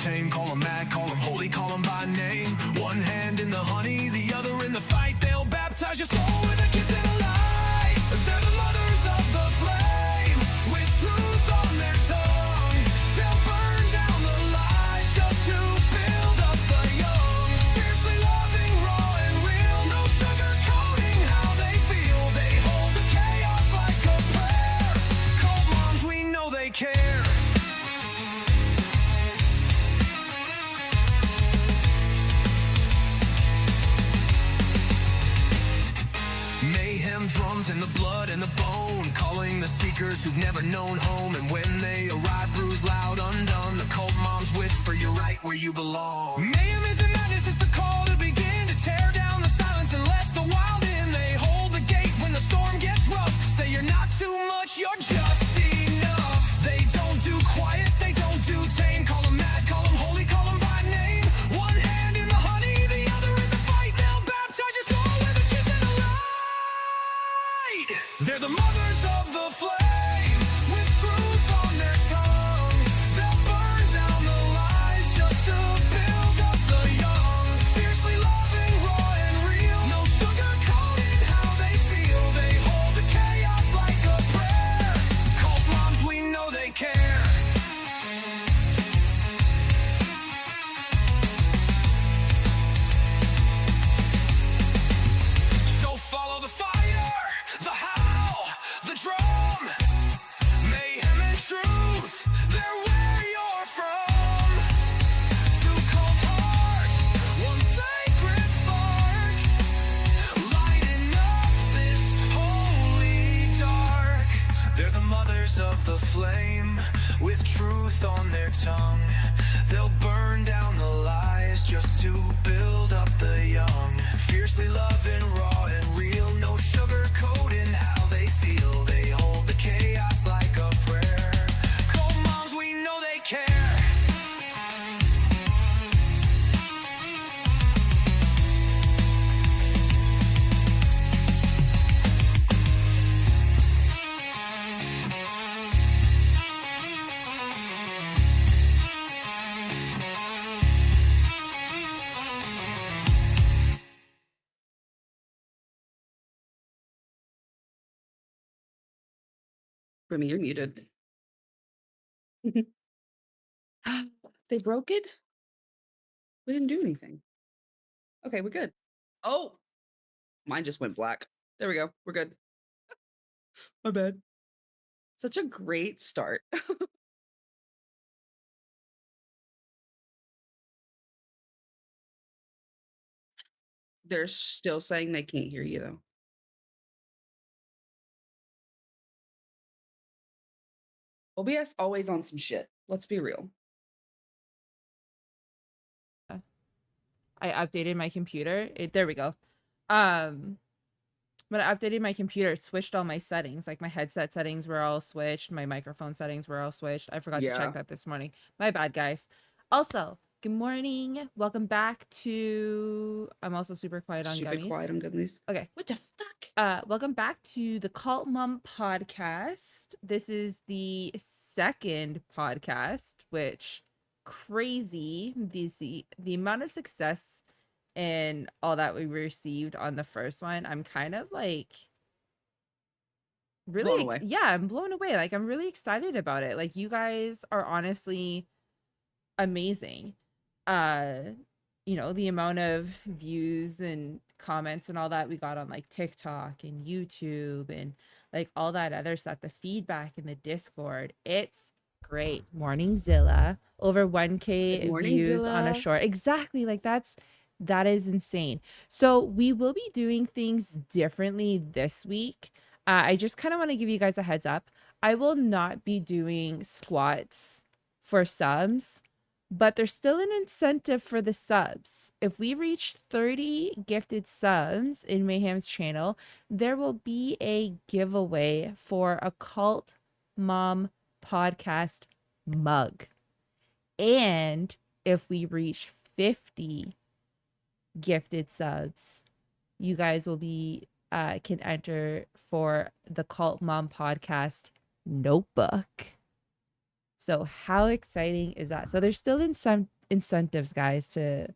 tame. Call them mad, call them holy, call them by name. One hand in the honey, the other in the fight. They'll baptize your soul with a kiss and a light. They're the mothers of the flame, with truth on their tongue. They'll burn down the lies just to build up the young. Fiercely loving, raw and real, no sugarcoating how they feel. They hold the chaos like a prayer. Cult moms, we know they care. Mayhem drums in the blood and the bone, calling the seekers who've never known home. And when they arrive, bruised, loud, undone, the cult moms whisper, you're right where you belong. Mayhem is the madness, it's the call to begin, to tear down the silence and let the wild in. They hold the gate when the storm gets rough, say you're not too much, you're just enough. They don't do quiet, they don't do tame. Call them mad, call them holy, call them by name. One hand in the honey, the other in the fight. They'll baptize your soul with a kiss and a light. They're the mothers of the flame, with truth on their tongue. They'll burn down the lies just to build up the young. Fiercely loving, raw and real, no sugarcoating how they feel. They hold the chaos like a prayer. Cult moms, we know they care. So follow the fire, the howl, the drum. Mayhem and truth, they're where you're from. Two cold hearts, one sacred spark, lighting up this holy dark. They're the mothers of the flame, with truth on their tongue. They'll burn down the lies just to build up the young. Fiercely loving, raw and real, no sugarcoating how they feel. They hold the chaos like a prayer. Cult moms, we know they care. Remy, you're muted. They broke it? We didn't do anything. Okay, we're good. Oh, mine just went black. There we go. We're good. My bad. Such a great start. They're still saying they can't hear you, though. OBS always on some shit. Let's be real. I updated my computer. There we go. When I updated my computer, it switched all my settings. Like my headset settings were all switched. My microphone settings were all switched. I forgot to Yeah. check that this morning. My bad, guys. Also, good morning. Welcome back to... I'm also super quiet on Super gummies. quiet on gummies. Okay. What the fuck? Welcome back to the Cult Mom podcast. This is the second podcast, which crazy. The amount of success and all that we received on the first one, I'm kind of like really Blown away. yeah, I'm blown away. Like I'm really excited about it. Like you guys are honestly amazing. You know, the amount of views and comments and all that we got on like TikTok and YouTube and like all that other stuff, the feedback in the Discord, it's great. Morning Zilla, over 1K Good morning, views on a Zilla. short. Exactly, like that is insane. So we will be doing things differently this week. I just kind of want to give you guys a heads up. I will not be doing squats for subs, but there's still an incentive for the subs. If we reach 30 gifted subs in Mayhem's channel, there will be a giveaway for a Cult Mom podcast mug. And if we reach 50 gifted subs, you guys will be can enter for the Cult Mom podcast notebook. So how exciting is that? So there's still incentives, guys, to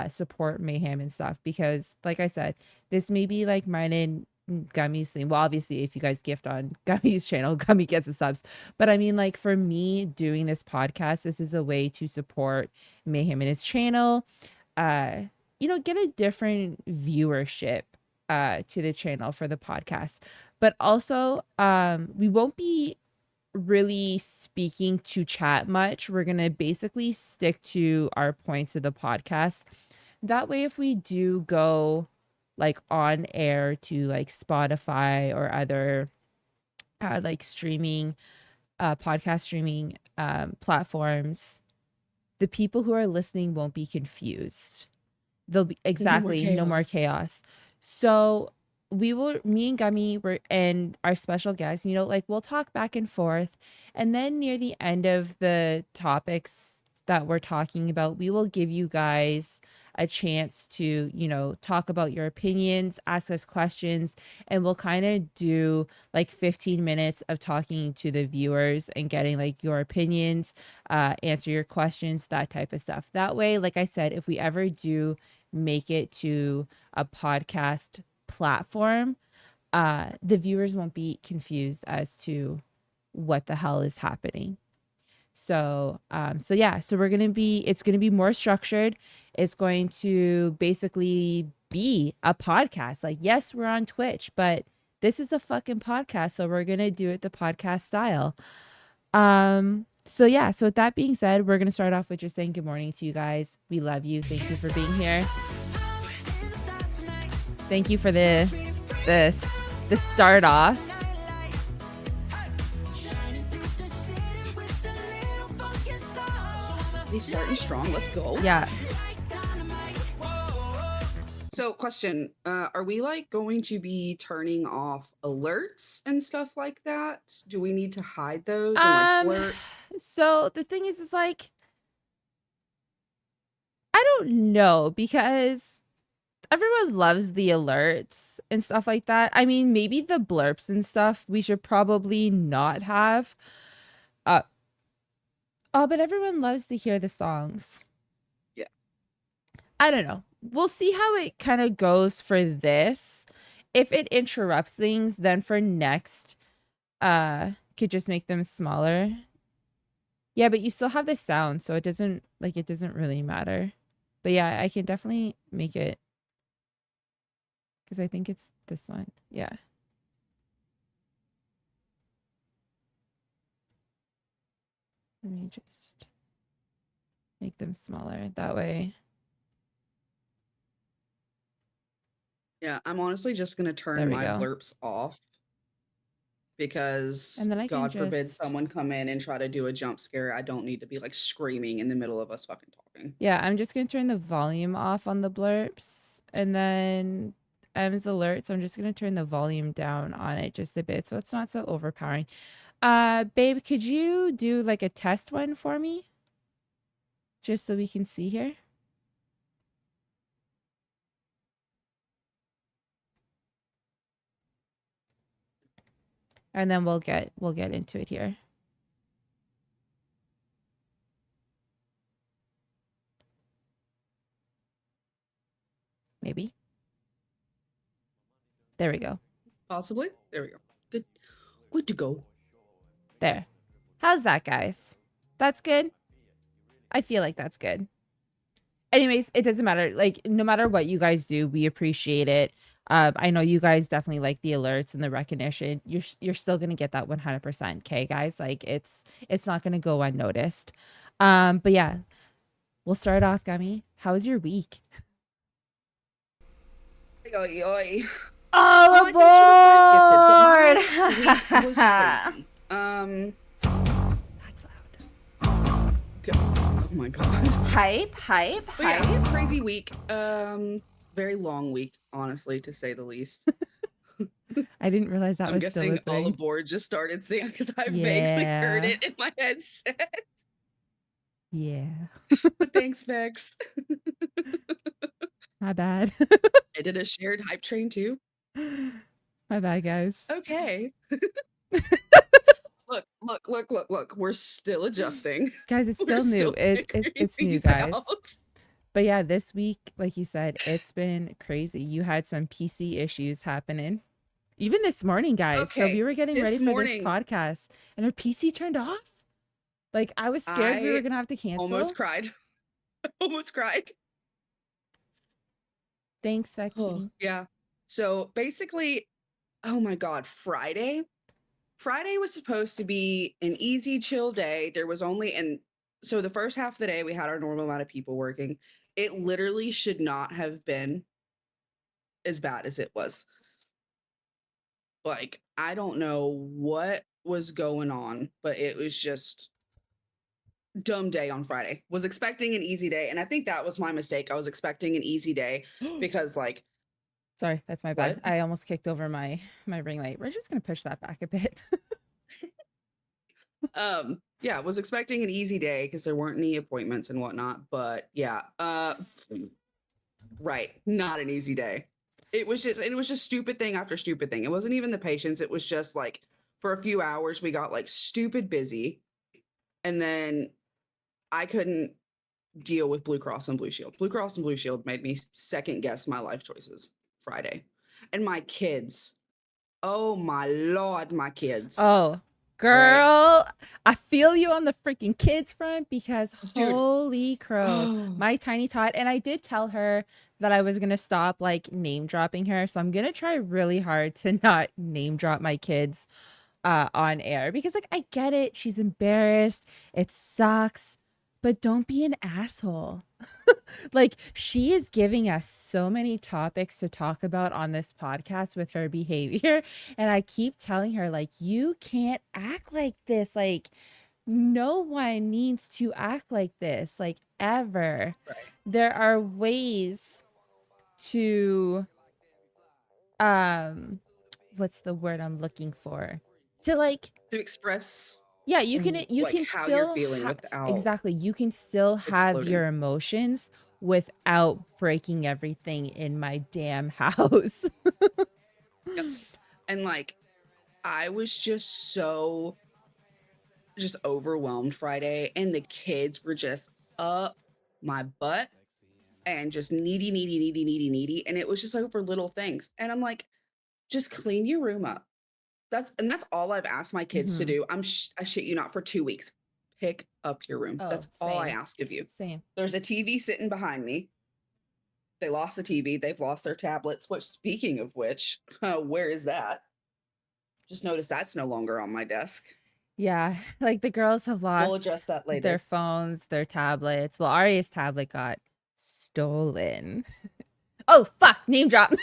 support Mayhem and stuff, because like I said, this may be like mine and Gummy's thing. Well, obviously, if you guys gift on Gummy's channel, Gummy gets the subs. But I mean, like for me doing this podcast, this is a way to support Mayhem and his channel. Get a different viewership to the channel for the podcast. But also, we won't be really speaking to chat much. We're going to basically stick to our points of the podcast. That way, if we do go like on air to like Spotify or other like streaming, podcast streaming platforms, the people who are listening won't be confused. They'll be exactly no more chaos. So me and Gummy and our special guest, like we'll talk back and forth. And then near the end of the topics that we're talking about, we will give you guys a chance to, talk about your opinions, ask us questions, and we'll kind of do like 15 minutes of talking to the viewers and getting like your opinions, answer your questions, that type of stuff. That way, like I said, if we ever do make it to a podcast platform, the viewers won't be confused as to what the hell is happening. So it's going to be more structured. It's going to basically be a podcast. Like, yes, we're on Twitch, but this is a fucking podcast, so we're going to do it the podcast style. So with that being said, we're going to start off with just saying good morning to you guys. We love you. Thank you for being here. Thank you for the start off. We starting strong. Let's go. Yeah. So, question: are we like going to be turning off alerts and stuff like that? Do we need to hide those and like blur? So the thing is like, I don't know, because everyone loves the alerts and stuff like that. I mean, maybe the blurps and stuff we should probably not have. But everyone loves to hear the songs. Yeah. I don't know. We'll see how it kind of goes for this. If it interrupts things, then for next, could just make them smaller. Yeah, but you still have the sound, so it doesn't really matter. But yeah, I can definitely make it, because I think it's this one. Yeah. Let me just make them smaller. That way. Yeah, I'm honestly just going to turn my blurps off, because and then I God forbid just... someone come in and try to do a jump scare. I don't need to be like screaming in the middle of us fucking talking. Yeah, I'm just going to turn the volume off on the blurps, and then M's alerts, I'm just going to turn the volume down on it just a bit so it's not so overpowering. Babe, could you do like a test one for me? Just so we can see here. And then we'll get into it here. Maybe. There we go. Possibly. There we go. Good to go. There. How's that, guys? That's good? I feel like that's good. Anyways, it doesn't matter. Like, no matter what you guys do, we appreciate it. I know you guys definitely like the alerts and the recognition. You're still gonna get that 100%. Okay, guys? Like, it's not gonna go unnoticed. But yeah, we'll start off, Gummy. How was your week? Oy. All aboard! It was crazy. That's loud. Oh my god. Hype. Yeah, crazy week. Very long week, honestly, to say the least. I didn't realize that I'm was still a guessing thing. all aboard just started saying, because I vaguely heard it in my headset. Yeah. But thanks, Vex. My bad. I did a shared hype train too. My bad, guys. Okay. Look, Look. We're still adjusting. Guys, it's We're still new. still It's figuring new, these guys. out. But yeah, this week, like you said, it's been crazy. You had some PC issues happening. Even this morning, guys. So we Okay, were getting ready this for this morning podcast and our PC turned off. Like I was scared we were I gonna have to almost cancel. cried. Almost cried. Thanks, Oh, Vexy. yeah. So basically, oh my God, Friday was supposed to be an easy, chill day. There was only, and so the first half of the day, we had our normal amount of people working. It literally should not have been as bad as it was. Like, I don't know what was going on, but it was just dumb day on Friday. Was expecting an easy day. And I think that was my mistake. I was expecting an easy day because, like, Sorry, that's my bad. what? I almost kicked over my ring light. We're just gonna push that back a bit. Yeah, was expecting an easy day because there weren't any appointments and whatnot. But yeah, right, not an easy day. It was just stupid thing after stupid thing. It wasn't even the patients. It was just like for a few hours we got like stupid busy, and then I couldn't deal with Blue Cross and Blue Shield. Blue Cross and Blue Shield made me second guess my life choices Friday, and my kids. Oh my lord, my kids. Oh, Right, girl, I feel you on the freaking kids front because dude. holy crow, Oh, my tiny tot. And I did tell her that I was gonna stop like name dropping her, so I'm gonna try really hard to not name drop my kids on air because like I get it, she's embarrassed, it sucks, but don't be an asshole. Like she is giving us so many topics to talk about on this podcast with her behavior, and I keep telling her like you can't act like this. Like no one needs to act like this like ever. right. There are ways to um what's the word I'm looking for? To like To express yeah, you like can how you're still feeling without exactly, you can still have exploding. your emotions without breaking everything in my damn house. Yep. And like I was just overwhelmed Friday, and the kids were just up my butt and just needy. And it was just over little things. And I'm like, just clean your room up. That's all I've asked my kids to Mhm. do. I shit you not, for 2 weeks. Pick up your room. Oh, That's all I same. ask of you. Same. There's a TV sitting behind me. They lost the TV. They've lost their tablets. Which, speaking of which, where is that? Just noticed that's no longer on my desk. Yeah, like the girls have We'll lost address that their later. phones, their tablets. Well, Arya's tablet got stolen. Oh, fuck, name drop.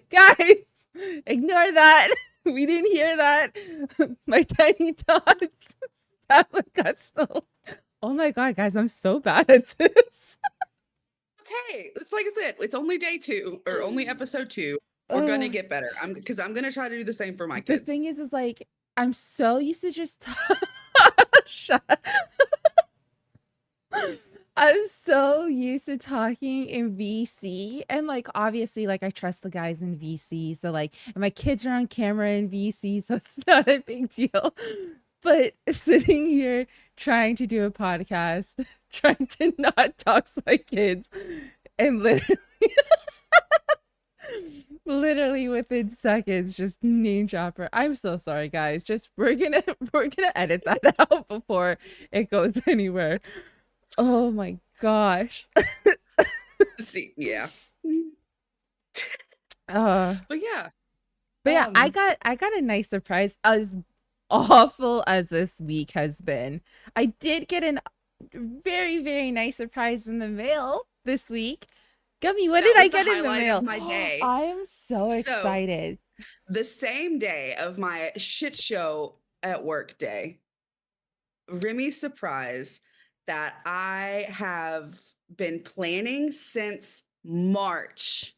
Guys, ignore that. We didn't hear that. My tiny tots tablet got stolen. Oh my god, guys, I'm so bad at this. Okay, it's like I said, it's only day 2 or only episode 2. We're gonna Ugh. get better. I'm gonna try to do the same for my The kids. thing is like I'm so used to just shut. I'm so used to talking in VC, and like obviously like I trust the guys in VC, so like and my kids are on camera in VC, so it's not a big deal. But sitting here trying to do a podcast, trying to not talk to my kids, and literally within seconds just name dropper. I'm so sorry guys. Just we're gonna edit that out before it goes anywhere. Oh my gosh. See, yeah. Uh, But yeah, but yeah, um, I got a nice surprise. As awful as this week has been, I did get a very, very nice surprise in the mail this week. Gummy, what did that I was the get in the highlight of mail? my day. I am so So, excited. the same day of my shit show at work day, Remy's surprise that I have been planning since March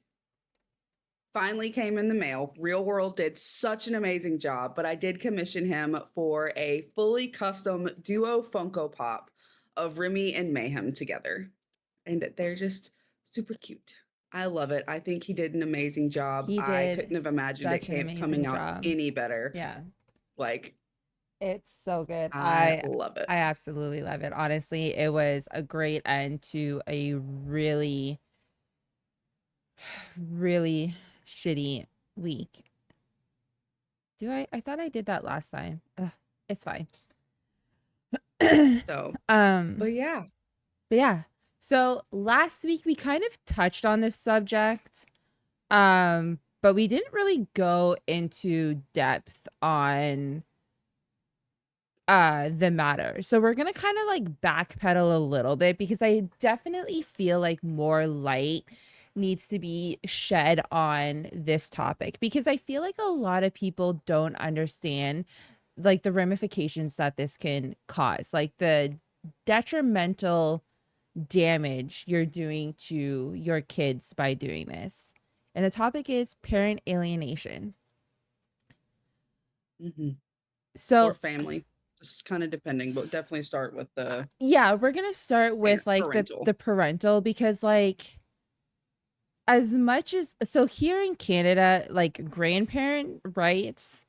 finally came in the mail. Real World did such an amazing job, but I did commission him for a fully custom duo Funko Pop of Remy and Mayhem together. And they're just super cute. I love it. I think he did an amazing job. He I did couldn't have imagined it such an coming amazing out job. any better. Yeah. Like, It's so good. I love it. I absolutely love it. Honestly, it was a great end to a really, really shitty week. I thought I did that last time. Ugh, it's fine. So, um, but yeah. but yeah. So last week we kind of touched on this subject. But we didn't really go into depth on the matter. So we're going to kind of like backpedal a little bit because I definitely feel like more light needs to be shed on this topic because I feel like a lot of people don't understand like the ramifications that this can cause, like the detrimental damage you're doing to your kids by doing this. And the topic is parent alienation. Mm-hmm. So Or family. Just kind of depending, but definitely start with the yeah, we're gonna start with like parental. the parental because like as much as so here in Canada, like grandparent rights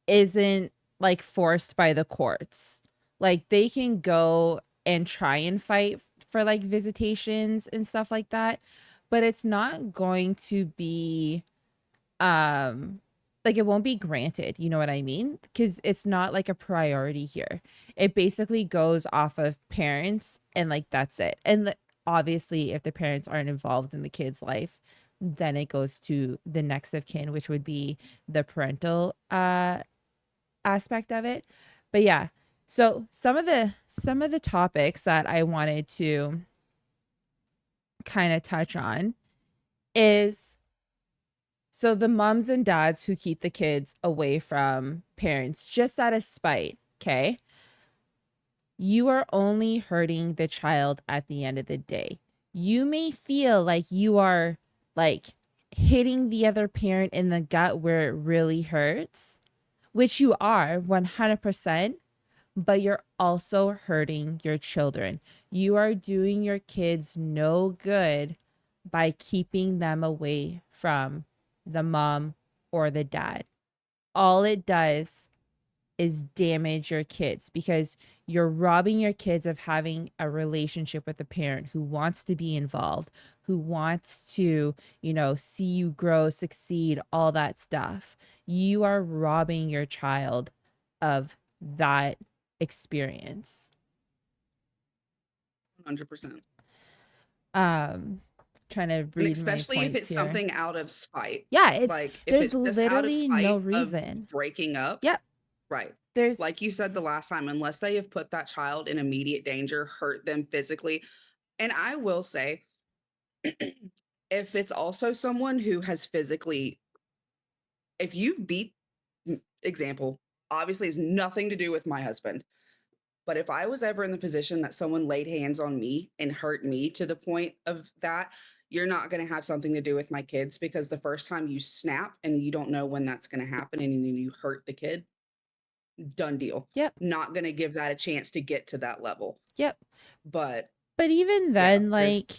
isn't like forced by the courts. Like they can go and try and fight for like visitations and stuff like that, but it's not going to be like it won't be granted, you know what I mean? Because it's not like a priority here. It basically goes off of parents and like that's it. And obviously if the parents aren't involved in the kid's life, then it goes to the next of kin, which would be the parental aspect of it. But yeah, so some of the topics that I wanted to kind of touch on is so the moms and dads who keep the kids away from parents just out of spite, okay? You are only hurting the child at the end of the day. You may feel like you are like hitting the other parent in the gut where it really hurts, which you are 100%, but you're also hurting your children. You are doing your kids no good by keeping them away from the mom or the dad. All it does is damage your kids because you're robbing your kids of having a relationship with a parent who wants to be involved, who wants to, you know, see you grow, succeed, all that stuff. You are robbing your child of that experience. 100%. Trying to And read my especially if points it's here. something out of spite. Yeah, it's Like if there's it's just out of literally no spite of reason. breaking up. Yep. Right. There's Like you said the last time, unless they have put that child in immediate danger, hurt them physically. And I will say, if it's also someone who has physically, if you've beat, example, obviously has nothing to do with my husband. But if I was ever in the position that someone laid hands on me and hurt me to the point of that, you're not going to have something to do with my kids because the first time you snap and you don't know when that's going to happen and you hurt the kid, done deal. yep. Not going to give that a chance to get to that level. Yep. But But even yeah, then, like,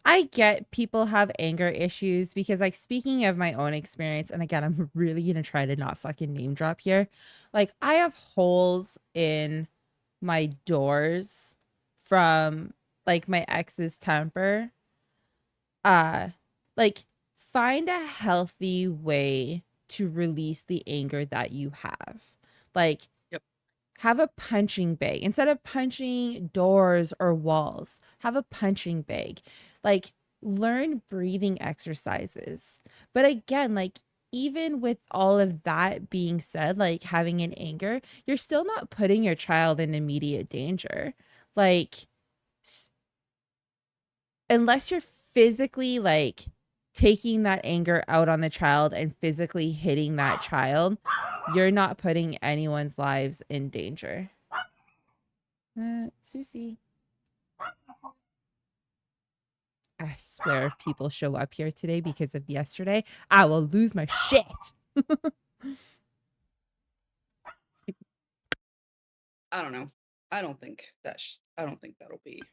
I get people have anger issues because, like, speaking of my own experience, and again, I'm really going to try to not fucking name drop here. Like, I have holes in my doors from, like, my ex's temper. Like, find a healthy way to release the anger that you have. Like, yep. have a punching bag. Instead of punching doors or walls, have a punching bag. Like, learn breathing exercises. But again, like, even with all of that being said, like having an anger, you're still not putting your child in immediate danger. Like, unless you're physically like taking that anger out on the child and physically hitting that child, you're not putting anyone's lives in danger. Susie. I swear if people show up here today because of yesterday, I will lose my shit. I don't know. I don't think that'll be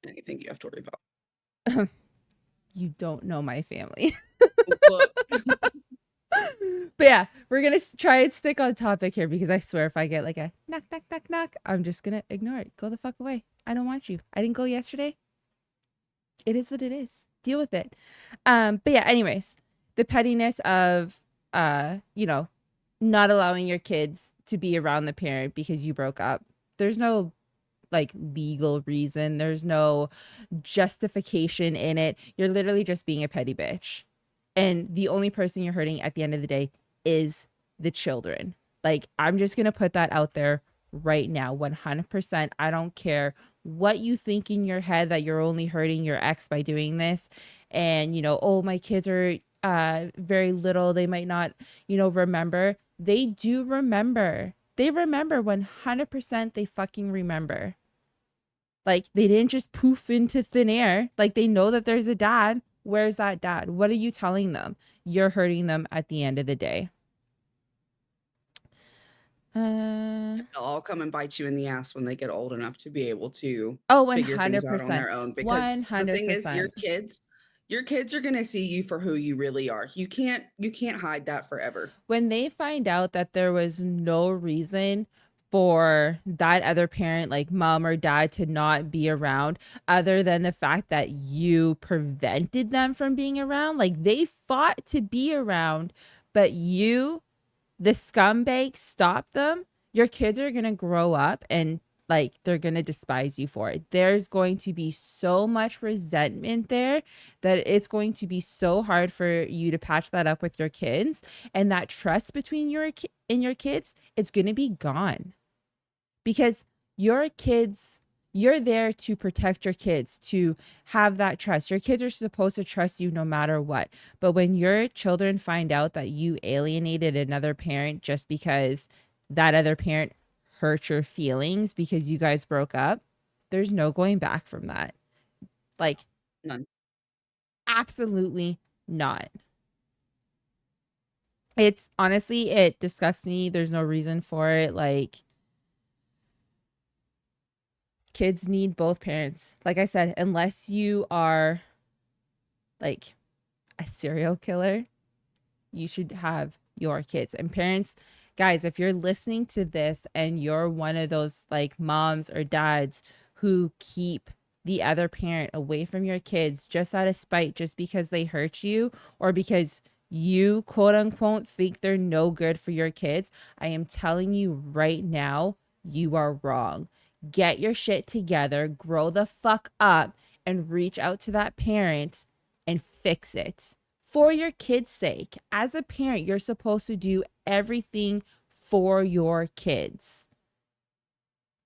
anything you have to worry about. You don't know my family. Look, But yeah, we're gonna try and stick on topic here because I swear if I get like a knock, knock, knock, knock, I'm just gonna ignore it. Go the fuck away. I don't want you. I didn't go yesterday. It is what it is. Deal with it. But yeah, anyways, the pettiness of you know, not allowing your kids to be around the parent because you broke up. There's no like legal reason. There's no justification in it. You're literally just being a petty bitch. And the only person you're hurting at the end of the day is the children. Like, I'm just going to put that out there right now, 100%. I don't care what you think in your head that you're only hurting your ex by doing this. And, you know, oh, my kids are very little. They might not, you know, remember. They do remember. They remember 100%. They fucking remember. Like, they didn't just poof into thin air. Like, they know that there's a dad. Where's that dad? What are you telling them? You're hurting them at the end of the day. it'll all come and bite you in the ass when they get old enough to be able to Oh, figure things out on 100%. their own. Because the thing is, 100%. your kids are gonna see you for who you really are. You can't hide that forever. When they find out that there was no reason for that other parent, like mom or dad, to not be around other than the fact that you prevented them from being around, like they fought to be around, but you, the scumbag, stopped them, your kids are going to grow up and like they're going to despise you for it. There's going to be so much resentment there that it's going to be so hard for you to patch that up with your kids, and that trust between your and your kids, it's going to be gone. Because your kids, you're there to protect your kids, to have that trust. Your kids are supposed to trust you no matter what. But when your children find out that you alienated another parent just because that other parent hurt your feelings because you guys broke up, there's no going back from that. Like, None. absolutely not. It's honestly, it disgusts me. There's no reason for it. Like, kids need both parents. Like I said, unless you are like a serial killer, you should have your kids. And parents, guys, if you're listening to this and you're one of those like moms or dads who keep the other parent away from your kids just out of spite, just because they hurt you or because you quote unquote think they're no good for your kids, I am telling you right now, you are wrong. Get your shit together, grow the fuck up, and reach out to that parent and fix it for your kids' sake. As a parent, you're supposed to do everything for your kids.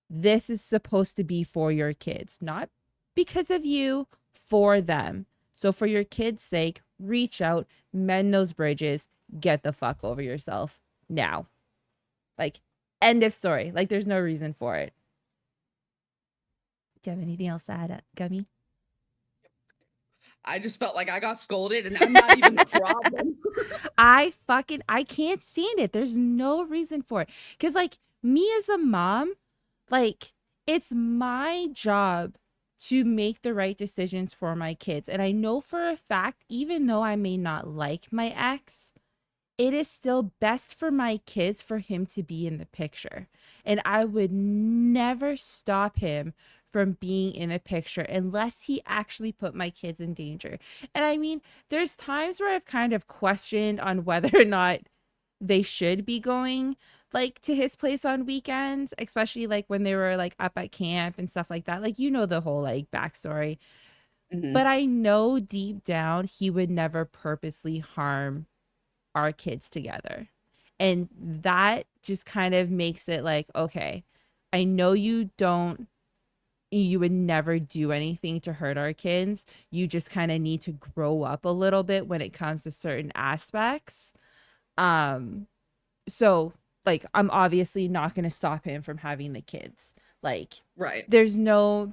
This is supposed to be for your kids, not because of you, for them. So for your kids' sake, reach out, mend those bridges, get the fuck over yourself now. Like, end of story. Like, there's no reason for it. Do you have anything else to add, Gummy? I just felt like I got scolded and I'm not even the problem. I can't stand it. There's no reason for it. Because, like, me as a mom, like, it's my job to make the right decisions for my kids. And I know for a fact, even though I may not like my ex, it is still best for my kids for him to be in the picture. And I would never stop him from being in a picture unless he actually put my kids in danger. And I mean, there's times where I've kind of questioned on whether or not they should be going like to his place on weekends, especially like when they were like up at camp and stuff like that. Like, you know, the whole like backstory. Mhm. But I know deep down he would never purposely harm our kids together. And that just kind of makes it like, okay, I know you would never do anything to hurt our kids. You just kind of need to grow up a little bit when it comes to certain aspects. So like, I'm obviously not going to stop him from having the kids. Like, Right. there's no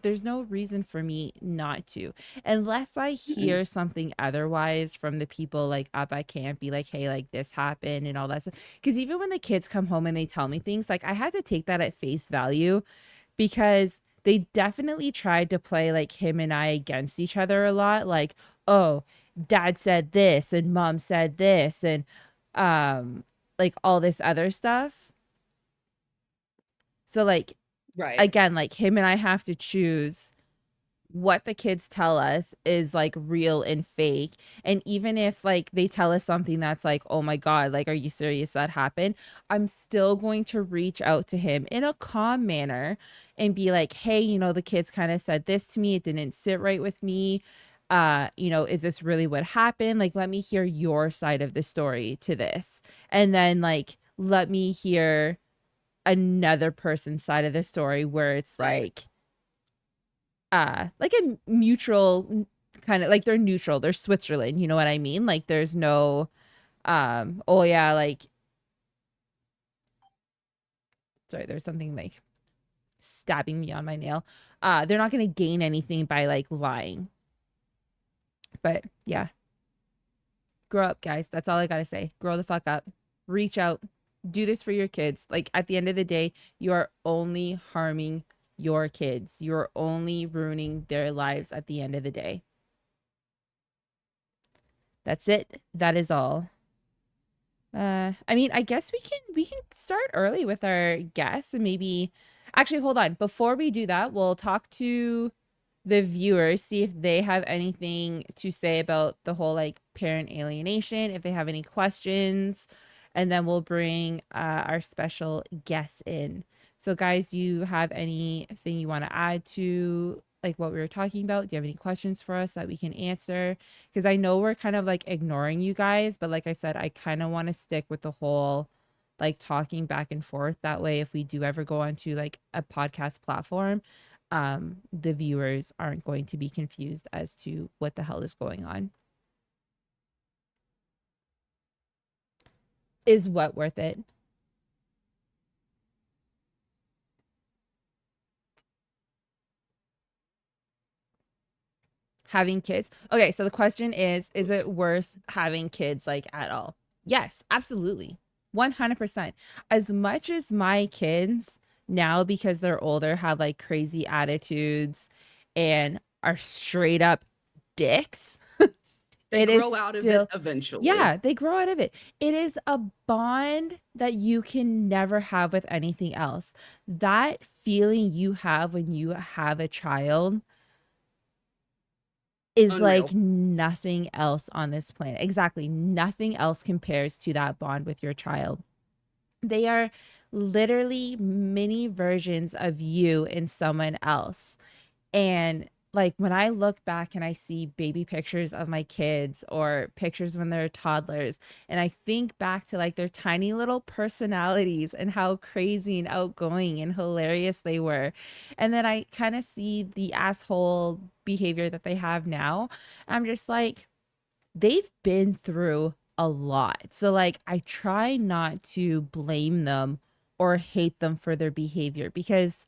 reason for me not to, unless I hear something otherwise from the people like up at camp, be like, hey, like this happened and all that stuff. Because even when the kids come home and they tell me things, like I had to take that at face value, because they definitely tried to play like him and I against each other a lot. Like, oh, dad said this and mom said this and like all this other stuff. So like Right. again, like him and I have to choose what the kids tell us is like real and fake. And even if like they tell us something that's like, oh my God, like, are you serious that happened? I'm still going to reach out to him in a calm manner and be like, hey, you know, the kids kind of said this to me. It didn't sit right with me. You know, is this really what happened? Like, let me hear your side of the story to this. And then like, let me hear another person's side of the story where it's Right. like a mutual kind of like they're neutral. They're Switzerland, you know what I mean? Like there's no oh yeah, like sorry, there's something like stabbing me on my nail. They're not going to gain anything by like lying. But yeah, grow up, guys. That's all I got to say. Grow the fuck up. Reach out. Do this for your kids. Like at the end of the day, you are only harming your kids. You're only ruining their lives at the end of the day. That's it. That is all. I mean, I guess we can start early with our guests and maybe actually hold on. Before we do that, we'll talk to the viewers, see if they have anything to say about the whole like parent alienation, if they have any questions, and then we'll bring our special guests in. So guys, you have anything you want to add to like what we were talking about? Do you have any questions for us that we can answer? Because I know we're kind of like ignoring you guys, but like I said, I kind of want to stick with the whole like talking back and forth. That way, if we do ever go onto like a podcast platform, the viewers aren't going to be confused as to what the hell is going on. Is what worth it? Having kids? Okay, so the question is it worth having kids like at all? Yes, absolutely. 100%. As much as my kids now, because they're older, have like crazy attitudes and are straight up dicks, They it is grow out of it still, eventually. yeah, they grow out of it. It is a bond that you can never have with anything else. That feeling you have when you have a child is like Unreal. nothing else on this planet. Exactly. Nothing else compares to that bond with your child. They are literally mini versions of you in someone else. And like when I look back and I see baby pictures of my kids or pictures when they're toddlers, and I think back to like their tiny little personalities and how crazy and outgoing and hilarious they were. And then I kind of see the asshole behavior that they have now. I'm just like, they've been through a lot. So like I try not to blame them or hate them for their behavior because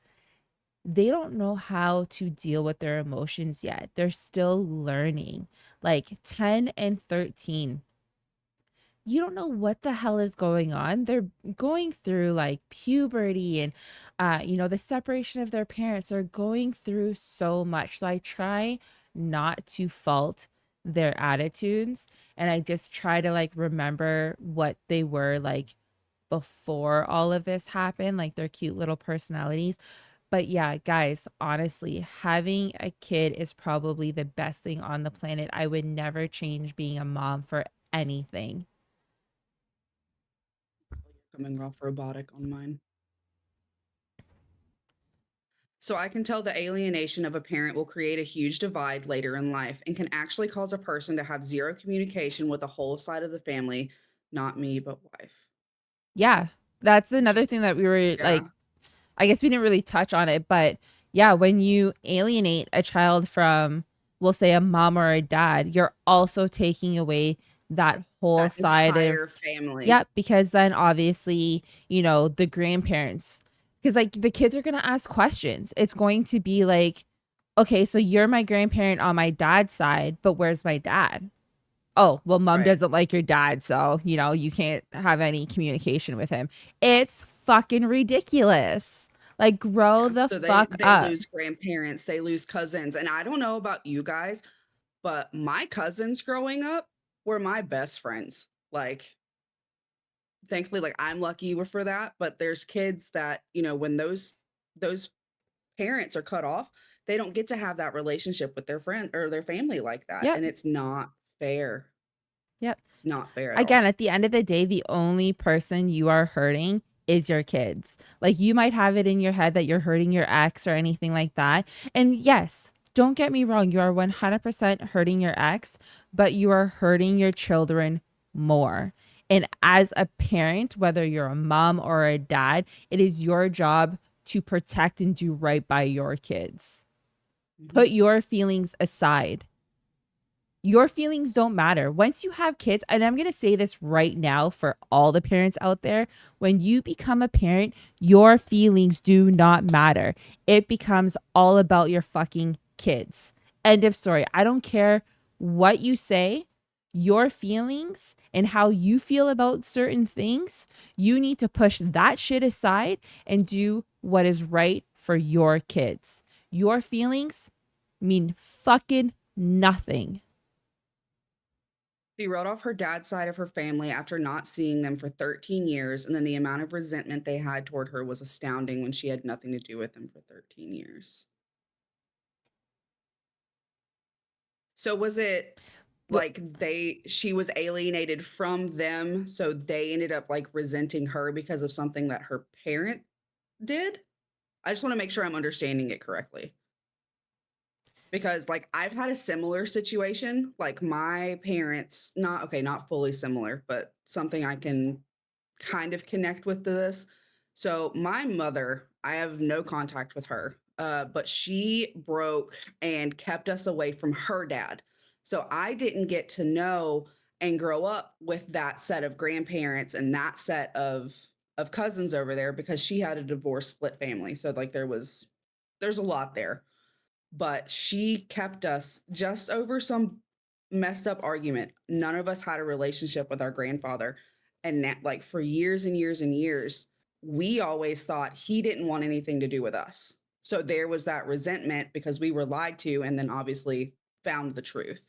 they don't know how to deal with their emotions yet. They're still learning. Like 10 and 13, you don't know what the hell is going on. They're going through like puberty and you know, the separation of their parents. Are going through so much. So I try not to fault their attitudes and I just try to like remember what they were like before all of this happened, like their cute little personalities. But yeah, guys, honestly, having a kid is probably the best thing on the planet. I would never change being a mom for anything. Coming off robotic on mine. So I can tell the alienation of a parent will create a huge divide later in life and can actually cause a person to have zero communication with the whole side of the family, not me, but wife. Yeah, that's another thing Interesting. that we were like, Yeah. I guess we didn't really touch on it, but yeah, when you alienate a child from, we'll say, a mom or a dad, you're also taking away that whole That side of, entire family. yeah, because then obviously, you know, the grandparents, because like the kids are going to ask questions. It's going to be like, okay, so you're my grandparent on my dad's side, but where's my dad? Oh, well, mom Right. doesn't like your dad, so, you know, you can't have any communication with him. It's fucking ridiculous. Like, grow the So fuck they up. lose grandparents, they lose cousins, and I don't know about you guys, but my cousins growing up were my best friends. Like, thankfully, like I'm lucky for that. But there's kids that, you know, when those parents are cut off, they don't get to have that relationship with their friend or their family like that. Yep. And it's not fair. Yep. It's not fair at Again, all. at the end of the day, the only person you are hurting is your kids. Like, you might have it in your head that you're hurting your ex or anything like that. And yes, don't get me wrong, you are 100% hurting your ex, but you are hurting your children more. And as a parent, whether you're a mom or a dad, it is your job to protect and do right by your kids. Mhm. Put your feelings aside. Your feelings don't matter. Once you have kids, and I'm going to say this right now for all the parents out there, when you become a parent, your feelings do not matter. It becomes all about your fucking kids. End of story. I don't care what you say, your feelings and how you feel about certain things, you need to push that shit aside and do what is right for your kids. Your feelings mean fucking nothing. She wrote off her dad's side of her family after not seeing them for 13 years, and then the amount of resentment they had toward her was astounding when she had nothing to do with them for 13 years. So was it What like she was alienated from them, so they ended up like resenting her because of something that her parent did? I just want to make sure I'm understanding it correctly. Because like I've had a similar situation, like my parents, not okay, not fully similar, but something I can kind of connect with this. So my mother, I have no contact with her, but she broke and kept us away from her dad. So I didn't get to know and grow up with that set of grandparents and that set of cousins over there because she had a divorce split family. So like there's a lot there, but she kept us just over some messed up argument. None of us had a relationship with our grandfather. And that, like for years and years and years, we always thought he didn't want anything to do with us. So there was that resentment because we were lied to and then obviously found the truth,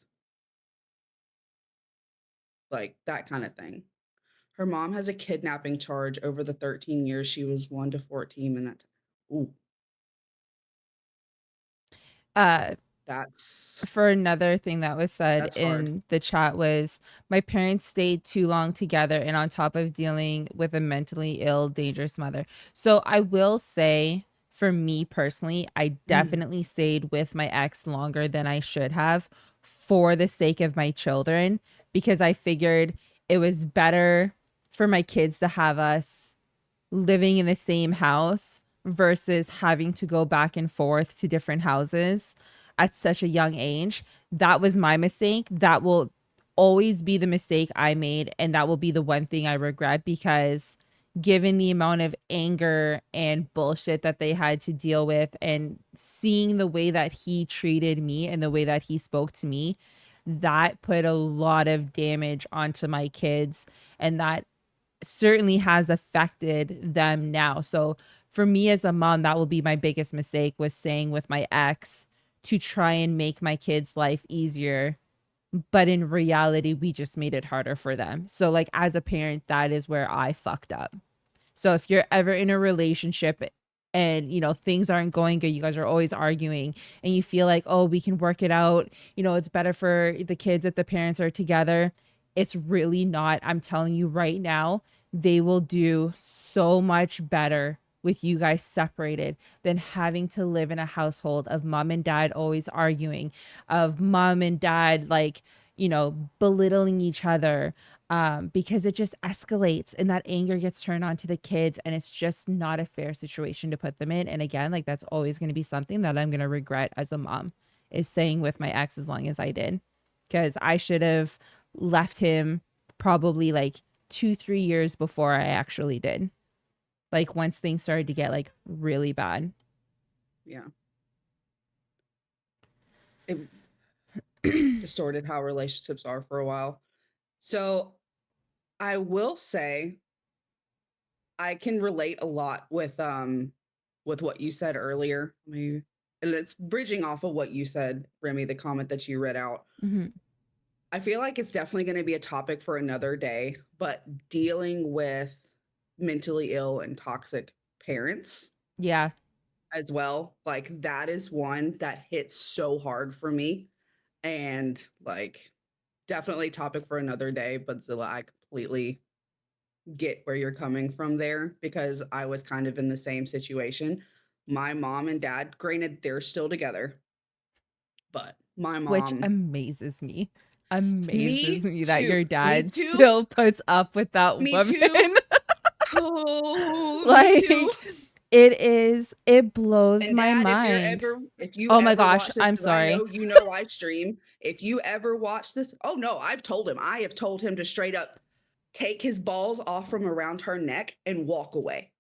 like that kind of thing. Her mom has a kidnapping charge over the 13 years she was 1 to 14. And that's, ooh, uh that's, for another thing that was said that's hard. in the chat was my parents stayed too long together and on top of dealing with a mentally ill dangerous mother. So I will say, for me personally, I Mm. definitely stayed with my ex longer than I should have for the sake of my children, because I figured it was better for my kids to have us living in the same house versus having to go back and forth to different houses at such a young age. That was my mistake. That will always be the mistake I made. And that will be the one thing I regret, because given the amount of anger and bullshit that they had to deal with and seeing the way that he treated me and the way that he spoke to me, that put a lot of damage onto my kids. And that certainly has affected them now. So for me as a mom, that will be my biggest mistake, was staying with my ex to try and make my kids' life easier. But in reality, we just made it harder for them. So like as a parent, that is where I fucked up. So if you're ever in a relationship and things aren't going good, you guys are always arguing and you feel like, oh, we can work it out, it's better for the kids if the parents are together. It's really not. I'm telling you right now, they will do so much better with you guys separated than having to live in a household of mom and dad always arguing, of mom and dad like, belittling each other, because it just escalates and that anger gets turned on to the kids, and it's just not a fair situation to put them in. And again, like that's always going to be something that I'm going to regret as a mom, is staying with my ex as long as I did, because I should have left him probably like 2-3 years before I actually did, like once things started to get like really bad. Yeah. It distorted how relationships are for a while. So I will say I can relate a lot with with what you said earlier. And it's bridging off of what you said, Remy, the comment that you read out. Mm-hmm. I feel like it's definitely going to be a topic for another day, but dealing with mentally ill and toxic parents Yeah. as well, like that is one that hits so hard for me. And like definitely topic for another day, but Zilla, I completely get where you're coming from there because I was kind of in the same situation. My mom and dad, granted, they're still together, but my Which mom, amazes me. Amazes me me that too, your me dad too, still puts up with that me woman. too. Oh, me too. Like it blows And my dad, mind. if you Oh my ever gosh, watch this, I'm because I sorry. know I stream. If you ever watch this, oh no, I've told him. I have told him to straight up take his balls off from around her neck and walk away.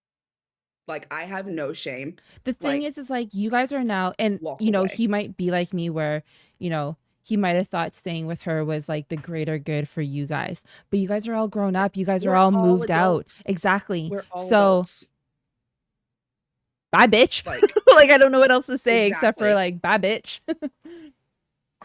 Like I have no shame. The thing Like is like you guys are now, and walk away. he might be like me where, he might have thought staying with her was like the greater good for you guys. But you guys are all grown up. You guys are We're all all moved out. adults. Exactly. We're all So adults. bye bitch. Like Like I don't know what else to say except for exactly. like bye bitch.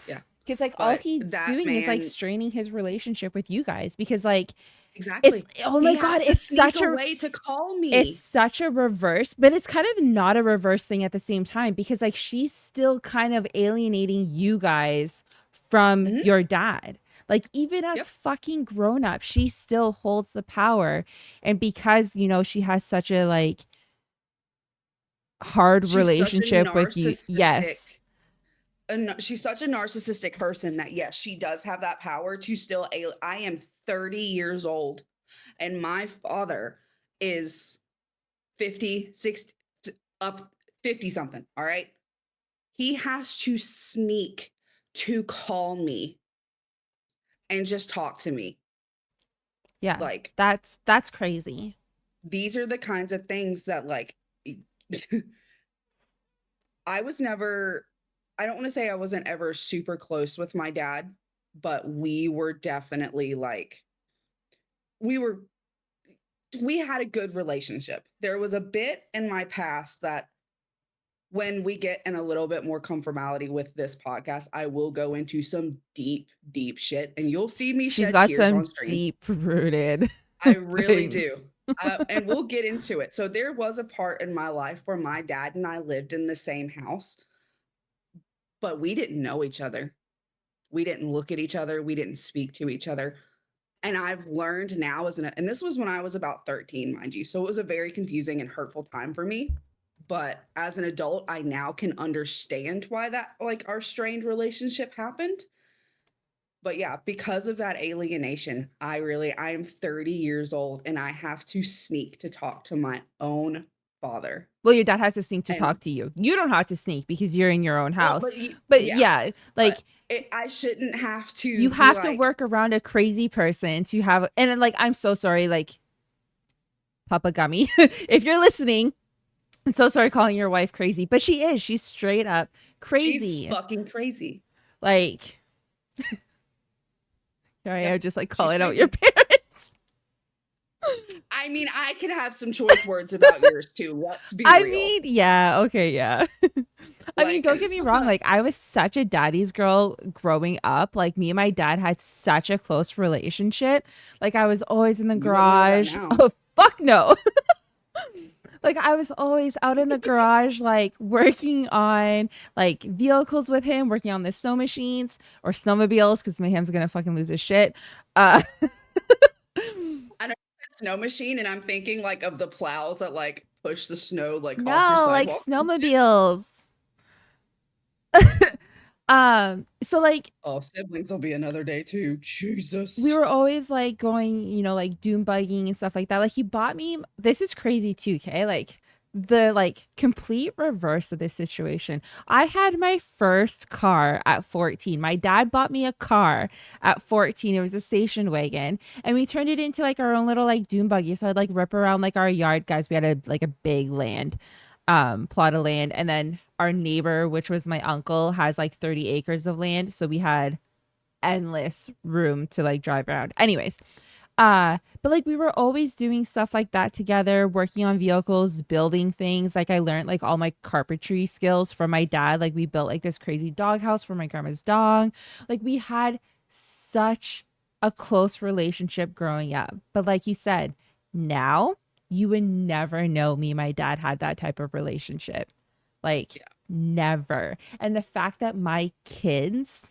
Yeah. Because like all But he's that doing is like man, straining his relationship with you guys because like it's, exactly. oh He my god, has to sneak away to call it's me. such a reverse, but it's kind of not a reverse thing at the same time because like she's still kind of alienating you guys from Mhm. your dad. Like even as Yep. fucking grown up, she still holds the power. And because, she has such a like hard She's such a relationship with you. narcissistic. Yes. She's such a narcissistic person that yes, she does have that power to still. I am 30 years old, and my father is 50, 60, up 50 something. All right, he has to sneak to call me and just talk to me. Yeah. Like That's crazy. these are the kinds of things that like I was never. I don't want to say I wasn't ever super close with my dad, but we were definitely like we were we had a good relationship. There was a bit in my past that when we get in a little bit more conformality with this podcast, I will go into some deep, deep shit and you'll see me She's shed got tears on some stream. deep rooted I really things. do. And we'll get into it. So there was a part in my life where my dad and I lived in the same house, but we didn't know each other. We didn't look at each other. We didn't speak to each other. And I've learned now and this was when I was about 13, mind you. So it was a very confusing and hurtful time for me. But as an adult, I now can understand why that like our strained relationship happened. But yeah, because of that alienation, I am 30 years old and I have to sneak to talk to my own father. Well, your dad has to sneak to And talk to you. You don't have to sneak because you're in your own well, house. But yeah, yeah, but like I shouldn't have you to be have to like, work around a crazy person to have, and then, like, I'm so sorry, like, Papa Gummy, if you're listening, I'm so sorry calling your wife crazy, but she is. She's straight up she's crazy. fucking crazy. Like, here I Yep, am just like she's calling out your crazy. parents. I mean, I could have some choice words about yours too. Let's be I real. mean, yeah, okay, yeah. I mean, Like, don't get me wrong. Like, I was such a daddy's girl growing up. Like, me and my dad had such a close relationship. Like, I was always in the you wouldn't know that garage. now. Oh, fuck no. Like, I was always out in the garage, like, working on, like, vehicles with him, working on the snow machines or snowmobiles because Mayhem's gonna fucking lose his shit. I know snow machine, and I'm thinking like of the plows that like push the snow like off your No, like, sidewalk. snowmobiles. So, like, Oh, siblings will be another day too. Jesus. we were always like going, like doom bugging and stuff like that. Like he bought me, this is crazy too, okay? Like the like complete reverse of this situation. I had my first car at 14. My dad bought me a car at 14. It was a station wagon, and we turned it into like our own little like doom buggy. So I'd like rip around like our yard, guys. We had a big land, plot of land, and then our neighbor, which was my uncle, has like 30 acres of land. So we had endless room to like drive around. Anyways, But like we were always doing stuff like that together, working on vehicles, building things. Like I learned like all my carpentry skills from my dad. Like we built like this crazy doghouse for my grandma's dog. Like we had such a close relationship growing up. But like you said, now you would never know me and my dad had that type of relationship. Like Yeah. never. And the fact that my kids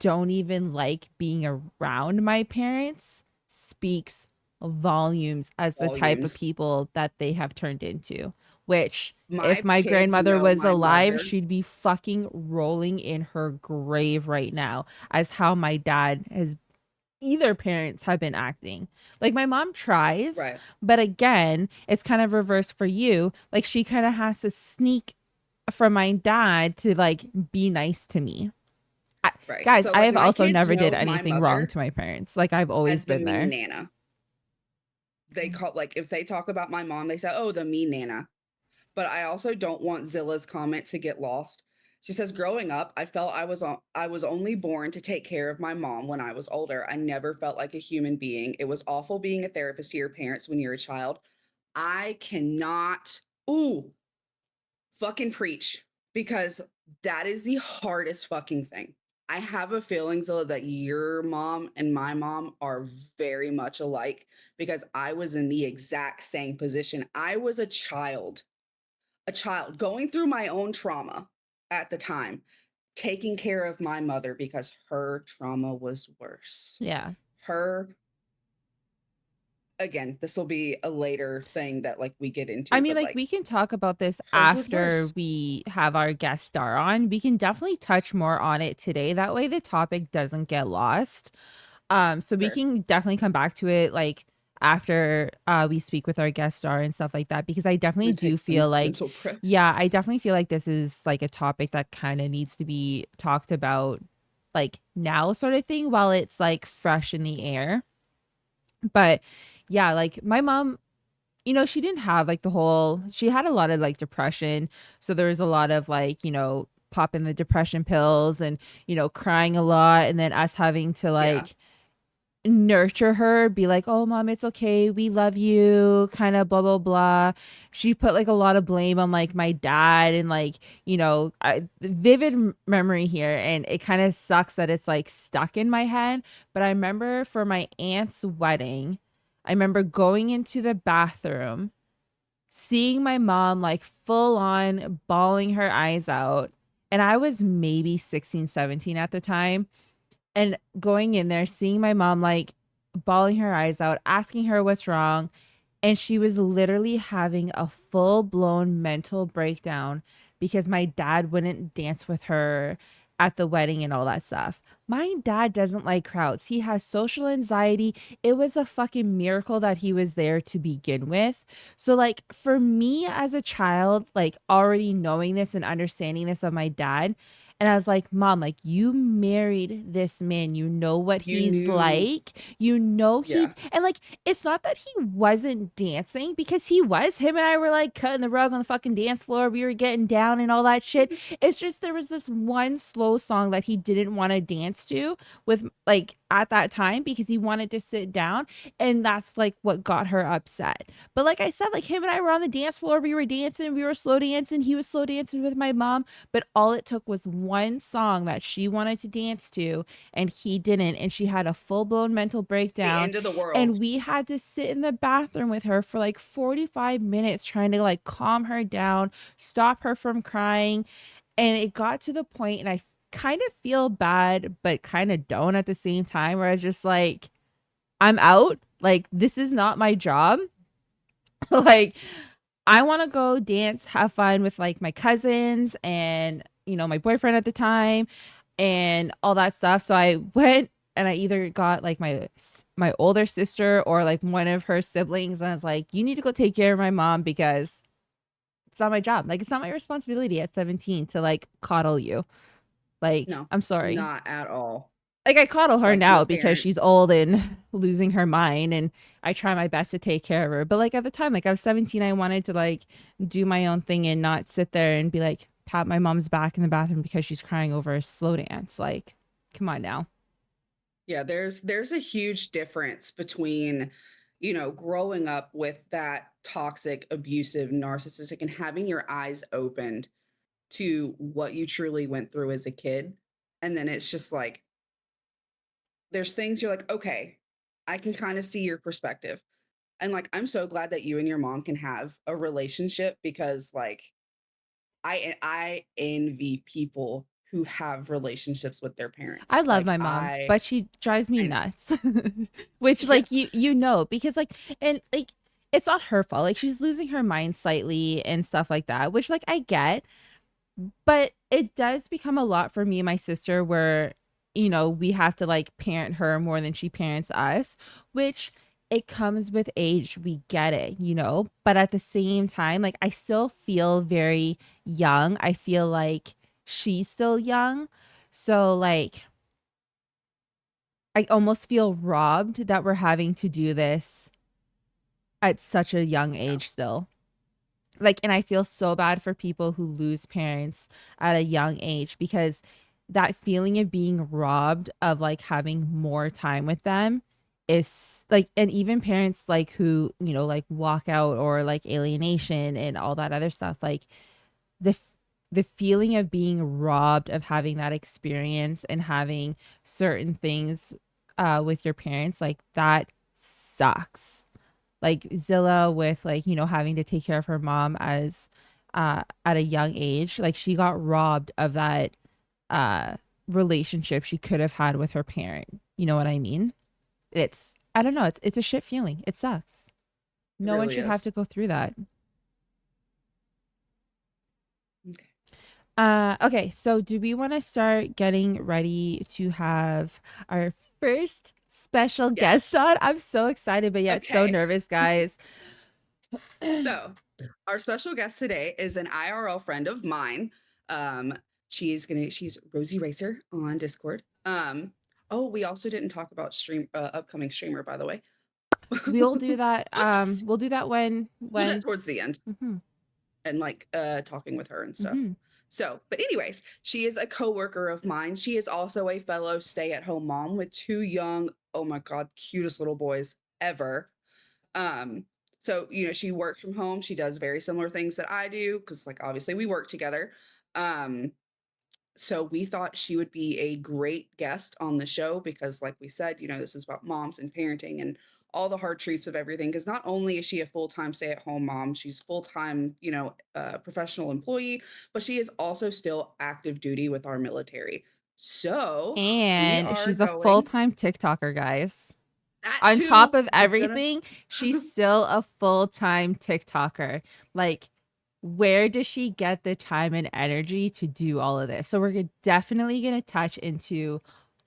don't even like being around my parents speaks volumes as the type of Volumes. people that they have turned into. Which, if My my kids grandmother know was my alive, mother. she'd be fucking rolling in her grave right now, as how my dad has either parents have been acting. Like my mom tries, Right. but again, it's kind of reversed for you. Like she kind of has to sneak from my dad to like be nice to me. Right. Guys, So I like have my also kids never did know my anything wrong mother to my parents. Like I've always as the been mean there. Nana. They call, like, if they talk about my mom, they say, "Oh, the mean Nana." But I also don't want Zilla's comment to get lost. She says, "Growing up, I felt I was only born to take care of my mom when I was older. I never felt like a human being. It was awful being a therapist to your parents when you're a child. I cannot ooh, fucking preach, because that is the hardest fucking thing. I have a feeling, Zilla, that your mom and my mom are very much alike, because I was in the exact same position. I was a child going through my own trauma at the time, taking care of my mother because her trauma was worse. Yeah. Her, again, this will be a later thing that like we get I into, mean, but like like we can talk about this hers was after worse. we have our guest star on. We can definitely touch more on it today. That way the topic doesn't get lost. So we Sure. can definitely come back to it like after we speak with our guest star and stuff like that, because I I'm definitely gonna do take some feel like, mental prep. yeah, I definitely feel like this is like a topic that kind of needs to be talked about like now sort of thing while it's like fresh in the air. But yeah, like my mom, she didn't have like she had a lot of like depression. So there was a lot of like, popping the depression pills and, crying a lot. And then us having to Yeah. like nurture her, be like, oh, mom, it's okay. We love you, kind of blah, blah, blah. She put like a lot of blame on like my dad and like, vivid memory here. And it kind of sucks that it's like stuck in my head. But I remember for my aunt's wedding, I remember going into the bathroom, seeing my mom like full on bawling her eyes out. And I was maybe 16, 17 at the time, and going in there, seeing my mom like bawling her eyes out, asking her what's wrong. And she was literally having a full blown mental breakdown because my dad wouldn't dance with her at the wedding and all that stuff. My dad doesn't like crowds. He has social anxiety. It was a fucking miracle that he was there to begin with. So, like, for me as a child, like already knowing this and understanding this of my dad, and I was like, Mom, like, you married this man. You know what You he's knew. like. You know, Yeah. and like, it's not that he wasn't dancing, because he was. Him and I were like cutting the rug on the fucking dance floor. We were getting down and all that shit. It's just there was this one slow song that he didn't want to dance to with, like, at that time, because he wanted to sit down. And that's like what got her upset. But like I said, like him and I were on the dance floor. We were dancing. We were slow dancing. He was slow dancing with my mom. But all it took was one song that she wanted to dance to, and he didn't. And she had a full blown mental It's the breakdown. end of the world. And we had to sit in the bathroom with her for like 45 minutes trying to like calm her down, stop her from crying. And it got to the point, and I kind of feel bad, but kind of don't at the same time, where I was just like, I'm out. Like, this is not my job. Like, I want to go dance, have fun with like my cousins and, my boyfriend at the time and all that stuff. So I went and I either got like my older sister or like one of her siblings, and I was like, you need to go take care of my mom because it's not my job. Like, it's not my responsibility at 17 to like coddle you. Like, No, I'm sorry. not at all. Like, I coddle her Like your now because she's parents. old and losing her mind, and I try my best to take care of her. But like at the time, like I was 17, I wanted to like do my own thing and not sit there and be like pat my mom's back in the bathroom because she's crying over a slow dance. Like, come on now. Yeah, there's a huge difference between, growing up with that toxic, abusive, narcissistic, and having your eyes opened to what you truly went through as a kid. And then it's just like there's things you're like, okay, I can kind of see your perspective. And like I'm so glad that you and your mom can have a relationship because like I envy people who have relationships with their I parents. love Like my mom, but she drives me I know. nuts. Which Yeah. like you know because like and like it's not her fault. Like she's losing her mind slightly and stuff like that, which like I get, but it does become a lot for me and my sister where we have to like parent her more than she parents us, which it comes with age. We get it. But at the same time, like I still feel very young. I feel like she's still young. So like I almost feel robbed that we're having to do this at such a young Yeah. age still. Like, and I feel so bad for people who lose parents at a young age because that feeling of being robbed of like having more time with them is like, and even parents like who, like walk out or like alienation and all that other stuff, like the the feeling of being robbed of having that experience and having certain things with your parents, like that sucks. Like Zilla with like having to take care of her mom as at a young age, like she got robbed of that uh relationship she could have had with her parent. You know what I mean? It's I don't know, it's a shit feeling. It sucks. It No one really should have is. to go through that. Okay. Okay, so do we want to start getting ready to have our first special guest Yes. on? I'm so excited, but yet so Okay. nervous, guys. So, our special guest today is an IRL friend of mine. Um, she's Rosie Racer on Discord. Oh, we also didn't talk about upcoming streamer, by the way. We'll do that. Whoops. We'll do that when Do that towards the end Mhm, and like talking with her and stuff. mhm. So, but anyways, she is a coworker of mine. She is also a fellow stay-at-home mom with two young, oh my god, cutest little boys ever. Um, so she works from home. She does very similar things that I do because, like, obviously we work together. Um, so we thought she would be a great guest on the show because, like we said, this is about moms and parenting and all the hard truths of everything. Because not only is she a full-time stay-at-home mom, she's full-time, professional employee, but she is also still active duty with our military. So we And are she's a going full-time TikToker, guys. that On top too. of Just gonna everything, she's still a full-time TikToker. Like, where does she get the time and energy to do all of this? So definitely gonna touch into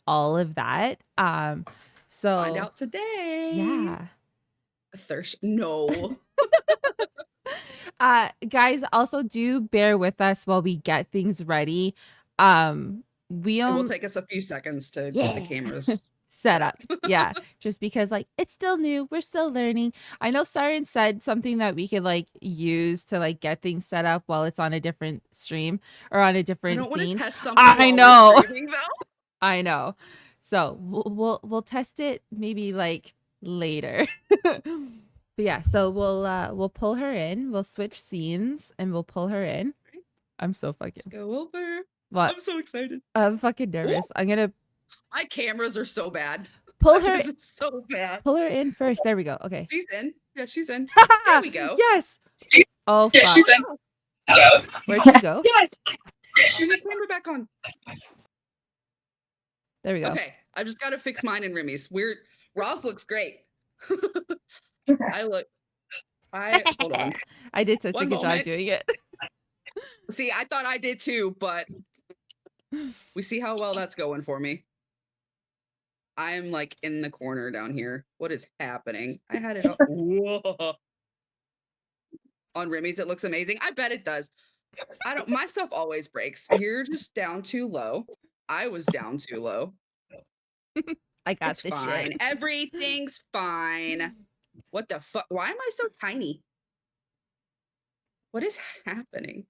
all of that. find So out today. yeah. Thirst. No. Guys, also do bear with us while we get things ready. We It will own take us a few seconds to get the yeah. cameras Set set up. up. Yeah. Just because like it's still new. We're still learning. I know Siren said something that we could like use to like get things set up while it's on a different stream or on a I different don't want to scene. test something I while we're know. streaming though. I know. So we'll test it maybe like later. But yeah, so we'll pull her in. We'll switch scenes and we'll pull her in. I'm so Let's fucking go over. what? I'm so excited. I'm fucking Ooh, nervous. I'm gonna my cameras are so bad. pull her Guys, it's so bad. pull her in first. There we go. Okay. She's in. Yeah, she's in. There we go. Yes. Oh Yeah, fuck. she's in. Where'd she go? Yes. Turn the camera back on. There we go. Okay, I just got to fix mine and Remy's. Roz looks great. I hold on. I did such a One good job moment. doing it. See, I thought I did too, but we see how well that's going for me. I'm like in the corner down here. What is happening? I had it up. Whoa. On Remy's, it looks amazing. I bet it does. My stuff always breaks. You're just down too low. I was down too low. I got It's this fine. shit. Everything's fine. What the fuck? Why am I so tiny? What is happening?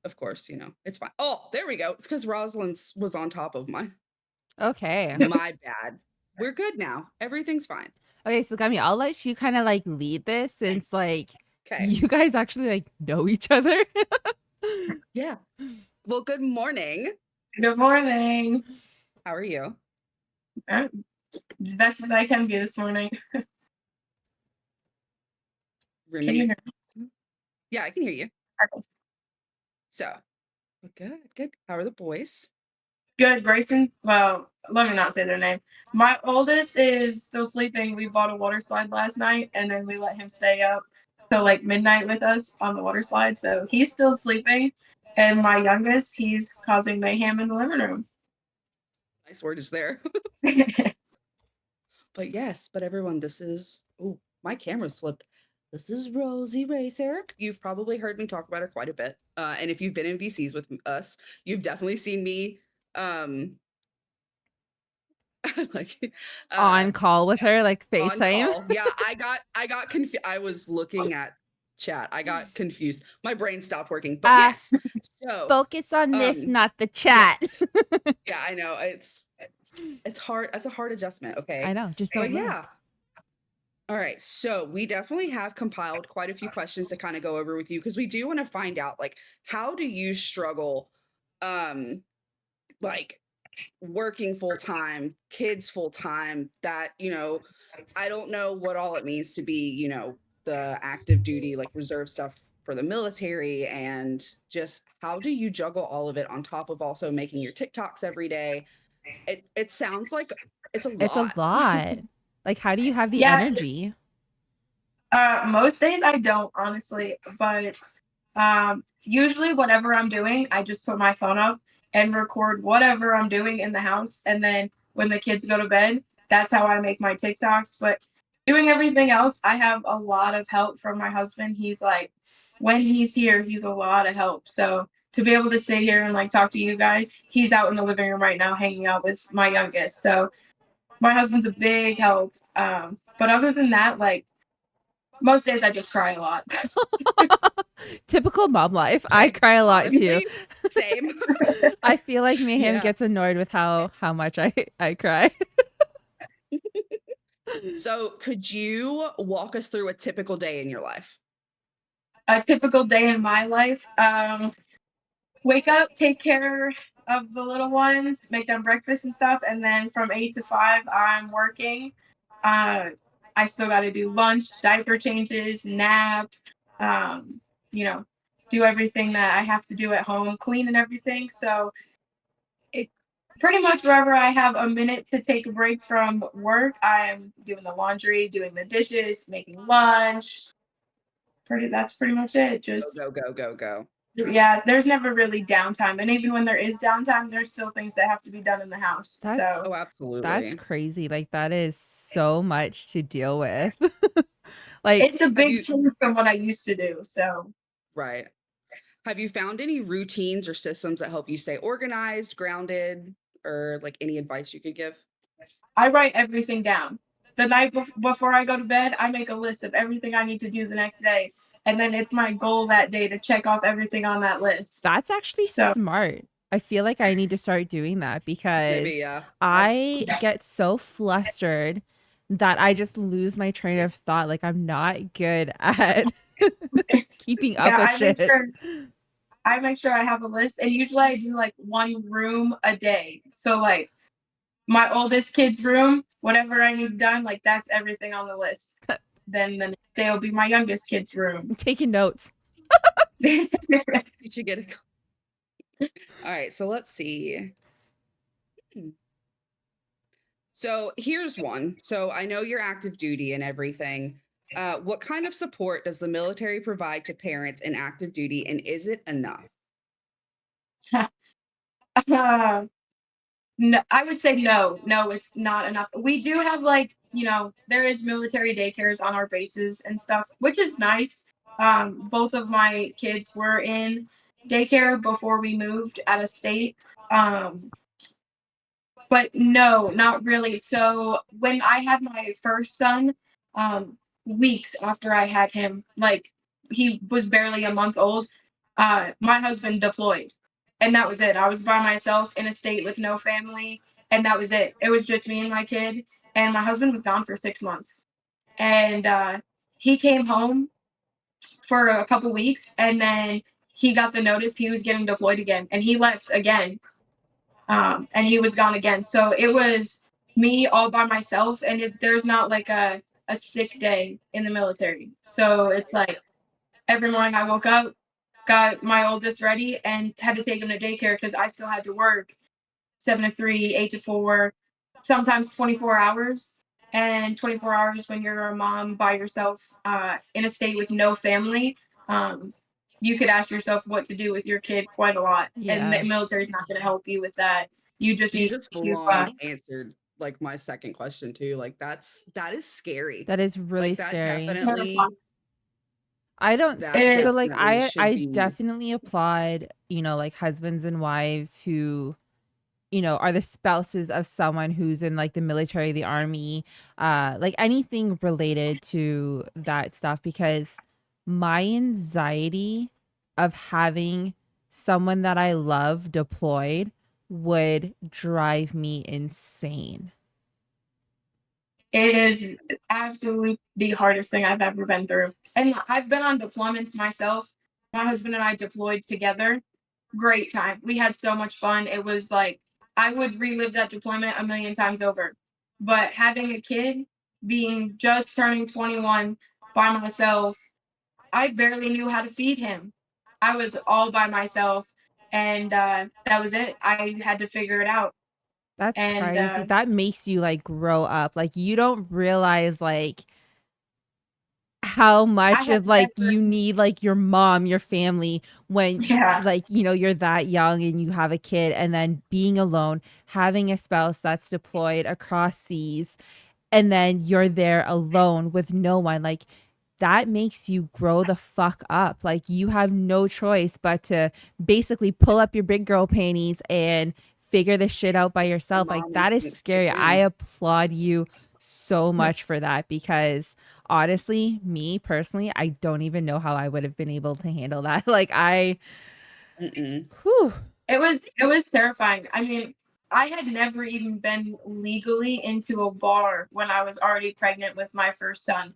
Of course, it's fine. Oh, there we go. It's because Rosalind's was on top of mine. Okay. My bad. We're good now. Everything's fine. Okay, so Gummy, I'll let you kind of like lead this since like Okay. you guys actually like know each other. Yeah. Well, good morning. Good morning. How are you? I'm the best as I can be this morning. Can you Roommate. hear me? Yeah, I can hear you. Okay. So, good, good. How are the boys? Good, Grayson. Well, let me not say their name. My oldest is still sleeping. We bought a water slide last night, and then we let him stay up till like midnight with us on the water slide. So he's still sleeping. And my youngest, he's causing mayhem in the living room. Nice word is there. But yes, but everyone, this is, oh, my camera slipped. This is Rosie Racer. You've probably heard me talk about her quite a bit. And if you've been in VCs with us, you've definitely seen me like On call with her, like on FaceTime. call. Yeah, I got confused. I was looking at chat. I got confused. My brain stopped working. But yes. So Focus on this, not the chat. yes. Yeah, I know. It's hard. That's a hard adjustment. Okay. I know. Just But don't look. yeah. All right. So we definitely have compiled quite a few questions to kind of go over with you because we do want to find out like how do you struggle like working full time, kids full time, that, I don't know what all it means to be, the active duty, like reserve stuff for the military, and just how do you juggle all of it on top of also making your TikToks every day? It sounds like it's a It's a lot. lot. Like, how do you have the Yeah, energy? most days I don't, honestly, but usually whatever I'm doing, I just put my phone up and record whatever I'm doing in the house, and then when the kids go to bed, that's how I make my TikToks. But doing everything else, I have a lot of help from my husband. He's like, when he's here, he's a lot of help. So to be able to sit here and like talk to you guys, he's out in the living room right now hanging out with my youngest. So my husband's a big help. But other than that, like most days I just cry a lot. Typical mom life. I cry a lot too. Honestly, same. I feel like Mayhem Yeah. gets annoyed with how much I cry. So could you walk us through a typical day in your life? A typical day in my life. Wake up, take care of the little ones, make them breakfast and stuff, and then from 8 to 5, I'm working. I still got to do lunch, diaper changes, nap, um, you know, do everything that I have to do at home, clean and everything. So it pretty much wherever I have a minute to take a break from work, I'm doing the laundry, doing the dishes, making lunch. That's pretty much it. Go, Just go, go, go, go. yeah, there's never really downtime, and even when there is downtime, there's still things that have to be done in the house. That's So Oh, That's absolutely. crazy. Like, that is so much to deal with. Like, it's a Have big you change from what I used to do. So right. Have you found any routines or systems that help you stay organized, grounded, or like any advice you could give? I write everything down. The night before I go to bed, I make a list of everything I need to do the next day, and then it's my goal that day to check off everything on that list. that's actually So smart. I feel like I need to start doing that Maybe, because yeah. I get so flustered that I just lose my train of thought. Like, I'm not good at keeping up yeah, with shit. I make sure I have a list, and usually I do like one room a day. So like my oldest kid's room, whatever I need done, like that's everything on the list. Then the next day will be my youngest kid's room. I'm taking notes. You should get it. All right, so let's see. So here's one. So I know you're active duty and everything. What kind of support does the military provide to parents in active duty, and is it enough? Uh, no, I would say no. No, it's not enough. We do have like, there is military daycares on our bases and stuff, which is nice. Both of my kids were in daycare before we moved out of state. Um, but no, not really. So when I had my first son, um, weeks after I had him, like he was barely a month old, my husband deployed, and that was it. I was by myself in a state with no family, and that was it. It was just me and my kid, and my husband was gone for 6 months. And he came home for a couple weeks, and then he got the notice he was getting deployed again, and he left again, and he was gone again. So it was me all by myself, and there's not like a sick day in the military. So it's like every morning I woke up, got my oldest ready, and had to take him to daycare because I still had to work 7 to 3, 8 to 4, sometimes 24 hours. And 24 hours when you're a mom by yourself in a state with no family, um, you could ask yourself what to do with your kid quite a lot. And the Yeah. military is not going to help you with that. You just You need just full to. on answered like my second question too. Like that is scary. That is really Like that scary. definitely I don't that so like definitely should I be definitely applaud, like husbands and wives who, are the spouses of someone who's in like the military, the army, like anything related to that stuff because my anxiety of having someone that I love deployed would drive me insane. It is absolutely the hardest thing I've ever been through. And I've been on deployments myself. My husband and I deployed together. Great time. We had so much fun. It was like I would relive that deployment a million times over. But having a kid, being just turning 21 by myself, I barely knew how to feed him. I was all by myself, and that was it. I had to figure it out. That's And crazy. That makes you like grow up. Like you don't realize like how I much had of like never, you need like your mom, your family when yeah, like you're that young and you have a kid and then being alone, having a spouse that's deployed across seas and then you're there alone with no one. Like that makes you grow the fuck up. Like you have no choice but to basically pull up your big girl panties and figure this shit out by the yourself. Like mom that is instinct kick scary. I in. applaud you so much for that because honestly, me personally, I don't even know how I would have been able to handle that. Like Mm-mm. whew, it was terrifying. I mean, I had never even been legally into a bar when I was already pregnant with my first son.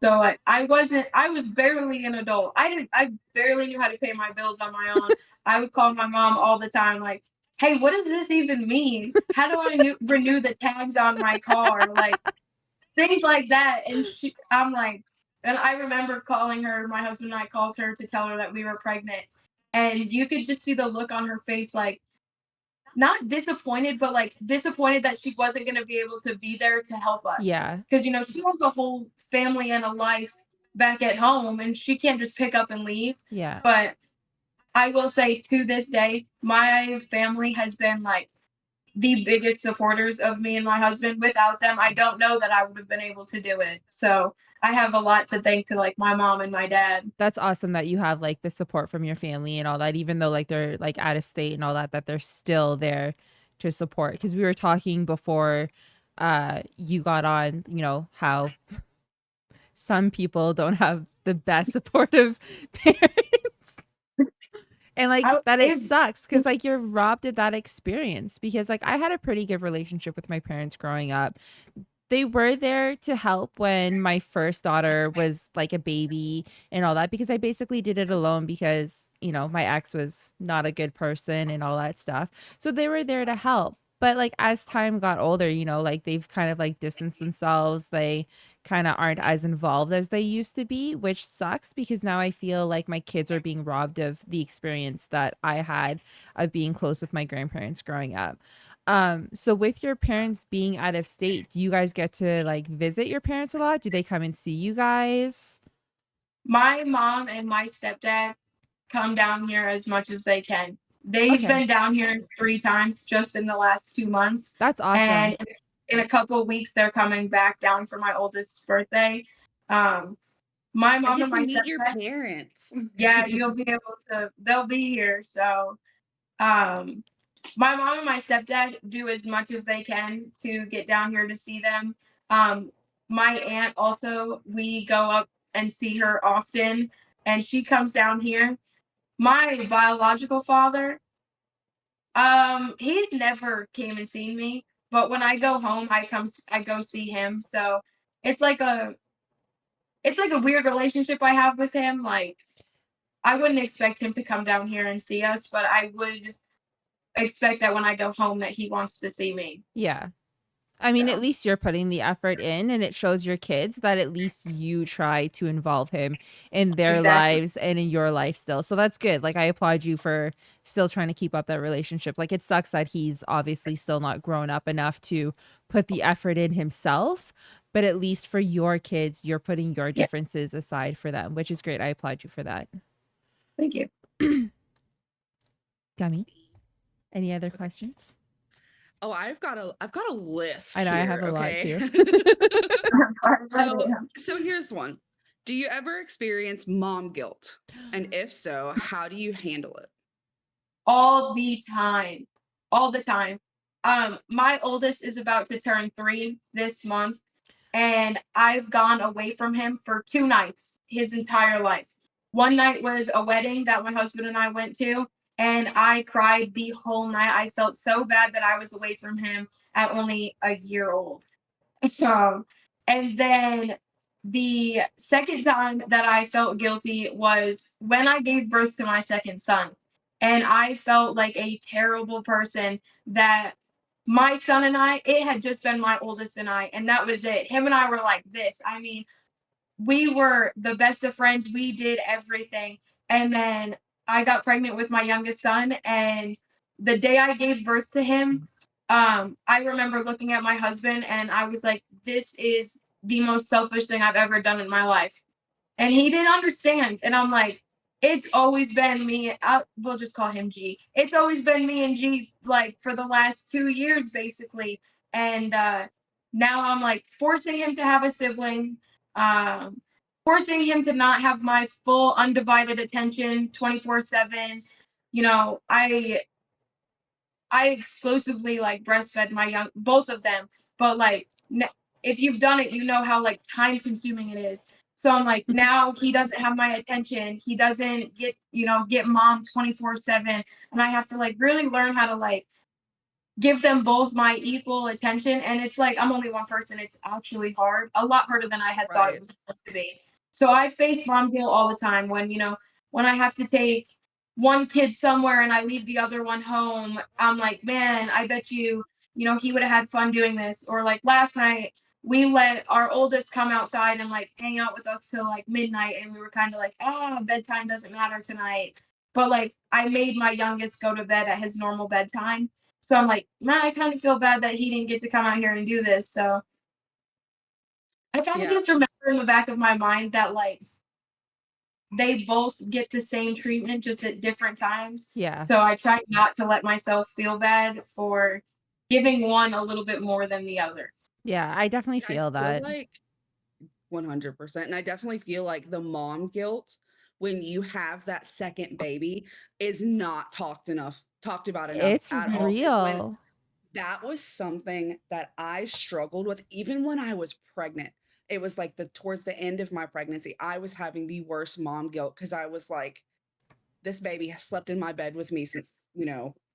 So like, I was barely an adult. I barely knew how to pay my bills on my own. I would call my mom all the time like, "Hey, what does this even mean? How do I renew the tags on my car?" Like things like that. And I'm like, and I remember calling her. My husband and I called her to tell her that we were pregnant, and you could just see the look on her face, like not disappointed, but like disappointed that she wasn't going to be able to be there to help us yeah, because she has a whole family and a life back at home, and she can't just pick up and leave. yeah. But I will say, to this day, my family has been like the biggest supporters of me and my husband. Without them, I don't know that I would have been able to do it. So I have a lot to thank to like my mom and my dad. That's awesome that you have like the support from your family and all that, even though like they're like out of state and all that, that they're still there to support. Because we were talking before you got on, how some people don't have the best supportive parents. And like I, that it it, sucks because like you're robbed of that experience because like I had a pretty good relationship with my parents growing up. They were there to help when my first daughter was like a baby and all that because I basically did it alone because, my ex was not a good person and all that stuff. So they were there to help. But like as time got older, like they've kind of like distanced themselves. They kind of aren't as involved as they used to be, which sucks because now I feel like my kids are being robbed of the experience that I had of being close with my grandparents growing up. So with your parents being out of state, do you guys get to like visit your parents a lot? Do they come and see you guys? my mom and my stepdad come down here as much as they can. They've Okay. been down here 3 times just in the last 2 months, That's and awesome. in a couple of weeks they're coming back down for my oldest's birthday. Um, my I mom get and to my meet your stepdad, parents. yeah, you'll be able to. They'll be here. So, um, my mom and my stepdad do as much as they can to get down here to see them. Um, my aunt also, we go up and see her often, and she comes down here. My biological father, he's never came and seen me. but when I go home, I go see him. So it's like a it's like a weird relationship I have with him. Like I wouldn't expect him to come down here and see us, but I would expect that when I go home that he wants to see me. Yeah. I mean, at So least you're putting the effort in, and it shows your kids that at least you try to involve him in their exactly. lives and in your life still. So that's good. Like, I applaud you for still trying to keep up that relationship. Like, it sucks that he's obviously still not grown up enough to put the effort in himself, but at least for your kids, you're putting your Yeah. differences aside for them, which is great. I applaud you for that. Thank you. Gummy, any other questions? Oh, I've got a list I know I have here, a lot okay? too. So here's one. Do you ever experience mom guilt? And if so, how do you handle it? All the time. All the time. My oldest is about to turn 3 this month, and I've gone away from him for 2 nights his entire life. One night was a wedding that my husband and I went to, and I cried the whole night. I felt so bad that I was away from him at only a year old. So, and then the second time that I felt guilty was when I gave birth to my second son. And I felt like a terrible person that my son and I, it had just been my oldest and I, and that was it. Him and I were like this. I mean, we were the best of friends. We did everything. And then I got pregnant with my youngest son. And the day I gave birth to him, I remember looking at my husband and I was like, this is the most selfish thing I've ever done in my life. And he didn't understand. And I'm like, it's always been me. We'll just call him G. It's always been me and G, like for the last 2 years, basically. And now I'm like forcing him to have a sibling, um, forcing him to not have my full undivided attention 24/7. You know, I exclusively like breastfed my young both of them, but like if you've done it, you know how like time consuming it is. So I'm like now he doesn't have my attention. He doesn't get mom 24/7, and I have to like really learn how to like give them both my equal attention. And it's like I'm only one person. It's actually hard, a lot harder than I had thought it Right. was going to be. So I face mom guilt all the time when when I have to take one kid somewhere and I leave the other one home. I'm like, man, I bet he would have had fun doing this. Or like last night, we let our oldest come outside and like hang out with us till like midnight, and we were kind of like, bedtime doesn't matter tonight. But like I made my youngest go to bed at his normal bedtime, so I'm like, man, I kind of feel bad that he didn't get to come out here and do this. So I kind of Yeah. just remember in the back of my mind that like they both get the same treatment just at different times. Yeah. So I try not to let myself feel bad for giving one a little bit more than the other. Yeah, I definitely I feel feel that. like 100%. And I definitely feel like the mom guilt when you have that second baby is not talked about enough It's at all. 'Cause when real. that was something that I struggled with even when I was pregnant. It was like the towards the end of my pregnancy, I was having the worst mom guilt because I was like, this baby has slept in my bed with me since,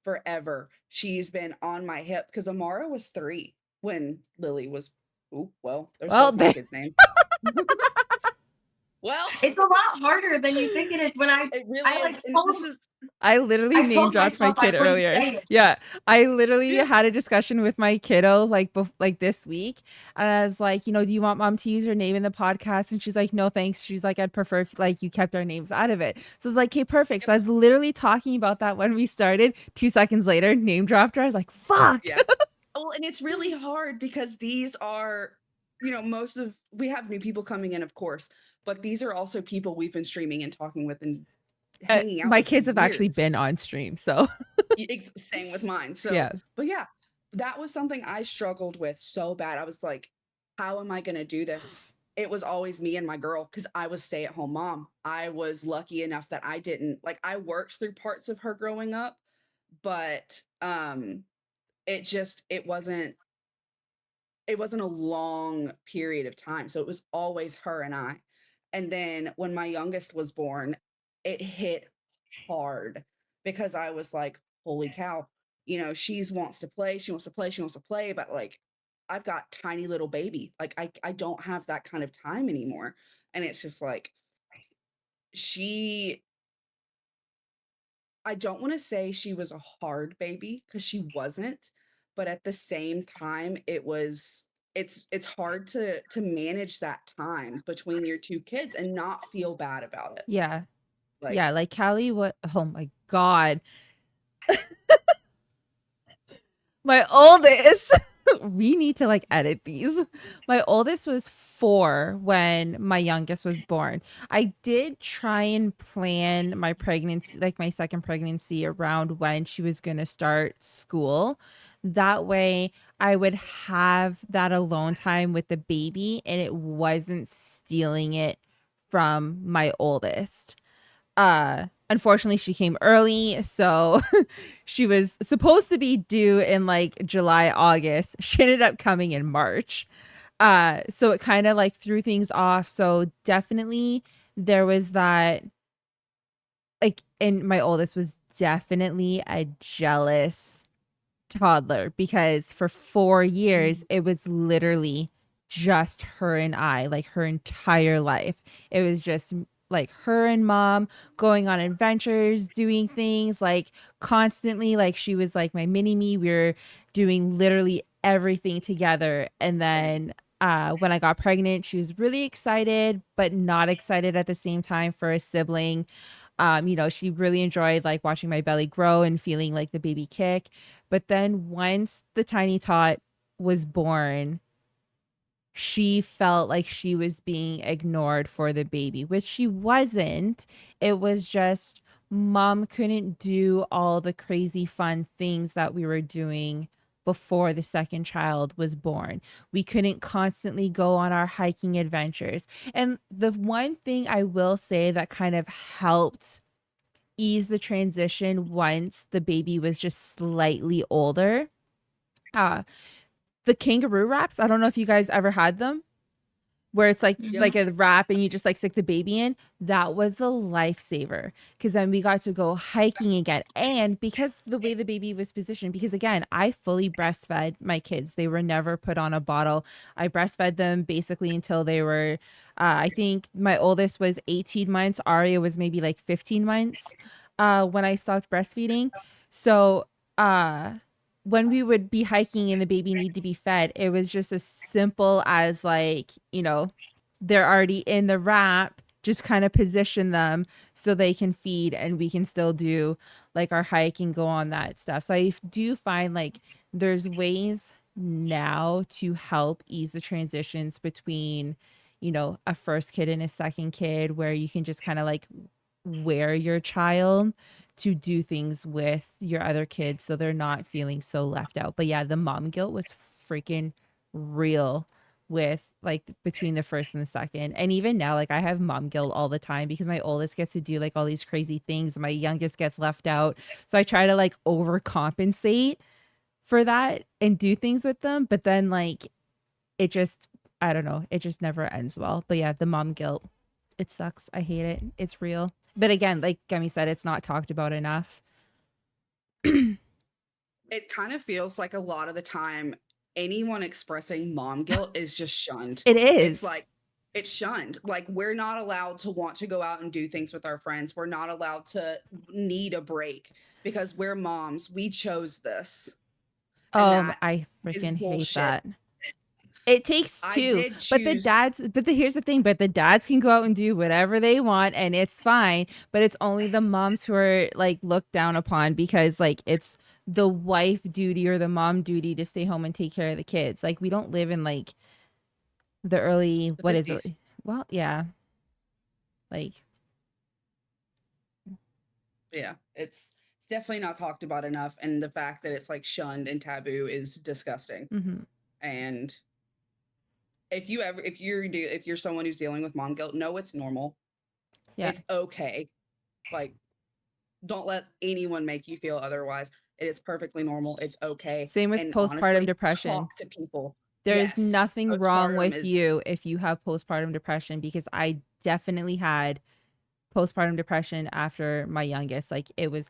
forever. She's been on my hip because Amara was 3 when Lily was, well, there's Well, both my they kids' names. Well, It's a lot harder than you think it is. When it really I is. like And this told is, I literally I name told dropped my myself I kid wouldn't earlier. say it. Yeah, I literally yeah, had a discussion with my kiddo like this week, and I was like, do you want mom to use her name in the podcast? And she's like, no, thanks. She's like, I'd prefer if like you kept our names out of it. So it's like, okay, perfect. So I was literally talking about that when we started. 2 seconds later, name dropped her. I was like, fuck. yeah. Well, and it's really hard because these are, we have new people coming in, of course, but these are also people we've been streaming and talking with and hanging out My with for kids have actually years. been on stream, so Same with mine. So, yeah. but yeah, that was something I struggled with so bad. I was like, how am I going to do this? It was always me and my girl because I was stay-at-home mom. I was lucky enough that I didn't like I worked through parts of her growing up, but it wasn't a long period of time. So it was always her and I. And then when my youngest was born, it hit hard because I was like, holy cow, you know, she wants to play, she wants to play, she wants to play, but like I've got tiny little baby. Like I don't have that kind of time anymore. And it's just like she I don't want to say she was a hard baby because she wasn't, but at the same time it's hard to manage that time between your two kids and not feel bad about it. Yeah. Yeah, Like like Callie, what? Oh my God. My oldest, we need to like edit these. My oldest was 4 when my youngest was born. I did try and plan my pregnancy, like my second pregnancy, around when she was going to start school. That way I would have that alone time with the baby and it wasn't stealing it from my oldest. Unfortunately she came early, so she was supposed to be due in like July, August. She ended up coming in March. So it kind of like threw things off. So definitely there was that, like, and my oldest was definitely a jealous toddler because for 4 years it was literally just her and I, like her entire life. It was just like her and mom going on adventures, doing things like constantly. Like she was like my mini me. We were doing literally everything together. And then when I got pregnant, she was really excited, but not excited at the same time for a sibling. You know, she really enjoyed like watching my belly grow and feeling like the baby kick. But then once the tiny tot was born, she felt like she was being ignored for the baby, which she wasn't. It was just mom couldn't do all the crazy fun things that we were doing before the second child was born. We couldn't constantly go on our hiking adventures. And the one thing I will say that kind of helped ease the transition once the baby was just slightly older, uh the kangaroo wraps. I don't know if you guys ever had them, where it's like a wrap and you just like stick the baby in. That was a lifesaver because then we got to go hiking again. And because the way the baby was positioned, because again, I fully breastfed my kids. They were never put on a bottle. I breastfed them basically until they were I think my oldest was 18 months. Aria was maybe like 15 months when I stopped breastfeeding. So uh when we would be hiking and the baby need to be fed, it was just as simple as like, you know, they're already in the wrap, just kind of position them so they can feed and we can still do like our hike and go on that stuff. So I do find like there's ways now to help ease the transitions between, you know, a first kid and a second kid where you can just kind of like wear your child to do things with your other kids so they're not feeling so left out. But yeah, the mom guilt was freaking real with like between the first and the second. And even now, like I have mom guilt all the time because my oldest gets to do like all these crazy things. My youngest gets left out. So I try to like overcompensate for that and do things with them. But then like it just, I don't know, it just never ends well. But yeah, the mom guilt, it sucks. I hate it. It's real. But again, like Gummy said, it's not talked about enough. it kind of feels like a lot of the time anyone expressing mom guilt is just shunned. It It's is. like it's shunned. Like we're not allowed to want to go out and do things with our friends. We're not allowed to need a break because we're moms. We chose this. And that I is freaking hate bullshit. that. It takes I two, did but the choose dads, here's the thing, but the dads can go out and do whatever they want and it's fine, but it's only the moms who are like looked down upon because like it's the wife duty or the mom duty to stay home and take care of the kids. Like we don't live in like the early, the what is it? 50s. Well, yeah. Like, Yeah, it's definitely not talked about enough, and the fact that it's like shunned and taboo is disgusting. mhm. And if you're someone who's dealing with mom guilt, no, it's normal. Yeah. It's okay. Like, don't let anyone make you feel otherwise. It is perfectly normal. It's okay. Same with And postpartum honestly, depression. talk to people. There's Yes, nothing wrong postpartum with is you if you have postpartum depression because I definitely had postpartum depression after my youngest. Like it was,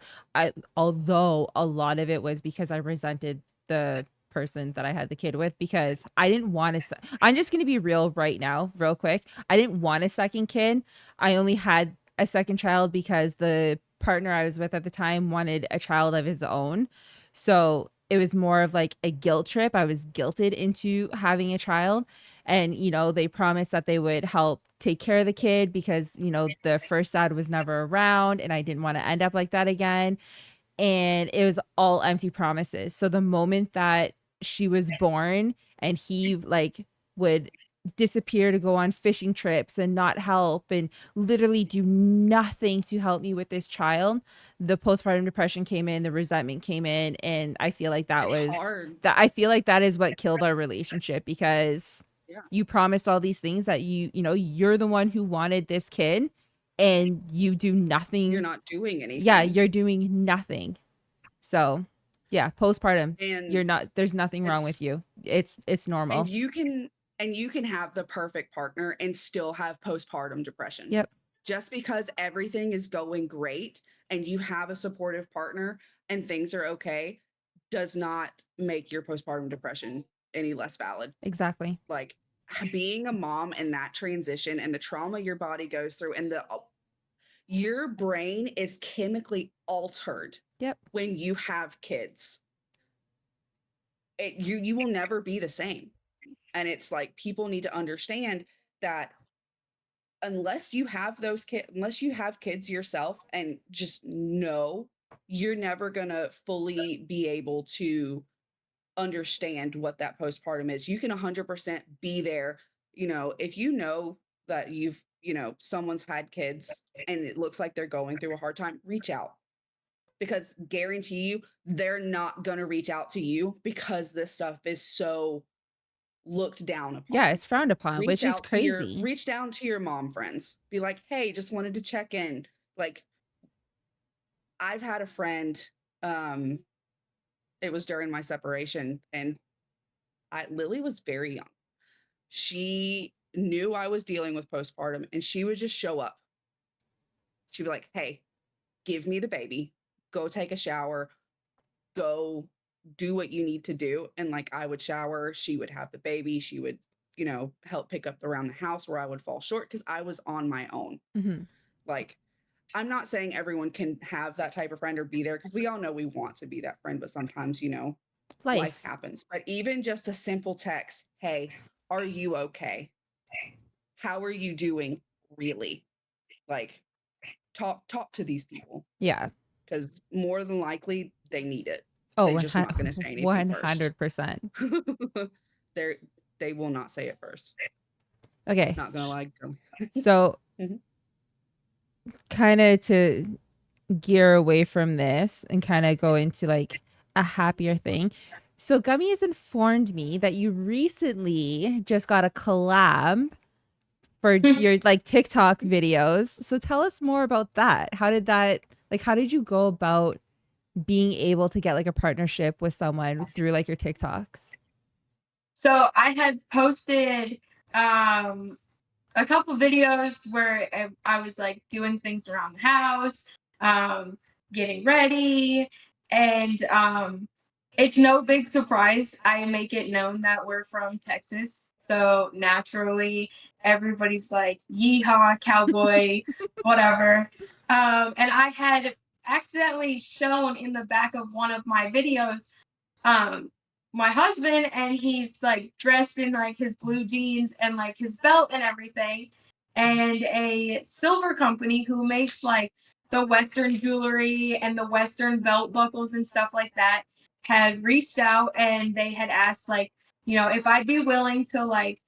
although a lot of it was because I resented the person that I had the kid with, because I didn't want to. I'm just gonna be real right now, real quick. I didn't want a second kid. I only had a second child because the partner I was with at the time wanted a child of his own. So it was more of like a guilt trip. I was guilted into having a child. And, they promised that they would help take care of the kid because, the first dad was never around and I didn't want to end up like that again. And it was all empty promises. So the moment that she was born and he like would disappear to go on fishing trips and not help and literally do nothing to help me with this child, the postpartum depression came in, the resentment came in, and I feel like It's hard. I feel like that is what killed our relationship, because Yeah. you promised all these things that you're the one who wanted this kid, and you do nothing. You're not doing anything. Yeah, you're doing nothing. So, yeah, postpartum, And there's nothing wrong with it's you. It's normal. and you can have the perfect partner and still have postpartum depression. Yep. Just because everything is going great and you have a supportive partner and things are okay does not make your postpartum depression any less valid. Exactly. Like being a mom and that transition and the trauma your body goes through and your brain is chemically altered Yep. when you have kids. You will never be the same. And it's like people need to understand that unless you have kids yourself, and just know you're never gonna fully be able to understand what that postpartum is. You can 100% be there. If you know that someone's had kids and it looks like they're going through a hard time, reach out, because guarantee you they're not gonna reach out to you because this stuff is so looked down upon. Yeah, it's frowned upon, which is crazy. Reach down to your mom friends. Be like, hey, just wanted to check in. Like, I've had a friend, it was during my separation, and Lily was very young. She knew I was dealing with postpartum, and she would just show up. She'd be like, hey, give me the baby, go take a shower, go do what you need to do. And like, I would shower, she would have the baby, she would, help pick up around the house where I would fall short because I was on my own. Mm-hmm. Like, I'm not saying everyone can have that type of friend or be there, because we all know we want to be that friend, but sometimes, life happens. But even just a simple text, hey, are you okay? How are you doing? Really? Like, talk to these people, Yeah. because more than likely they need it. Oh, They're just not going to say anything first. 100%. They will not say it first. Okay. Not gonna lie. So, Mhm. kind of to gear away from this and kind of go into like a happier thing. So, Gummy has informed me that you recently just got a collab for your like TikTok videos. So, tell us more about that. How did you go about being able to get like a partnership with someone through like your TikToks? So I had posted a couple videos where I was like doing things around the house, getting ready, and it's no big surprise. I make it known that we're from Texas, so naturally everybody's like, "Yeehaw, cowboy," whatever. And I had accidentally shown in the back of one of my videos um my husband, and he's like dressed in like his blue jeans and like his belt and everything, and a silver company who makes like the Western jewelry and the Western belt buckles and stuff like that had reached out, and they had asked like, if I'd be willing to like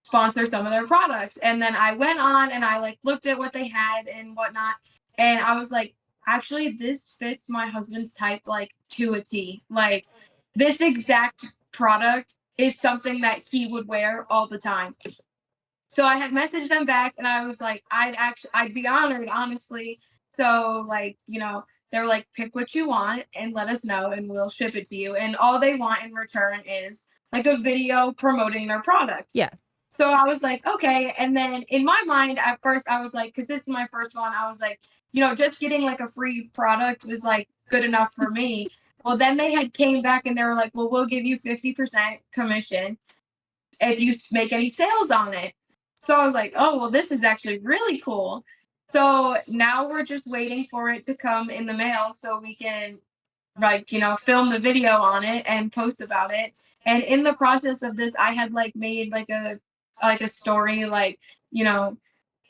sponsor some of their products. And then I went on and I like looked at what they had and whatnot, and I was like, actually this fits my husband's type like to a T. Like, this exact product is something that he would wear all the time. So I had messaged them back and I was like, I'd be honored, honestly. So like, they were like, pick what you want and let us know and we'll ship it to you. And all they want in return is like a video promoting their product. Yeah. So I was like, okay. And then in my mind, at first, I was like, because this is my first one, I was like, just getting like a free product was like good enough for me. Well, then they had came back and they were like, well, we'll give you 50% commission if you make any sales on it. So I was like, oh, well, this is actually really cool. So now we're just waiting for it to come in the mail so we can like film the video on it and post about it. And in the process of this, I had like made like a story, like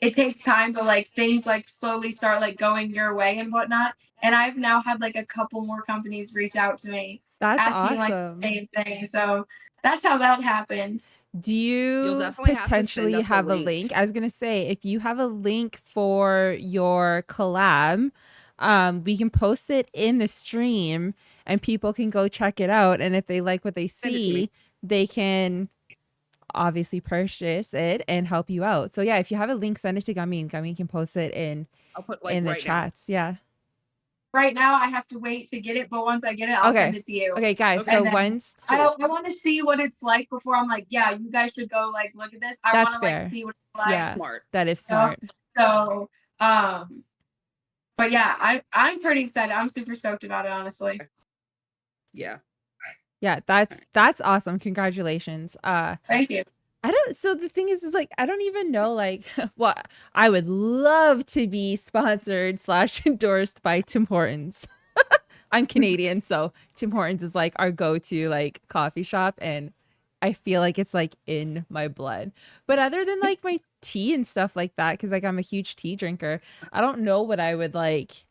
it takes time, but like things like slowly start like going your way and whatnot. And I've now had like a couple more companies reach out to me That's asking like the awesome. same thing. So that's how that happened. Do You'll you definitely have to send potentially us the have a link. link? I was gonna say, if you have a link for your collab, we can post it in the stream and people can go check it out. And if they like what they Send it to me. see, they can obviously purchase it and help you out. So yeah, if you have a link, send it to Gummy and Gummy can post it I'll put like in the right now. chats. Yeah. Right now, I have to wait to get it, but once I get it, I'll send Okay. it to you. Okay, guys. Okay. So And then once I want to see what it's like before I'm like, yeah, you guys should go like look at this. I want that's to like fair. see what it's like. Yeah. Smart. That is You know? smart. So, but yeah, I'm pretty excited. I'm super stoked about it, honestly. Yeah. Yeah, that's awesome. Congratulations. Thank you. So the thing is like I don't even know like what I would love to be sponsored / endorsed by Tim Hortons. I'm Canadian, so Tim Hortons is like our go-to like coffee shop, and I feel like it's like in my blood. But other than like my tea and stuff like that, because like I'm a huge tea drinker, I don't know what I would like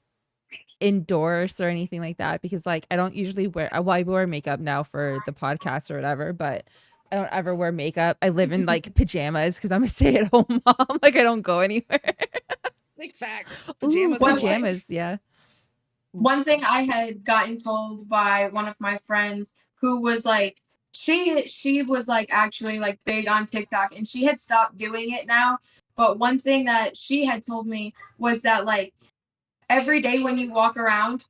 endorse or anything like that, because like I don't usually wear well, I wear makeup now for the podcast or whatever, but I don't ever wear makeup. I live in like pajamas because I'm a stay-at-home mom. Like I don't go anywhere. Like facts. Ooh, Pajamas are life. pajamas, yeah. One thing I had gotten told by one of my friends who was like, she was like actually like big on TikTok and she had stopped doing it now. But one thing that she had told me was that like every day when you walk around,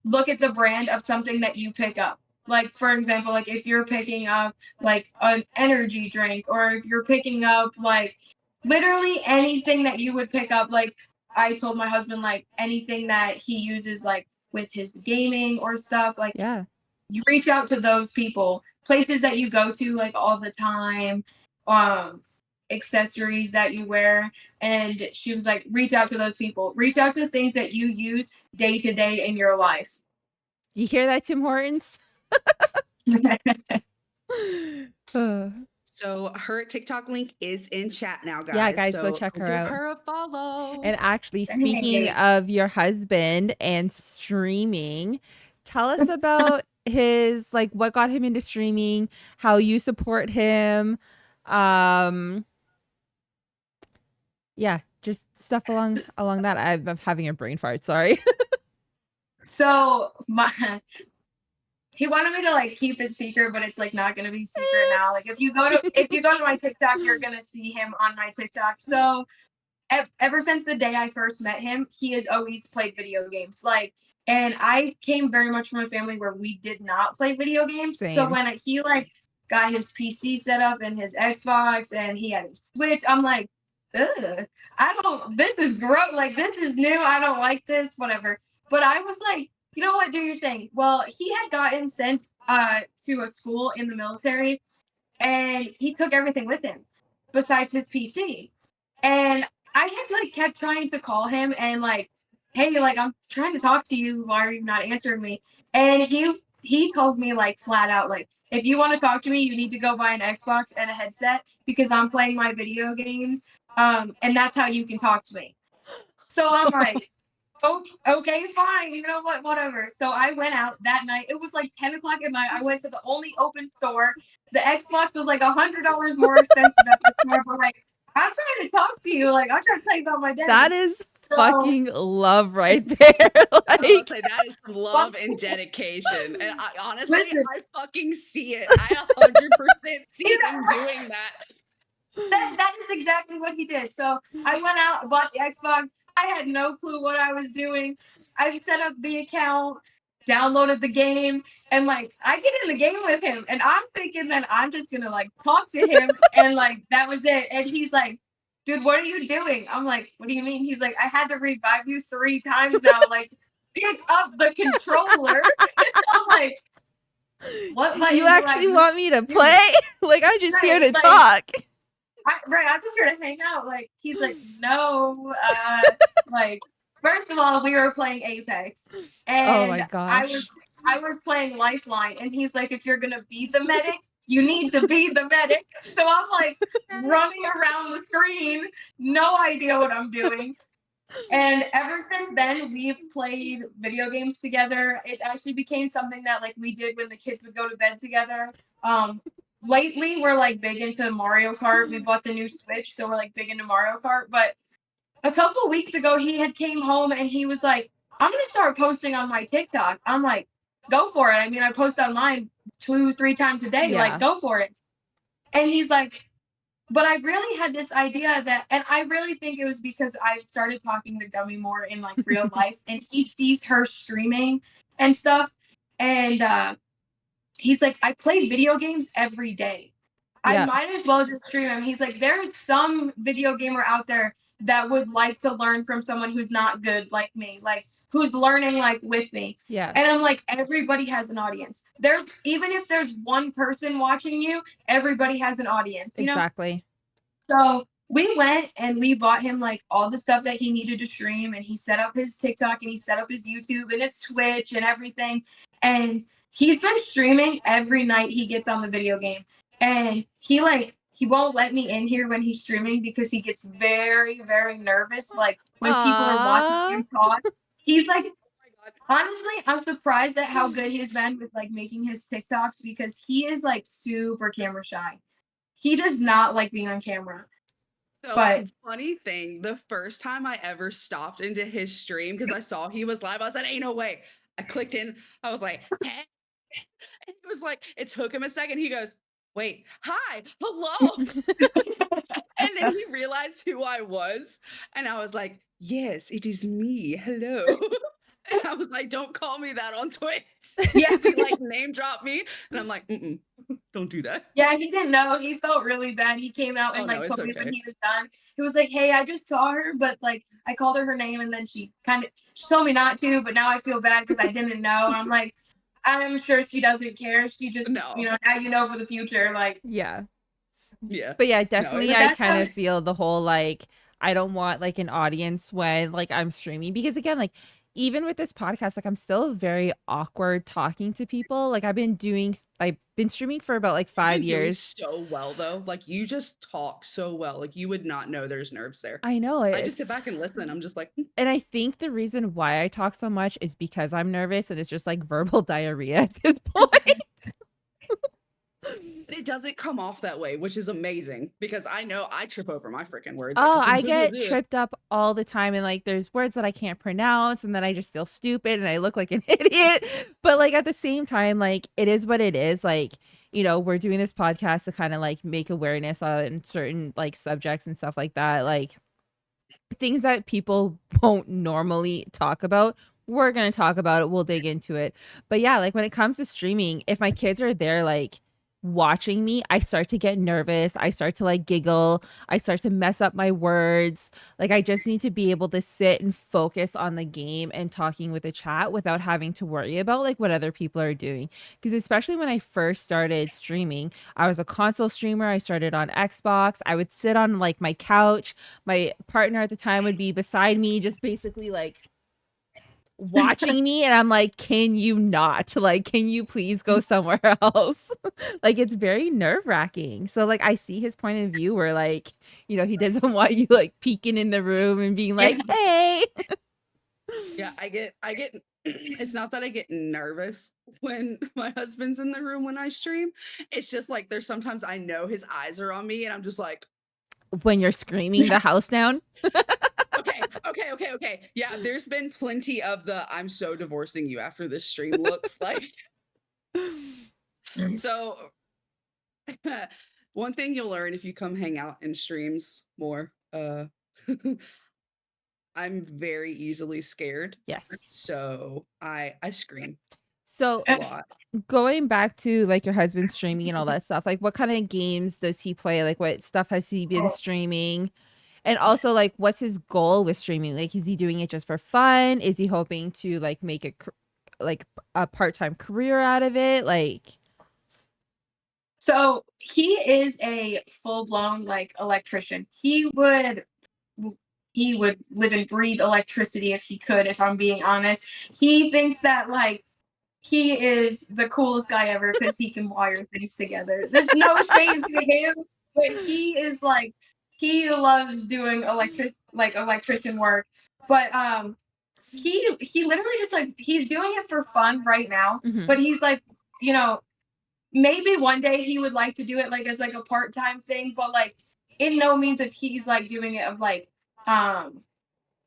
look at the brand of something that you pick up. Like for example, like if you're picking up like an energy drink or if you're picking up like literally anything that you would pick up, like I told my husband like anything that he uses like with his gaming or stuff, like Yeah. you reach out to those people, places that you go to like all the time, accessories that you wear. And she was like, reach out to those people, reach out to things that you use day to day in your life. You hear that, Tim Hortons? Uh, So her TikTok link is in chat now, guys. Yeah, guys, go so check her give out. her a follow. And actually, Very speaking engaged. of your husband and streaming, tell us about his like what got him into streaming, how you support him. Yeah, just stuff along that. I'm having a brain fart, sorry. So he wanted me to like keep it secret, but it's like not gonna be secret now. Like if you go to my TikTok, you're gonna see him on my TikTok. So ever since the day I first met him, he has always played video games. Like, and I came very much from a family where we did not play video games. So Same. when he like got his PC set up and his Xbox and he had his Switch, I'm like, ugh, this is gross. Like, this is new. I don't like this, whatever. But I was like, you know what, do your thing. Well, he had gotten sent to a school in the military and he took everything with him besides his PC. And I had like kept trying to call him and like, hey, like I'm trying to talk to you. Why are you not answering me? And he told me like flat out, like, if you want to talk to me, you need to go buy an Xbox and a headset because I'm playing my video games. And that's how you can talk to me. So I'm like, okay, fine. You know what? Whatever. So I went out that night. It was like 10 o'clock at night. I went to the only open store. The Xbox was like $100 more expensive at the store, but like I'm trying to talk to you. Like I'm trying to tell you about my day. That is So fucking love right there. I will Like say that is some love and dedication. And I honestly, Listen. I fucking see it. I 100% see him doing that. that is exactly what he did. So I went out, bought the Xbox. I had no clue what I was doing. I set up the account downloaded the game, and like I get in the game with him, and I'm thinking that I'm just gonna like talk to him, and like that was it. And he's like, "Dude, what are you doing?" I'm like, "What do you mean?" He's like, "I had to revive you 3 times now. Like, pick up the controller." I'm like, "What You button do I actually need want me to to do?" play? Like, I'm just here Right, to like talk. I'm just here to hang out. Like, he's like, no, like, first of all, we were playing Apex, Oh my and gosh. I was playing Lifeline, and he's like, if you're gonna be the medic, you need to be the medic. So I'm like running around the screen, no idea what I'm doing. And ever since then, we've played video games together. It actually became something that like we did when the kids would go to bed together. Um, lately, we're like big into Mario Kart. We bought the new Switch, so we're like big into Mario Kart. But a couple weeks ago, he had came home and he was like, "I'm gonna start posting on my TikTok." I'm like, "Go for it." I mean, I post online 2, 3 times a day. Like, Yeah. go for it. And he's like, but I really had this idea that, and I really think it was because I started talking to Gummy more in like real life, and he sees her streaming and stuff, and he's like, I play video games every day. I Yeah. might as well just stream them. He's like, there's some video gamer out there that would like to learn from someone who's not good like me, like who's learning like with me. Yeah. And I'm like, everybody has an audience. There's even if there's one person watching you, everybody has an audience, you know? Exactly. So we went and we bought him like all the stuff that he needed to stream, and he set up his TikTok and he set up his YouTube and his Twitch and everything. And he's been streaming every night he gets on the video game. And he won't let me in here when he's streaming because he gets very, very nervous. Like when people are watching Aw. him talk, he's like, honestly, I'm surprised at how good he's been with like making his TikToks because he is like super camera shy. He does not like being on camera. So, But funny thing, the first time I ever stopped into his stream because I saw he was live, I said, "Ain't no way." I clicked in. I was like, "Hey." And he was like, it took him a second. He goes, "Wait, hi, hello." And then he realized who I was. And I was like, "Yes, it is me. Hello." And I was like, "Don't call me that on Twitch." yeah, Because he like name dropped me. And I'm like, "Mm-mm, don't do that." yeah, he didn't know. He felt really bad. He came out Oh and no, like it's told me when okay. he was done. He was like, "Hey, I just saw her, but like I called her name, and then she told me not to, but now I feel bad because I didn't know." I'm like, I'm sure she doesn't care. She just, No. now you know for the future. Like, Yeah. Yeah. But yeah, No, definitely but I that's kind how. of feel the whole like I don't want like an audience when like I'm streaming because again, like even with this podcast, like I'm still very awkward talking to people. Like I've been streaming for about like You've 5 been doing years. so well though. Like you just talk so well. Like you would not know there's nerves there. I know I just sit it's back and listen. I'm just like, and I think the reason why I talk so much is because I'm nervous and it's just like verbal diarrhea at this point. but it doesn't come off that way, which is amazing because I know I trip over my freaking words. Like, Oh, I get tripped up all the time and like there's words that I can't pronounce and then I just feel stupid and I look like an idiot. But like at the same time, like it is what it is. Like, we're doing this podcast to kind of like make awareness on certain like subjects and stuff like that. Like things that people won't normally talk about. We're going to talk about it. We'll dig into it. But yeah, like when it comes to streaming, if my kids are there, like watching me, I start to get nervous. I start to like giggle. I start to mess up my words. Like I just need to be able to sit and focus on the game and talking with the chat without having to worry about like what other people are doing. Because especially when I first started streaming, I was a console streamer. I started on Xbox. I would sit on like my couch. My partner at the time would be beside me, just basically like watching me, and I'm like, can you not, like, can you please go somewhere else? Like it's very nerve-wracking. So like I see his point of view where like he doesn't want you like peeking in the room and being Yeah, like, hey. Yeah, I get it's not that I get nervous when my husband's in the room when I stream. It's just like there's sometimes I know his eyes are on me and I'm just like, When you're screaming the house down. okay. Yeah, there's been plenty of the I'm so divorcing you after this stream looks like. So one thing you'll learn if you come hang out in streams more, I'm very easily scared. Yes. So I scream So a lot. going back to like your husband streaming and all that stuff, like what kind of games does he play? Like what stuff has he been streaming? And also like what's his goal with streaming? Like is he doing it just for fun? Is he hoping to like make like a part-time career out of it? Like So he is a full-blown like electrician. He would live and breathe electricity if he could, if I'm being honest. He thinks that like he is the coolest guy ever because he can wire things together. There's no shade to him, but he is like he loves doing electrician work. But he literally just like he's doing it for fun right now. mhm. But he's like, you know, maybe one day he would like to do it like as like a part-time thing, but like in no means if he's like doing it of like um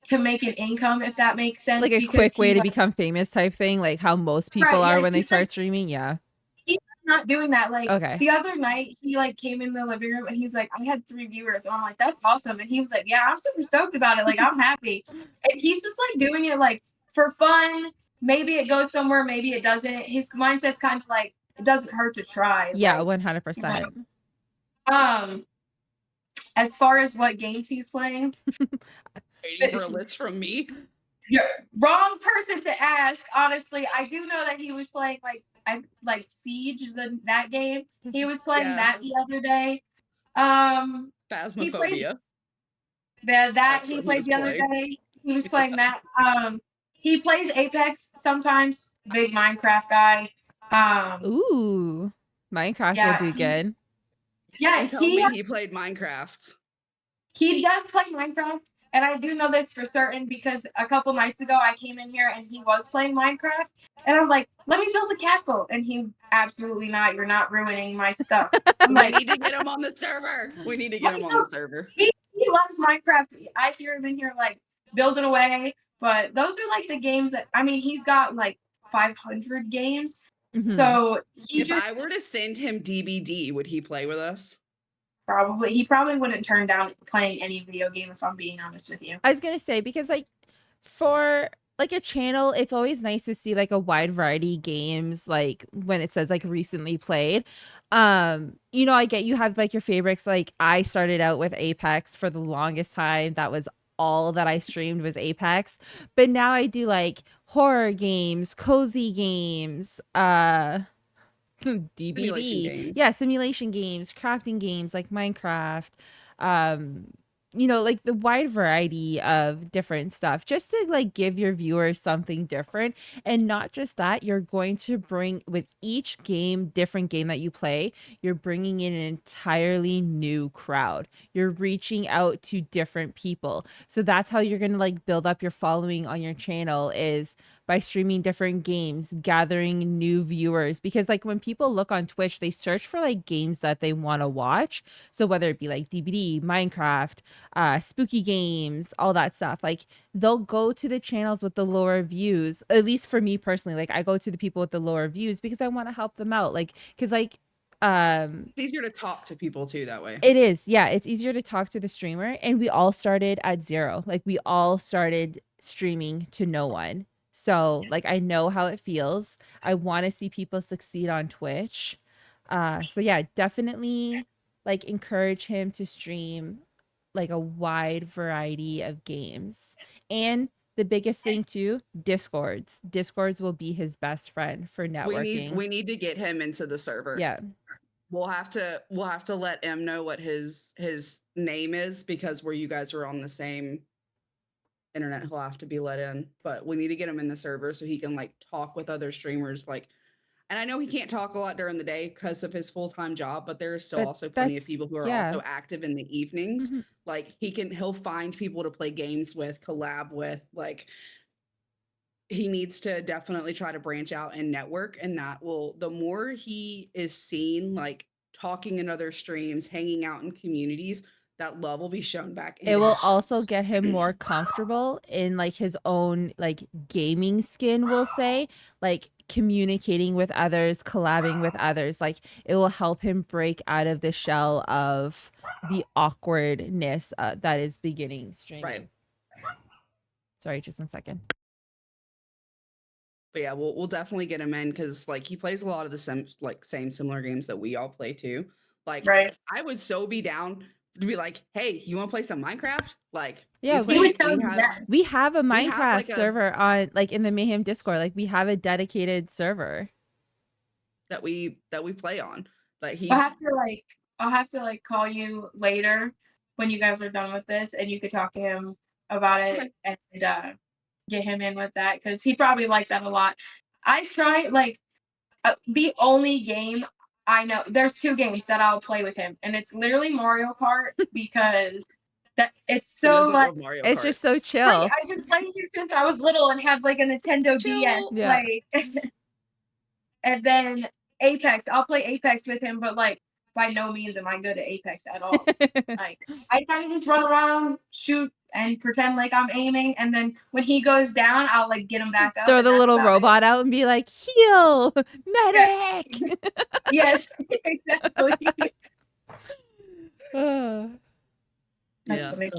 to make an income, if that makes sense, Like a because quick way he to like become famous type thing, like how most people right, are yeah, when they start streaming. Yeah. he's not doing that. Like Okay. the other night he like came in the living room and he's like, I had 3 viewers, and I'm like, that's awesome. And he was like, yeah, I'm super stoked about it, like I'm happy. And he's just like doing it like for fun. Maybe it goes somewhere, maybe it doesn't. His mindset's kind of like it doesn't hurt to try, Yeah, like, you know. 100%. As far as what games he's playing, Waiting for a list from me. you're wrong person to ask. Honestly, I do know that he was playing like Siege, that game. He was playing Yeah. that the other day. He played Phasmophobia. that That's he what he played was the other playing. day. He was playing that. He plays Apex sometimes. Big Minecraft guy. Ooh. Minecraft will Yeah, do good. yeah, Don't tell me he played Minecraft. he does play Minecraft, and I do know this for certain because a couple nights ago I came in here and he was playing Minecraft, and I'm like, let me build a castle, and he absolutely not. You're not ruining my stuff. I'm We like, need to get him on the server. We need to get him on the server. he loves Minecraft. I hear him in here like building away, but those are like the games that I mean. He's got like 500 games, Mhm. so If I were to send him DBD, would he play with us? he probably wouldn't turn down playing any video game if I'm being honest with you. I was gonna say because like for like a channel, it's always nice to see like a wide variety of games like when it says like recently played. You know, I get you have like your favorites. Like I started out with Apex for the longest time. That was all that I streamed was Apex. But now I do like horror games, cozy games, Simulation DBD. games. Yeah, simulation games, crafting games like Minecraft. Um, you know, like the wide variety of different stuff just to like give your viewers something different. And not just that, you're going to bring with each different game that you play, you're bringing in an entirely new crowd. You're reaching out to different people. So that's how you're going to like build up your following on your channel is by streaming different games, gathering new viewers. Because like when people look on Twitch, they search for like games that they want to watch. So whether it be like DBD, Minecraft, spooky games, all that stuff, like they'll go to the channels with the lower views. At least for me personally, like I go to the people with the lower views because I want to help them out. Like, because like It's easier to talk to people too that way. it is. Yeah, it's easier to talk to the streamer. And we all started at zero. Like we all started streaming to no one. So like I know how it feels. I want to see people succeed on Twitch. So yeah, definitely like encourage him to stream like a wide variety of games. And the biggest thing too, Discords. Discords will be his best friend for networking. We need to get him into the server. Yeah. We'll have to let him know what his name is because where you guys are on the same internet, he'll have to be let in. But we need to get him in the server so he can like talk with other streamers. Like, and I know he can't talk a lot during the day because of his full-time job, but there are still But also plenty of that's people who are yeah. also active in the evenings. Mhm. Like he'll find people to play games with, collab with, like he needs to definitely try to branch out and network, and that will the more he is seen like talking in other streams, hanging out in communities, that love will be shown back It into will his also streams. get him more comfortable in like his own like gaming skin, we'll say, like communicating with others, collabing with others. Like it will help him break out of the shell of the awkwardness that is beginning streaming. Right. Sorry, just 1 second. But yeah, we'll definitely get him in because like he plays a lot of the same similar games that we all play too. Like, Right. I would so be down to be like, hey, you want to play some Minecraft? Like, Yeah, He would tell you yes. we have a we have, Minecraft like, server on like in the Mayhem Discord. Like we have a dedicated server. that we play on. Like I'll have to like call you later when you guys are done with this, and you could talk to him about it and get him in with that because he probably liked that a lot. I try like the only game I know. There's 2 games that I'll play with him, and it's literally Mario Kart because that it's who so doesn't like love Mario It's Kart? just so like chill. I've been playing it since I was little and had like a Nintendo DS. Chill. Yeah. Like, and then Apex. I'll play Apex with him, but like by no means am I good at Apex at all. Like I kind of just run around, shoot, and pretend like I'm aiming, and then when he goes down, I'll like get him back up. Throw and the that's little about it. robot out and be like, heal, medic. Yes, exactly. Uh, That's Yeah. funny.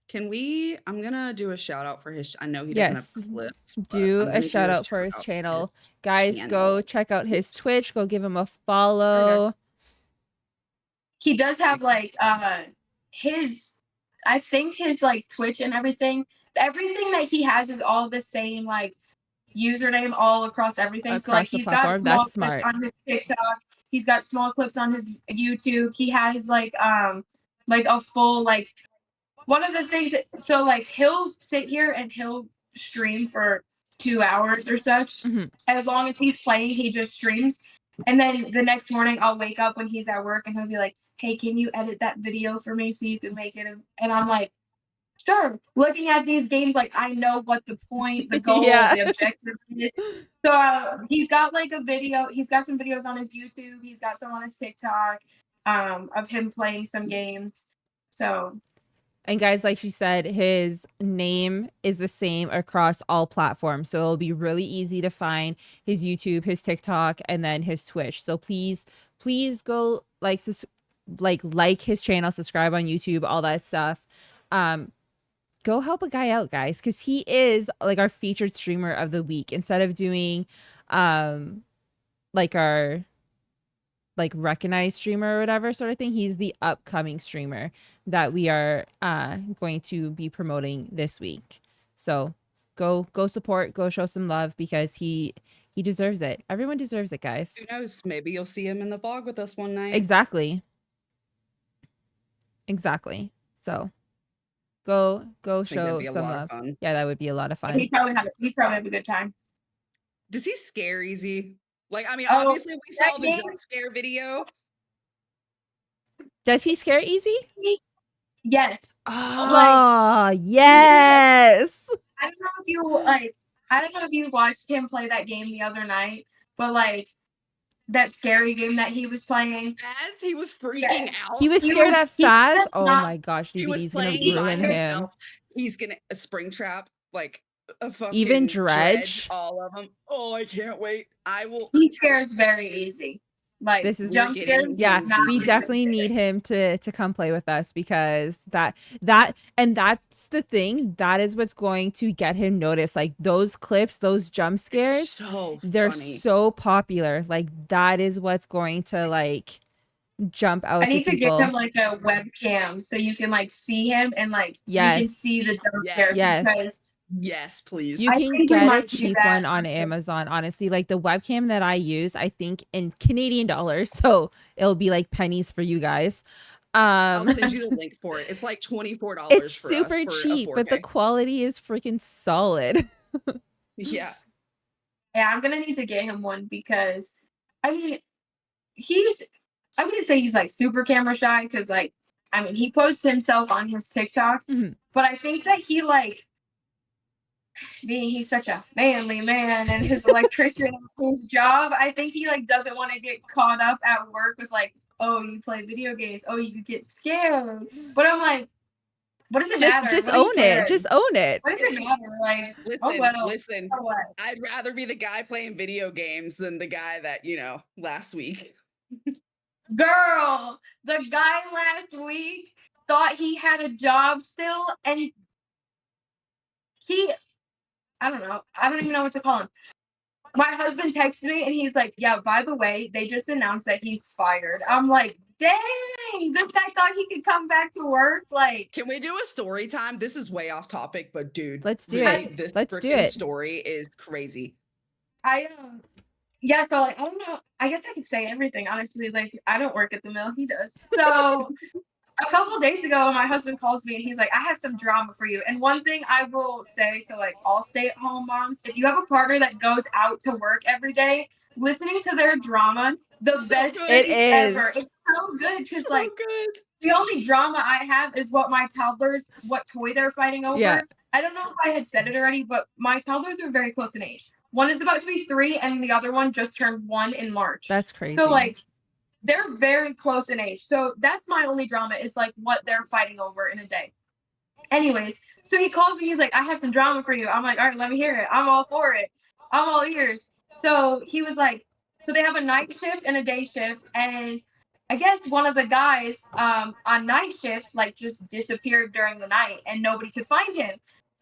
Can we? I'm gonna do a shout out for his. I know he doesn't have yes. clips. But Do I'm a gonna shout out for his channel. Guys, go check out his Twitch. Go give him a follow. He does have like his. I think his like Twitch and everything. Everything that he has is all the same like username all across everything. So like Across the he's got platform. small That's clips smart. on his TikTok. He's got small clips on his YouTube. He has like a full like one of the things that so like he'll sit here and he'll stream for 2 hours or such. Mhm. As long as he's playing, he just streams. And then the next morning I'll wake up when he's at work and he'll be like, "Hey, can you edit that video for me so you can make it?" And I'm like, "Sure." Looking at these games, like I know what the point, the goal, Yeah. the objective is. So he's got like a video. He's got some videos on his YouTube. He's got some on his TikTok of him playing some games. So And guys, like she said, his name is the same across all platforms. So it'll be really easy to find his YouTube, his TikTok, and then his Twitch. So please go like his channel, subscribe on YouTube, all that stuff. Go help a guy out, guys, because he is like our featured streamer of the week. Instead of doing like our like recognized streamer or whatever sort of thing, he's the upcoming streamer that we are going to be promoting this week. So go support, go show some love because he deserves it. Everyone deserves it, guys. Who knows? Maybe you'll see him in the vlog with us one night. Exactly. So go I think that'd show be a some lot of love. fun. Yeah, that would be a lot of fun. he probably have a good time. Does he scare easy? Like, I mean, Oh, obviously we saw that the game- jump scare video. Does he scare easy? Yes. Oh, yes. I don't know if you watched him play that game the other night, but like that scary game that he was playing. As he was freaking out. He was He scared was- at he's Faz. just Oh not- my gosh, He DB, was he's gonna playing by ruin him. himself. He's gonna a spring trap, like a fucking Even Dredge. all of them. Oh, I can't wait. I will. He scares very easy. Like This is- jump scares. Yeah, not we easy. definitely need him to come play with us because that's the thing. That is what's going to get him noticed. Like those clips, those jump It's scares, so they're funny. so popular. Like that is what's going to like jump out I need to to people. give him like a webcam so you can like see him and like you can Yes. see the jump Yes. scares. Yes. because Yes, please. You I can think we get a might do cheap that. one on Amazon, honestly. Like the webcam that I use, I think in Canadian dollars, so it'll be like pennies for you guys. I'll send you the link for it. It's like $24 It's for super us for a cheap, but the 4K. quality is freaking solid. Yeah. Yeah, I'm gonna need to get him one because I mean I wouldn't say he's like super camera shy because like I mean he posts himself on his TikTok, Mhm. but I think that he like being he's such a manly man and his electrician his job, I think he like doesn't want to get caught up at work with like, oh, you play video games, oh, you could get scared. But I'm like, what does it matter? Just What do you own care? it. Just own it. What does it matter? Like, Listen, oh well. listen. So what? I'd rather be the guy playing video games than the guy that, last week. Girl, the guy last week thought he had a job still and I don't know. I don't even know what to call him. My husband texted me and he's like, yeah, by the way, they just announced that he's fired. I'm like, dang, this guy thought he could come back to work. Like, Can we do a story time? This is way off topic, but dude, Let's do really, it. this Let's do freaking it. story is crazy. Yeah, so like I don't know. I guess I could say everything, honestly. Like, I don't work at the mill, he does. So a couple days ago, my husband calls me and he's like, I have some drama for you. And one thing I will say to like all stay-at-home moms, if you have a partner that goes out to work every day, listening to their drama, the So best good. It thing is. ever. It's so good because So like good. the only drama I have is what my toddlers, what toy they're fighting over. Yeah. I don't know if I had said it already, but my toddlers are very close in age. One is about to be 3, and the other one just turned 1 in March. That's crazy. So like they're very close in age. So that's my only drama is like what they're fighting over in a day. Anyways, so he calls me. He's like, I have some drama for you. I'm like, all right, let me hear it. I'm all for it. I'm all ears. So he was like, so they have a night shift and a day shift. And I guess one of the guys on night shift like just disappeared during the night and nobody could find him.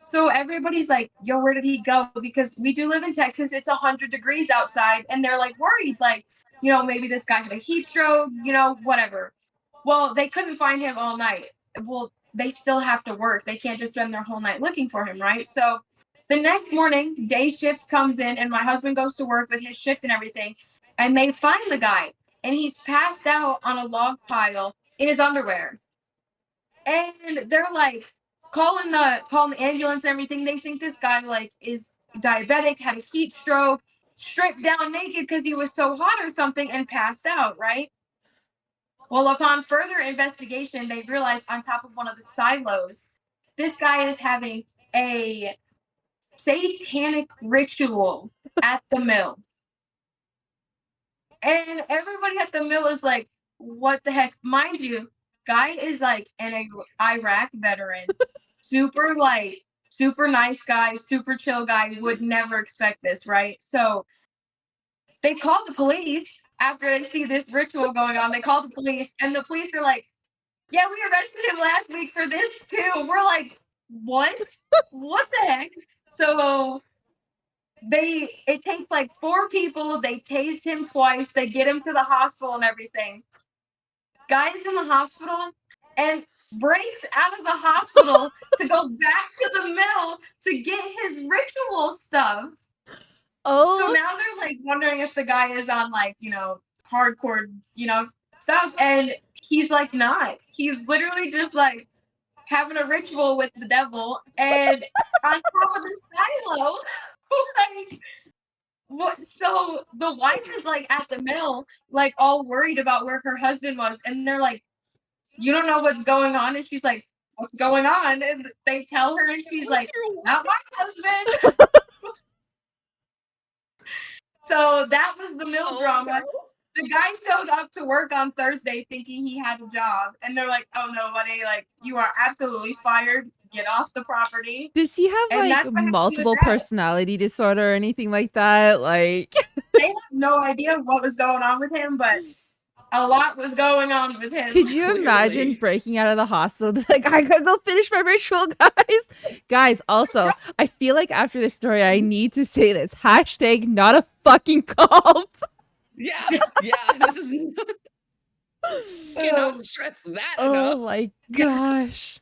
So everybody's like, yo, where did he go? Because we do live in Texas. It's 100 degrees outside. And they're like worried, like, maybe this guy had a heat stroke, whatever. Well, they couldn't find him all night. Well, they still have to work. They can't just spend their whole night looking for him, right? So the next morning, day shift comes in, and my husband goes to work with his shift and everything, and they find the guy, and he's passed out on a log pile in his underwear. And they're like calling the ambulance and everything. They think this guy like is diabetic, had a heat stroke, stripped down naked because he was so hot or something, and passed out, right? Well, upon further investigation, they realized on top of one of the silos, this guy is having a satanic ritual at the mill. And everybody at the mill is like, what the heck? Mind you, guy is like an Iraq veteran. Super light, super nice guy, super chill guy. You would never expect this, right? So they call the police after they see this ritual going on. They call the police, and the police are like, yeah, we arrested him last week for this too. We're like, what? What the heck? So it takes like 4 people. They tased him twice. They get him to the hospital and everything. Guy's in the hospital and breaks out of the hospital to go back to the mill to get his ritual stuff. So Oh, now they're like wondering if the guy is on like, hardcore, stuff. And he's like not. He's literally just like having a ritual with the devil and on top of the silo. Like what, so the wife is like at the mill, like all worried about where her husband was, and they're like, you don't know what's going on, and she's like, what's going on? And they tell her and she's What's like, your not my husband. So that was the mill drama. no. The guy showed up to work on Thursday thinking he had a job, and they're like, oh no, buddy, like you are absolutely fired. Get off the property. does he have And like that's what happened with multiple that. personality disorder or anything like that? Like, They have no idea what was going on with him, but a lot was going on with him. could you imagine Clearly. breaking out of the hospital, be like, I gotta go finish my ritual, guys? Guys, also, I feel like after this story, I need to say this. Hashtag not a fucking cult. Yeah. This is cannot stress that Oh enough. my gosh.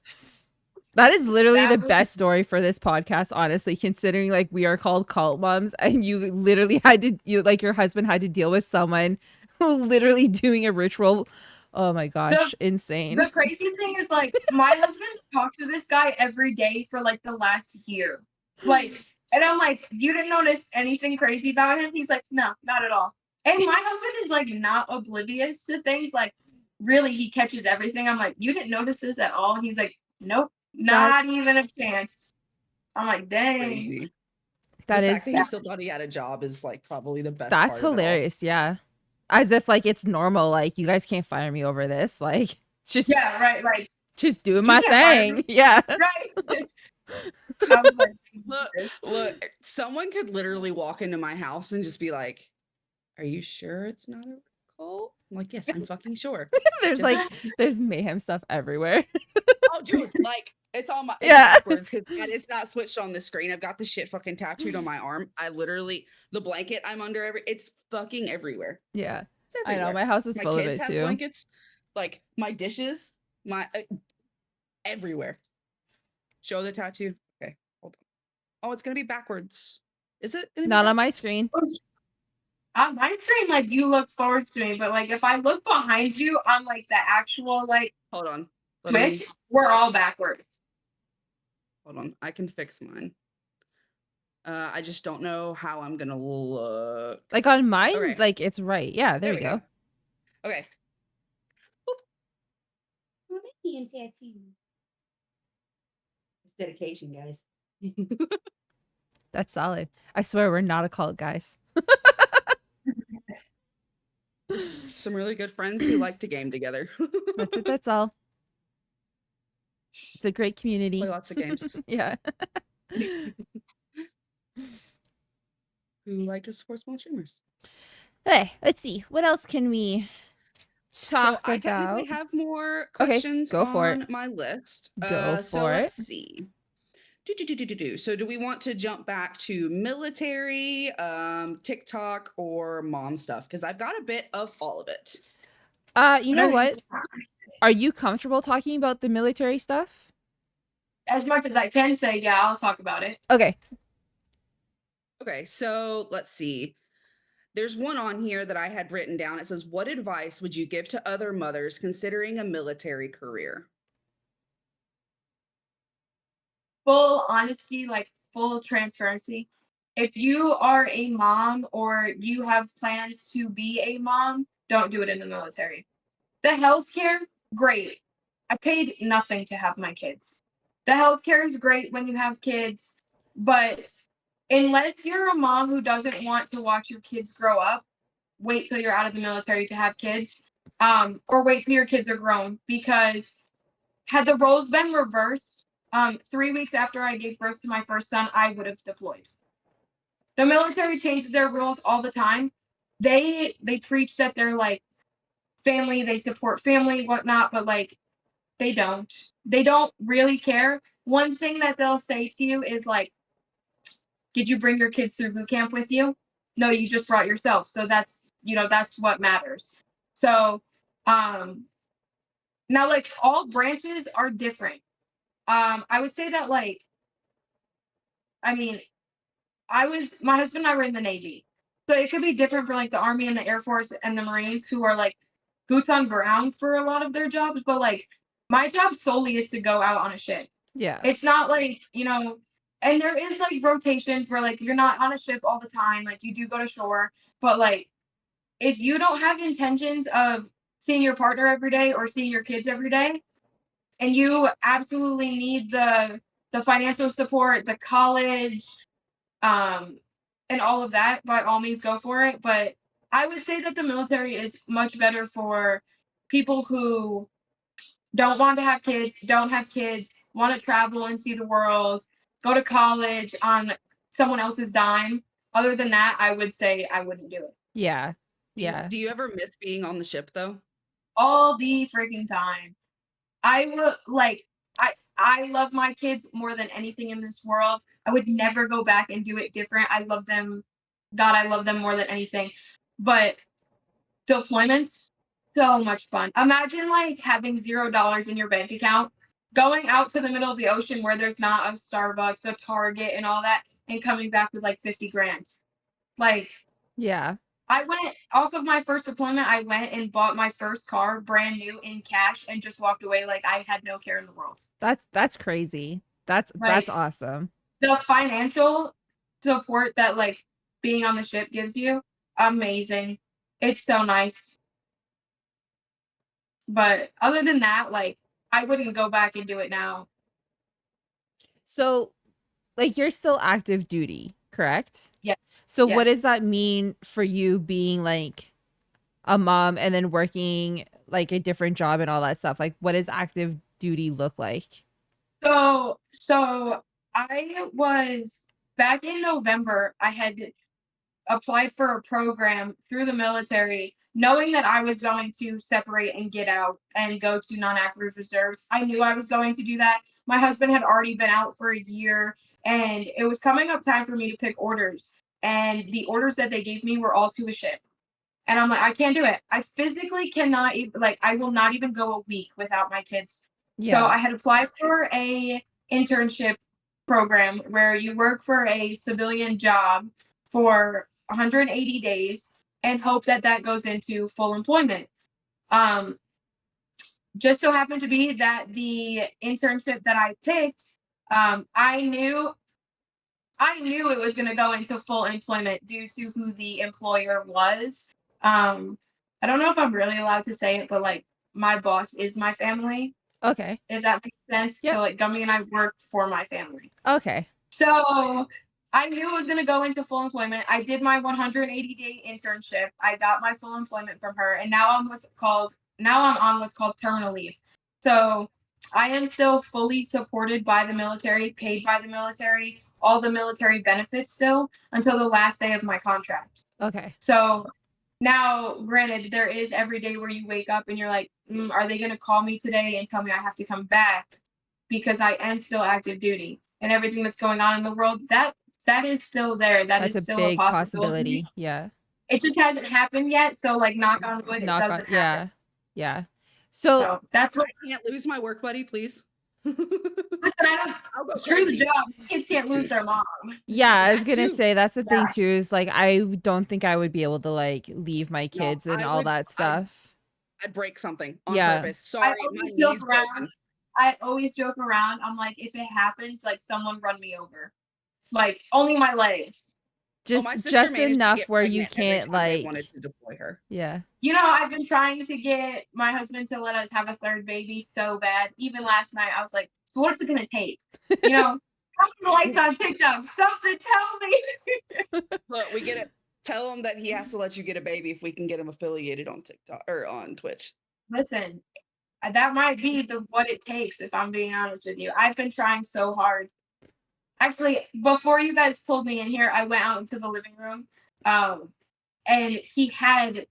That is literally That the was- best story for this podcast, honestly, considering like we are called cult moms and you literally had to, your husband had to deal with someone who literally doing a ritual. Oh my gosh, insane. The crazy thing is, like, my husband's talked to this guy every day for like the last year. Like, and I'm like, you didn't notice anything crazy about him? He's like, no, not at all. And my husband is like not oblivious to things. Like, really, he catches everything. I'm like, you didn't notice this at all? And he's like, nope, not That's- even a chance. I'm like, dang. Crazy. That the is fact that he still thought he had a job is like probably the best. that's part of it all. hilarious, yeah. As if like it's normal, like you guys can't fire me over this. Like it's just Yeah, right, like, just doing You my can't fire thing. me. Yeah. right. I was like, Look, someone could literally walk into my house and just be like, "Are you sure it's not a cult?" I'm like, "Yes, I'm fucking sure." There's Just- like there's mayhem stuff everywhere. Oh, dude, like It's on my it's Yeah. backwards because it's not switched on the screen. I've got the shit fucking tattooed on my arm. I literally the blanket I'm under it's fucking everywhere. Yeah. It's I know. everywhere. My house is My full of kids it have too. blankets, like my dishes, my everywhere. Show the tattoo. Okay, hold on. Oh, it's gonna be backwards. Is it gonna be Not on my backwards? screen. On my screen, like you look forward to me, but like if I look behind you on like the actual like Hold on. Let me Twitch, we're all backwards. hold on. I can fix mine. I just don't know how I'm gonna look. Like on mine, Okay. like it's right. Yeah, there we go. Okay. It's dedication, guys. That's solid. I swear we're not a cult, guys. Just some really good friends who like to game together. That's it. That's all. It's a great community. Play lots of games. Yeah. Who like to support small streamers. Okay, let's see. What else can we talk So I technically about? have more Okay, questions go for on it. my list. Go So for let's it. see. So do we want to jump back to military, TikTok, or mom stuff? Because I've got a bit of all of it. You know Whatever you what? Are you comfortable talking about the military stuff? As much as I can say, yeah, I'll talk about it. Okay. Okay, so let's see. There's one on here that I had written down. It says, what advice would you give to other mothers considering a military career? Full honesty, like full transparency. If you are a mom or you have plans to be a mom, don't do it in the military. The healthcare, great. I paid nothing to have my kids. The healthcare is great when you have kids, but unless you're a mom who doesn't want to watch your kids grow up, wait till you're out of the military to have kids, or wait till your kids are grown. Because had the roles been reversed, 3 weeks after I gave birth to my first son, I would have deployed. The military changes their rules all the time. They preach that they're like family, they support family, whatnot, but like they don't. They don't really care. One thing that they'll say to you is like, did you bring your kids through boot camp with you? No, you just brought yourself. So that's what matters. So now like all branches are different. I would say that like I mean, my husband and I were in the Navy. So it could be different for like the Army and the Air Force and the Marines who are like boots on ground for a lot of their jobs, but like my job solely is to go out on a ship. Yeah. It's not like, and there is like rotations where like you're not on a ship all the time, like you do go to shore, but like if you don't have intentions of seeing your partner every day or seeing your kids every day, and you absolutely need the financial support, the college, um, and all of that, by all means go for it. But I would say that the military is much better for people who don't want to have kids, don't have kids, want to travel and see the world, go to college on someone else's dime. Other than that, I would say I wouldn't do it. Yeah. Yeah. Do you ever miss being on the ship though? All the freaking time. I would like I love my kids more than anything in this world. I would never go back and do it different. I love them. God, I love them more than anything. But deployments, so much fun. Imagine like having $0 in your bank account, going out to the middle of the ocean where there's not a Starbucks, a Target, and all that, and coming back with like 50 grand. Like Yeah. I went off of my first deployment, I went and bought my first car brand new in cash and just walked away like I had no care in the world. That's crazy. That's Like awesome. the financial support that like being on the ship gives you, amazing. It's so nice. But other than that, like I wouldn't go back and do it now. So, like you're still active duty, correct? Yeah. So what does Yes. that mean for you being like a mom and then working like a different job and all that stuff? Like what does active duty look like? So I was back in November, I had applied for a program through the military knowing that I was going to separate and get out and go to non-active reserves, I knew I was going to do that. My husband had already been out for a year, and it was coming up time for me to pick orders. And the orders that they gave me were all to a ship. And I'm like, I can't do it. I physically cannot like, I will not even go a week without my kids. So I had applied for a internship program where you work for a civilian job for 180 days and hope that that goes into full employment. Just so happened to be that the internship that I picked, I knew it was going to go into full employment due to who the employer was. I don't know if I'm really allowed to say it, but like my boss is my family, Okay. if that makes sense. Yep. So like Gummy and I work for my family. Okay. So I knew it was going to go into full employment. I did my 180-day internship. I got my full employment from her, and now I'm on what's called terminal leave. So I am still fully supported by the military, paid by the military, all the military benefits still until the last day of my contract. Okay. So now, granted, there is every day where you wake up and you're like, are they going to call me today and tell me I have to come back? Because I am still active duty, and everything that's going on in the world, that is still there. That's is a still big a possibility. Yeah. It just hasn't happened yet. So like, knock on wood, it doesn't happen. Yeah. So So that's what. I can't lose my work buddy, please. Listen, I'll go screw the crazy. job. Kids can't lose their mom. yeah, I was That gonna too. say that's the thing Yeah. too, is like I don't think I would be able to like leave my No, kids and I all would- that stuff. I'd break something on Yeah. purpose. Sorry, my always knee's joke around. broken. I always joke around. I'm like, if it happens, like someone run me over. Like only my legs. Just my sister just managed to enough get where you pregnant every can't time they like wanted to deploy her. yeah. You know, I've been trying to get my husband to let us have a third baby so bad. Even last night, I was like, so what's it going to take? You know, how many likes on TikTok? Something tell me. Look, we get it. Tell him that he has to let you get a baby if we can get him affiliated on TikTok or on Twitch. Listen, that might be what it takes, if I'm being honest with you. I've been trying so hard. Actually, before you guys pulled me in here, I went out into the living room. And he had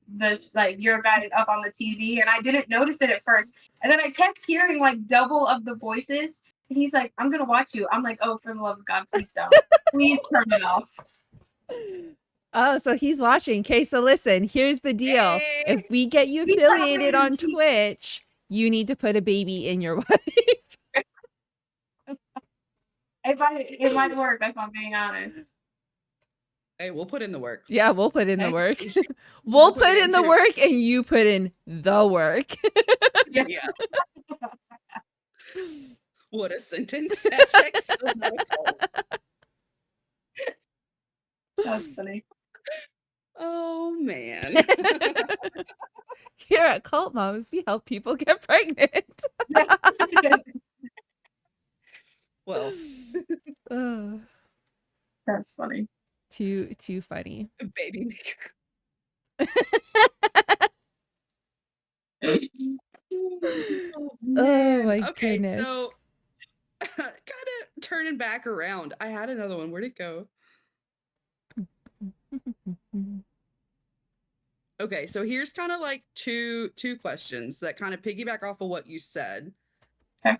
your guys up on the TV, and I didn't notice it at first. And then I kept hearing like double of the voices. And he's like, I'm gonna watch you. I'm like, oh, for the love of God, please don't. Please turn it off. Oh, so he's watching. Okay, so listen, here's the deal. Hey! If we get you He's affiliated probably on cheap. Twitch, you need to put a baby in your wife. It might work if I'm being honest. Hey, we'll put in the work. Yeah, we'll put in the Heck, work. we should- We'll put put it in the too. work and you put in the work. Yeah. Yeah. What a sentence. Hashtag still not a cult. That's funny. Oh man. Here at Cult Moms, we help people get pregnant. Well, Oh, That's funny. too funny. baby maker. Oh my Okay, goodness. so kind of turning back around. I had another one. Where'd it go? Okay, so here's kind of like two questions that kind of piggyback off of what you said. Okay.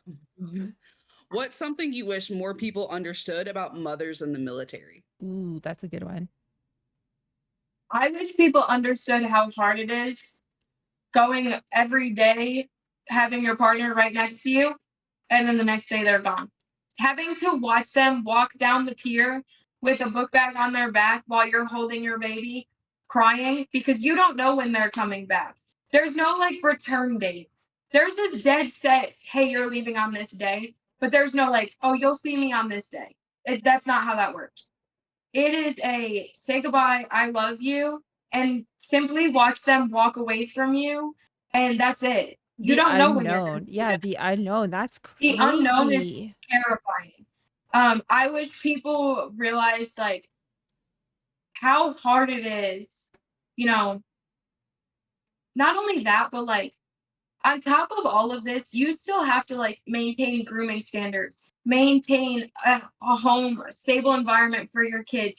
What's something you wish more people understood about mothers in the military? Ooh, that's a good one. I wish people understood how hard it is going every day, having your partner right next to you, and then the next day they're gone. Having to watch them walk down the pier with a book bag on their back while you're holding your baby, crying because you don't know when they're coming back. There's no like return date. There's this dead set, hey, you're leaving on this day, but there's no like, oh, you'll see me on this day. That's not how that works. It is a say goodbye, I love you, and simply watch them walk away from you, and that's it. You The don't know when you're unknown. Yeah, the unknown. That's the crazy. unknown is terrifying. I wish people realized like how hard it is, you know, not only that, but like on top of all of this, you still have to like maintain grooming standards, maintain a home, a stable environment for your kids,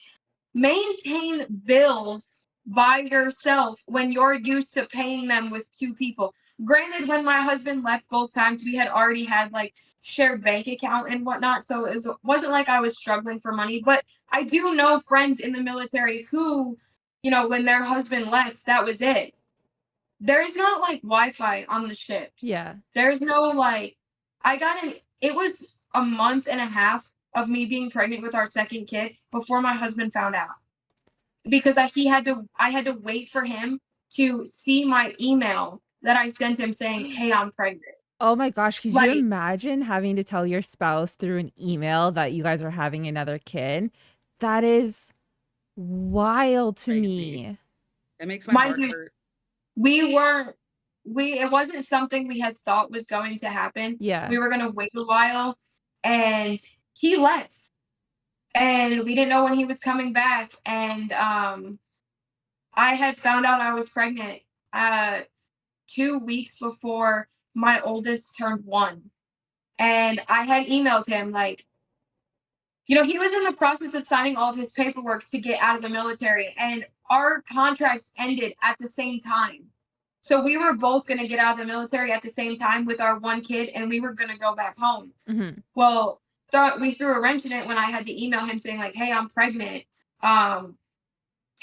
maintain bills by yourself when you're used to paying them with two people. Granted, when my husband left both times, we had already had like shared bank account and whatnot, so wasn't like I was struggling for money. But I do know friends in the military who, you know, when their husband left, that was it. There's not like Wi-Fi on the ships. Yeah. There's no like, it was a month and a half of me being pregnant with our second kid before my husband found out, because I had to wait for him to see my email that I sent him saying, "Hey, I'm pregnant." Oh my gosh, could you Like, imagine having to tell your spouse through an email that you guys are having another kid? That is wild to Crazy. me. That makes my mind heart you, hurt. it wasn't something we had thought was going to happen. Yeah. We were gonna wait a while, and he left, and we didn't know when he was coming back. And I had found out I was pregnant 2 weeks before my oldest turned 1. And I had emailed him, like, you know, he was in the process of signing all of his paperwork to get out of the military, and our contracts ended at the same time. So we were both going to get out of the military at the same time with our one kid, and we were going to go back home. Mhm. Well, we threw a wrench in it when I had to email him saying, like, "Hey, I'm pregnant."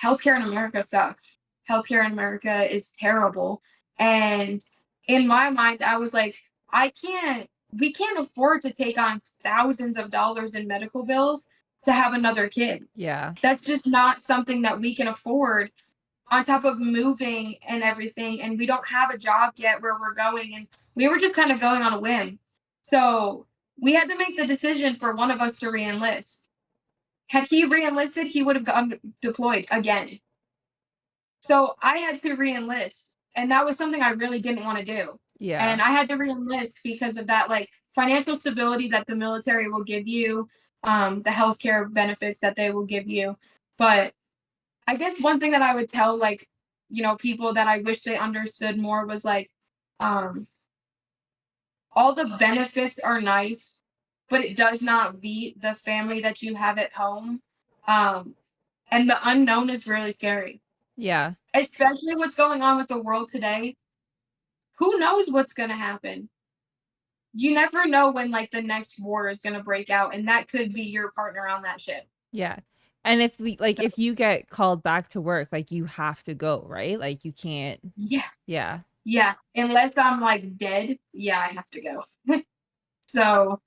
Healthcare in America sucks. Healthcare in America is terrible. And in my mind, I was like, we can't afford to take on thousands of dollars in medical bills to have another kid. Yeah. That's just not something that we can afford, on top of moving and everything. And we don't have a job yet where we're going. And we were just kind of going on a whim. So we had to make the decision for one of us to re-enlist. Had he re-enlisted, he would have gotten deployed again. So I had to re-enlist, and that was something I really didn't want to do. Yeah. And I had to re-enlist because of that, like, financial stability that the military will give you, the healthcare benefits that they will give you. But I guess one thing that I would tell, like, you know, people that I wish they understood more was like, um, all the benefits are nice, but it does not beat the family that you have at home. Um, and the unknown is really scary, Yeah. especially what's going on with the world today. Who knows what's going to happen? You never know when like the next war is going to break out, and that could be your partner on that ship. Yeah. And if So if you get called back to work, like you have to go, right? Like you can't. yeah, Yeah. yeah. Unless I'm like dead, yeah, I have to go. So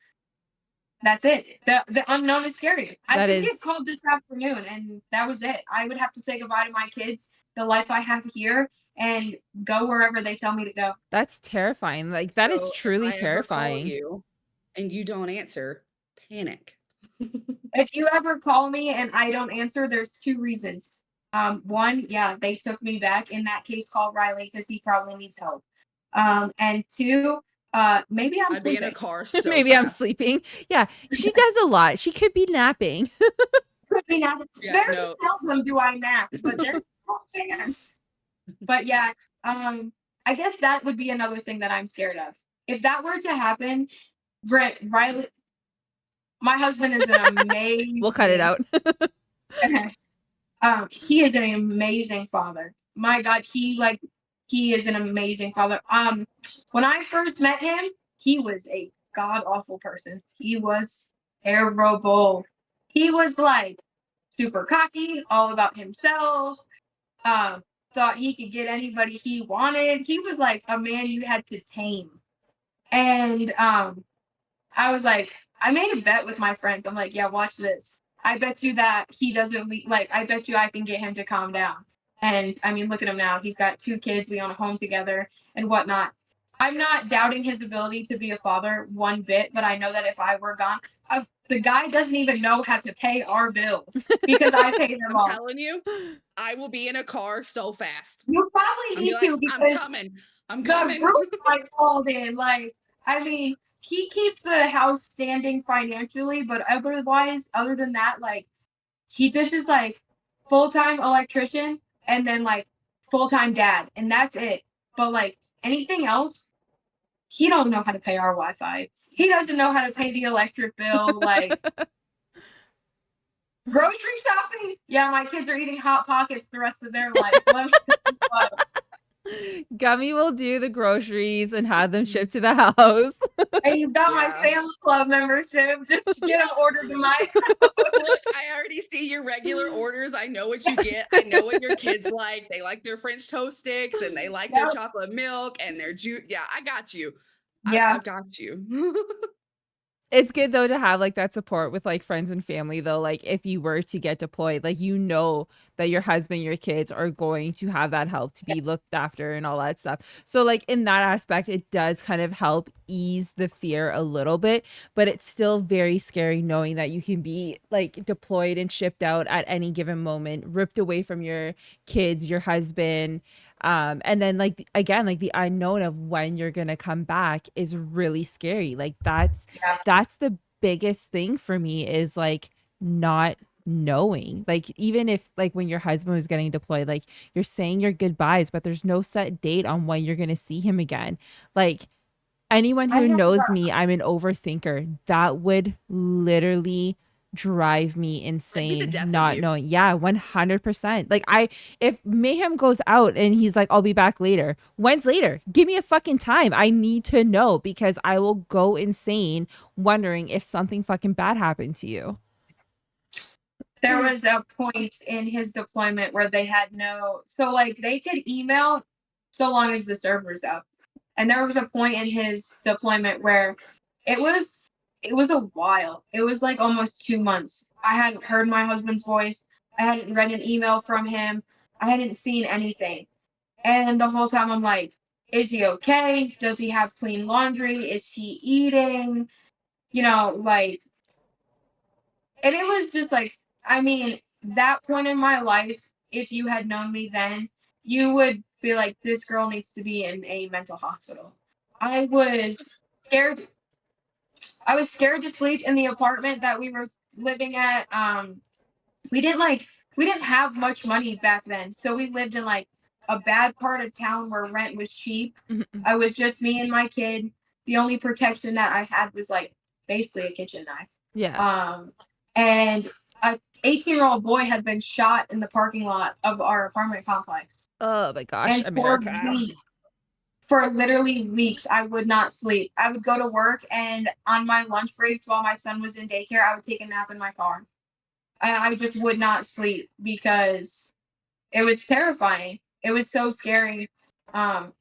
that's it. The unknown is scary. I That could is get called this afternoon, and that was it. I would have to say goodbye to my kids, the life I have here, and go wherever they tell me to go. that's terrifying. Like that is So truly if I ever call terrifying. you and you don't answer, panic. If you ever call me and I don't answer, there's 2 reasons. One, yeah, they took me back. In that case, call Riley because he probably needs help. And two, maybe I'm I'd be in a sleeping. car so Maybe I'm fast. sleeping. Yeah. She does a lot. She could be napping. Could be napping. Yeah, Very no. seldom do I nap, but there's a chance. But yeah, I guess that would be another thing that I'm scared of. If that were to happen, Riley, my husband is an We'll cut it amazing. out. He is an amazing father. My God, he is an amazing father. When I first met him, he was a god awful person. He was terrible. He was like super cocky, all about himself. Thought he could get anybody he wanted. He was like a man you had to tame. And I was like, I made a bet with my friends. I'm like, yeah, watch this. I bet you that he doesn't like. I bet you I can get him to calm down. And I mean, look at him now. He's got 2 kids. We own a home together and whatnot. I'm not doubting his ability to be a father one bit, but I know that if I were gone, the guy doesn't even know how to pay our bills because I pay them I'm all. telling you, I will be in a car so fast. You probably I'll be need like, to I'm because coming. I'm the coming. roof I called in. Like, I mean, he keeps the house standing financially, but other than that, like, he just is like full-time electrician and then like full-time dad, and that's it. But like anything else, he don't know how to pay our Wi-Fi. He doesn't know how to pay the electric bill. Like, Grocery shopping? Yeah, my kids are eating Hot Pockets the rest of their life. Let me tell you what. Gummy will do the groceries and have them shipped to the house. And you've got my Yeah. Sam's Club membership. Just get them ordered to my Look, I already see your regular orders. I know what you get. I know what your kids like. They like their French toast sticks and they like their Yep. chocolate milk and their juice. Yeah, I got you. Yeah. I've got you. It's good though to have like that support with like friends and family though. Like if you were to get deployed, like you know that your husband, your kids are going to have that help to be looked after and all that stuff. So like in that aspect, it does kind of help ease the fear a little bit, but it's still very scary knowing that you can be like deployed and shipped out at any given moment, ripped away from your kids, your husband. And then like again, like the unknown of when you're gonna come back is really scary. Like Yeah. that's the biggest thing for me is like not knowing. Like even if like when your husband was getting deployed, like you're saying your goodbyes, but there's no set date on when you're gonna see him again. Like anyone I who know. knows me, I'm an overthinker. That would literally drive me That'd be the insane death of not you. knowing. Yeah, 100%. Like if Mayhem goes out and he's like, I'll be back later. When's later? Give me a fucking time. I need to know because I will go insane wondering if something fucking bad happened to you. There was a point in his deployment where they had so like they could email so long as the server's up. And there was a point in his deployment where it was it was a while. It was like almost 2 months. I hadn't heard my husband's voice. I hadn't read an email from him. I hadn't seen anything. And the whole time I'm like, is he okay? Does he have clean laundry? Is he eating? Like, and it was just like, I mean, that point in my life, if you had known me then, you would be like, this girl needs to be in a mental hospital. I was scared. I was scared to sleep in the apartment that we were living at. We didn't like we didn't have much money back then, so we lived in like a bad part of town where rent was cheap. I was just me and my kid. The only protection that I had was like basically a kitchen knife. Yeah. And a 18-year-old boy had been shot in the parking lot of our apartment complex. Oh my gosh, And America. for literally weeks, I would not sleep. I would go to work, and on my lunch breaks while my son was in daycare, I would take a nap in my car. And I just would not sleep because it was terrifying. It was so scary. And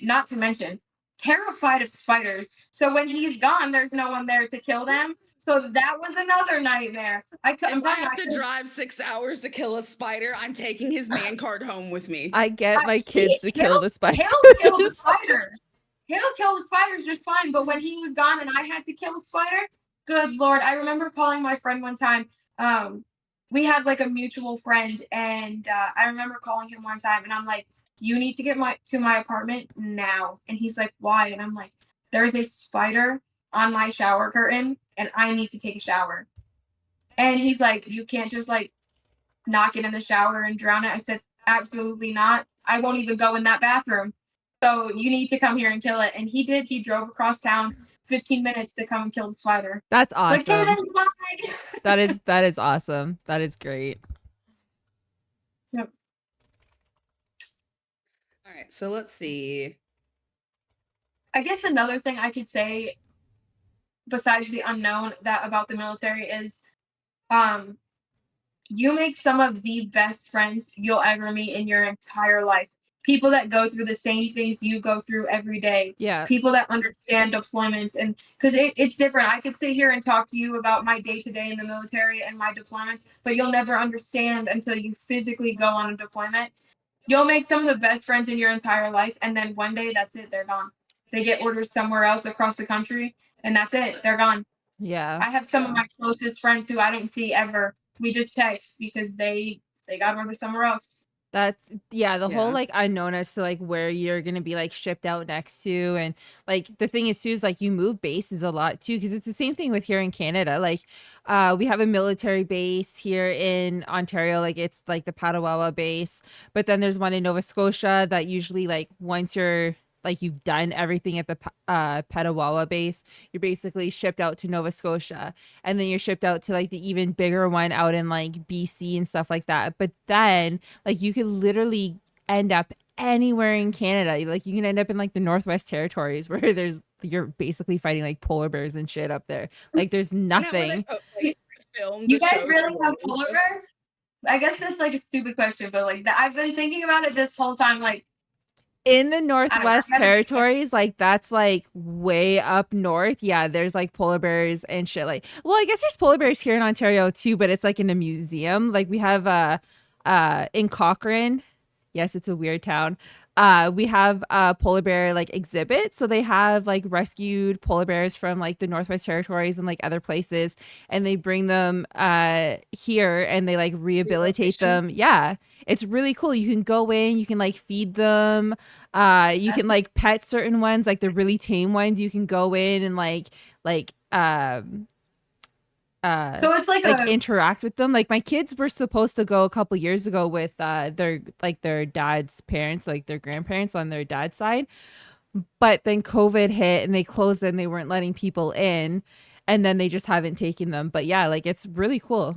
not to mention, terrified of spiders. So when he's gone, there's no one there to kill them. So that was another nightmare. I'm If I telling you, have to drive 6 hours to kill a spider, I'm taking his man card home with me. I get my he- kids to kill the spiders. He'll kill the spiders. He'll kill the spiders just fine. But when he was gone and I had to kill a spider, good Lord. I remember calling my friend one time. We had like a mutual friend, and I remember calling him one time, and I'm like, "You need to get to my apartment now." And he's like, "Why?" And I'm like, "There's a spider on my shower curtain, and I need to take a shower." And he's like, "You can't just like knock it in the shower and drown it." I said, "Absolutely not. I won't even go in that bathroom. So you need to come here and kill it." And he did. He drove across town 15 minutes to come and kill the spider. That's The kid awesome. is mine. That is awesome. That is great. Yep. All right, so let's see. I guess another thing I could say besides the unknown that about the military is you make some of the best friends you'll ever meet in your entire life. People that go through the same things you go through every day. Yeah. People that understand deployments, and because it's different. I could sit here and talk to you about my day to day in the military and my deployments, but you'll never understand until you physically go on a deployment. You'll make some of the best friends in your entire life, and then one day that's it. They're gone. They get orders somewhere else across the country, and that's it. They're gone. Yeah. I have some of my closest friends who I don't see ever. We just text because they got orders somewhere else. That's the whole Yeah. like unknown as to like where you're gonna be like shipped out next to, and like the thing is too is like you move bases a lot too because it's the same thing with here in Canada. Like we have a military base here in Ontario, like it's like the Petawawa base, but then there's one in Nova Scotia that usually like once you're like you've done everything at the Petawawa base, you're basically shipped out to Nova Scotia, and then you're shipped out to like the even bigger one out in like BC and stuff like that. But then like you could literally end up anywhere in Canada. Like you can end up in like the Northwest Territories where you're basically fighting like polar bears and shit up there. Like there's Isn't that where they nothing. filmed You the guys show really have Road? polar bears? I guess that's like a stupid question, but like I've been thinking about it this whole time. Like, In the I don't know. Northwest I've never seen Territories, like that's like way up north. Yeah, there's like polar bears and shit. Like, well, I guess there's polar bears here in Ontario too, but it's like in a museum. Like we have in Cochrane. Yes, it's a weird town. We have a polar bear like exhibit. So they have like rescued polar bears from like the Northwest Territories and like other places, and they bring them here and they like rehabilitate Relocation. them. Yeah. It's really cool. You can go in, you can like feed them. You can That's- like pet certain ones, like the really tame ones. You can go in and like So it's like a interact with them. Like my kids were supposed to go a couple years ago with their dad's parents, like their grandparents on their dad's side, but then COVID hit and they closed and they weren't letting people in, and then they just haven't taken them. But yeah, like it's really cool.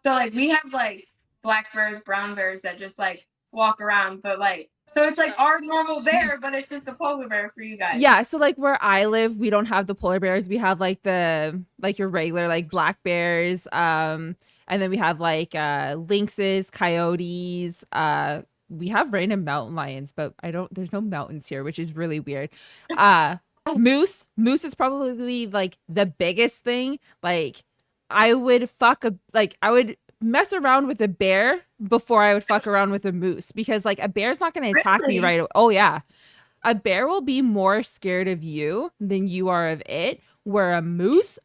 so like we have like black bears, brown bears that just like walk around, but like so it's like our normal bear, but it's just a polar bear for you guys. Yeah, so like where I live, we don't have the polar bears. We have like your regular like black bears. And then we have like lynxes, coyotes. We have random mountain lions, but there's no mountains here, which is really weird. Moose. Moose is probably like the biggest thing. Like I would mess around with a bear before I would fuck around with a moose, because like a bear's not going to attack me Really? right away. Oh yeah. A bear will be more scared of you than you are of it, where a moose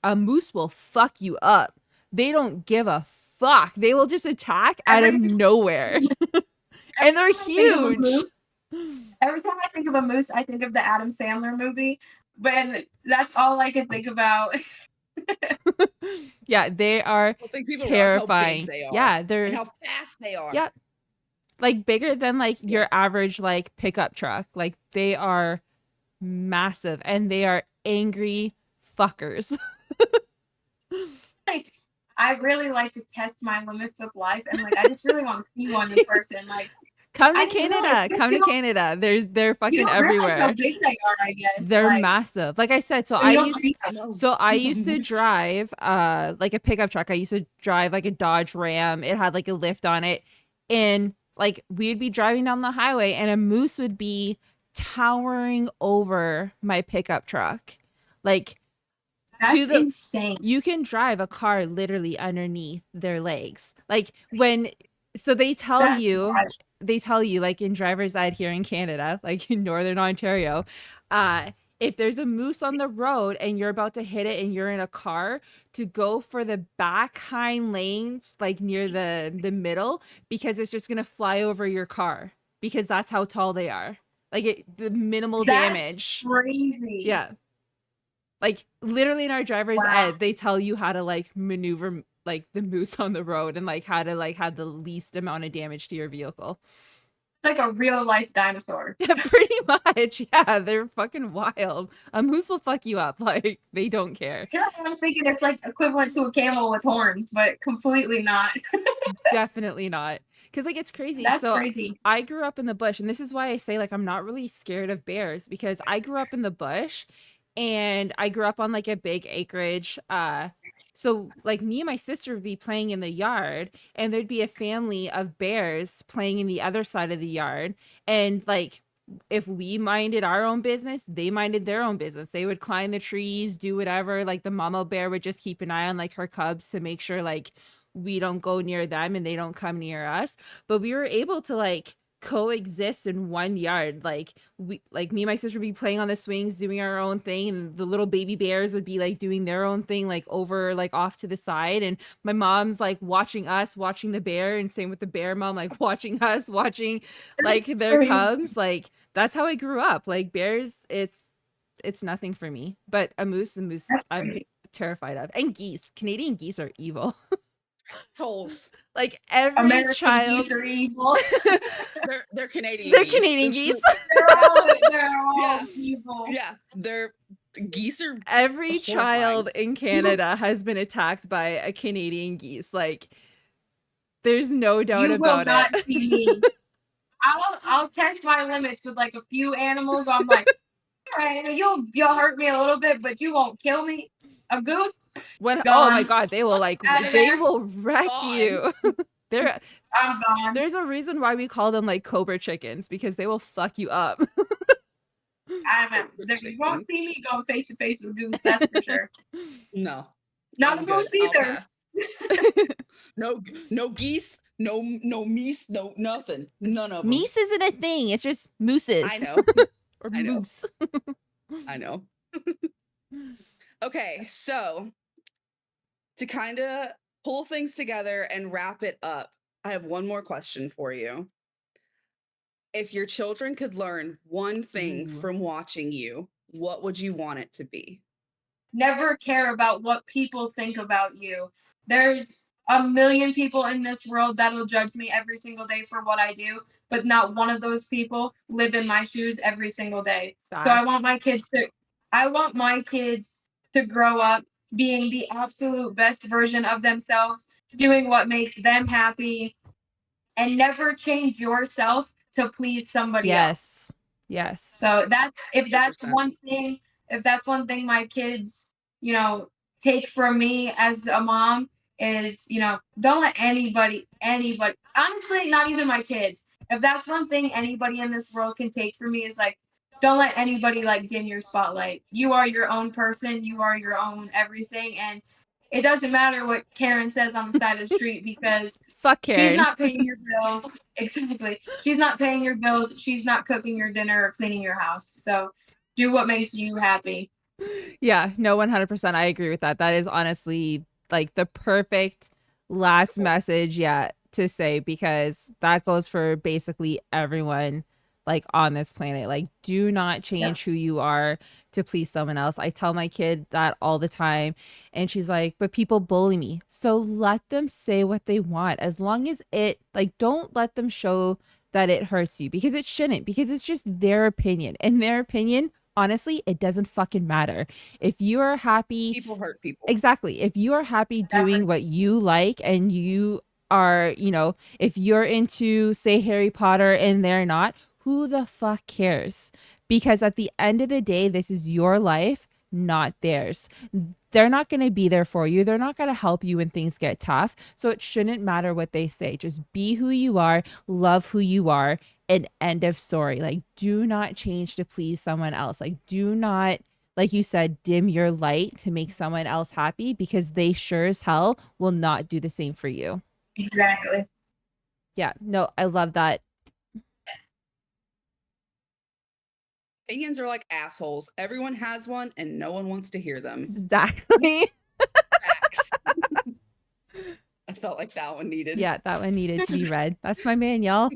will fuck you up. They don't give a fuck. They will just attack out of nowhere. And they're huge. Every time I think of a moose, I think of the Adam Sandler movie, but that's all I can think about. Yeah, they are I think people realize how terrifying. big they are. Yeah, And they're how fast they are. yeah, like bigger than like your average like pickup truck. Like they are massive and they are angry fuckers. Like, I really like to test my limits of life, and like I just really want to see one in person. Like, Come to I didn't Canada. realize- Come to you don't- Canada. They're you fucking don't realize how everywhere. big they are. I guess They're like, massive. Like I said, so and I you don't used see them. so I Yeah, used to moose. drive like a pickup truck. I used to drive like a Dodge Ram. It had like a lift on it. And like we'd be driving down the highway and a moose would be towering over my pickup truck. Like That's the- insane. you can drive a car literally underneath their legs. Like so they tell That's you wild. like in driver's ed here in Canada, like in Northern Ontario, if there's a moose on the road and you're about to hit it and you're in a car, to go for the back hind lanes, like near the middle, because it's just gonna fly over your car, because that's how tall they are. Like the minimal That's damage. crazy. Yeah. Like literally in our driver's Wow. ed, they tell you how to like maneuver like the moose on the road and like how to like have the least amount of damage to your vehicle. It's like a real life dinosaur. Yeah, pretty much. Yeah, they're fucking wild. A moose will fuck you up. Like they don't care. Here I'm thinking it's like equivalent to a camel with horns, but completely not. Definitely not. Because like it's crazy. That's So crazy. I grew up in the bush, and this is why I say like I'm not really scared of bears, because I grew up in the bush and I grew up on like a big acreage. So like me and my sister would be playing in the yard and there'd be a family of bears playing in the other side of the yard. And like if we minded our own business, they minded their own business. They would climb the trees, do whatever. Like the mama bear would just keep an eye on like her cubs to make sure like we don't go near them and they don't come near us. But we were able to like coexist in one yard. Like me and my sister would be playing on the swings, doing our own thing, and the little baby bears would be like doing their own thing, like over like off to the side. And my mom's like watching us, watching the bear, and same with the bear mom, like watching us, watching like their Crazy. cubs. Like that's how I grew up. Like bears, it's nothing for me. But a moose That's I'm crazy. terrified of. And geese. Canadian geese are evil. Assholes. Like every American child. geese are evil. They're Canadian They're geese. Canadian geese. They're all Yeah. evil. Yeah, geese are Every horrifying. child in Canada has been attacked by a Canadian geese. Like, there's no doubt You will about not it. see me. I'll test my limits with like a few animals. I'm like, all right, you'll hurt me a little bit, but you won't kill me. A goose, Oh my gone. god, they will Outta they there. will wreck Gone. you. I'm gone. There's a reason why we call them like cobra chickens, because they will fuck you up. You won't see me going face to face with goose. That's for sure. No. Not I'm a goose good. I'll either. pass. No geese, no meese, no nothing. None of them. Meese isn't a thing. It's just mooses. I know. Or I know. moose. I know. Okay, so to kind of pull things together and wrap it up, I have one more question for you. If your children could learn one thing Ooh. from watching you, what would you want it to be? Never care about what people think about you. There's a million people in this world that'll judge me every single day for what I do, but not one of those people live in my shoes every single day. So I want my kids to grow up being the absolute best version of themselves, doing what makes them happy, and never change yourself to please somebody else. Yes. So if that's 100%. one thing my kids, take from me as a mom is, don't let anybody, honestly, not even my kids. If that's one thing anybody in this world can take from me is like, don't let anybody like dim your spotlight. You are your own person. You are your own everything. And it doesn't matter what Karen says on the side of the street because Fuck Karen. she's not paying your bills. Exactly. She's not paying your bills. She's not cooking your dinner or cleaning your house. So do what makes you happy. Yeah, no, 100%. I agree with that. That is honestly like the perfect last message yet to say, because that goes for basically everyone like on this planet. Like, do not change who you are to please someone else. I tell my kid that all the time, and she's like, but people bully me. So let them say what they want, as long as don't let them show that it hurts you, because it shouldn't, because it's just their opinion, and their opinion, honestly, it doesn't fucking matter. If you are happy, People hurt people. exactly. If you are happy doing what you like, and you are, if you're into, say, Harry Potter and they're not, who the fuck cares? Because at the end of the day, this is your life, not theirs. They're not going to be there for you. They're not going to help you when things get tough. So it shouldn't matter what they say. Just be who you are, love who you are, and end of story. Like, do not change to please someone else. Like, do not, like you said, dim your light to make someone else happy, because they sure as hell will not do the same for you. Exactly. Yeah, no, I love that. Opinions are like assholes. Everyone has one and no one wants to hear them. Exactly. Facts. I felt like that one needed. Yeah, that one needed to be read. That's my man, y'all.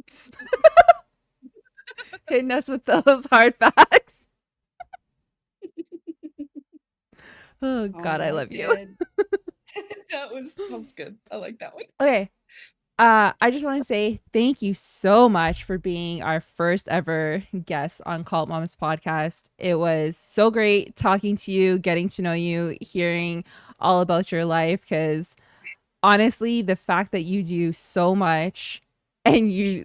Hitting us with those hard facts. Oh God, I love you. That was good. I like that one. Okay. I just want to say thank you so much for being our first ever guest on Cult Moms podcast. It was so great talking to you, getting to know you, hearing all about your life, because honestly, the fact that you do so much and you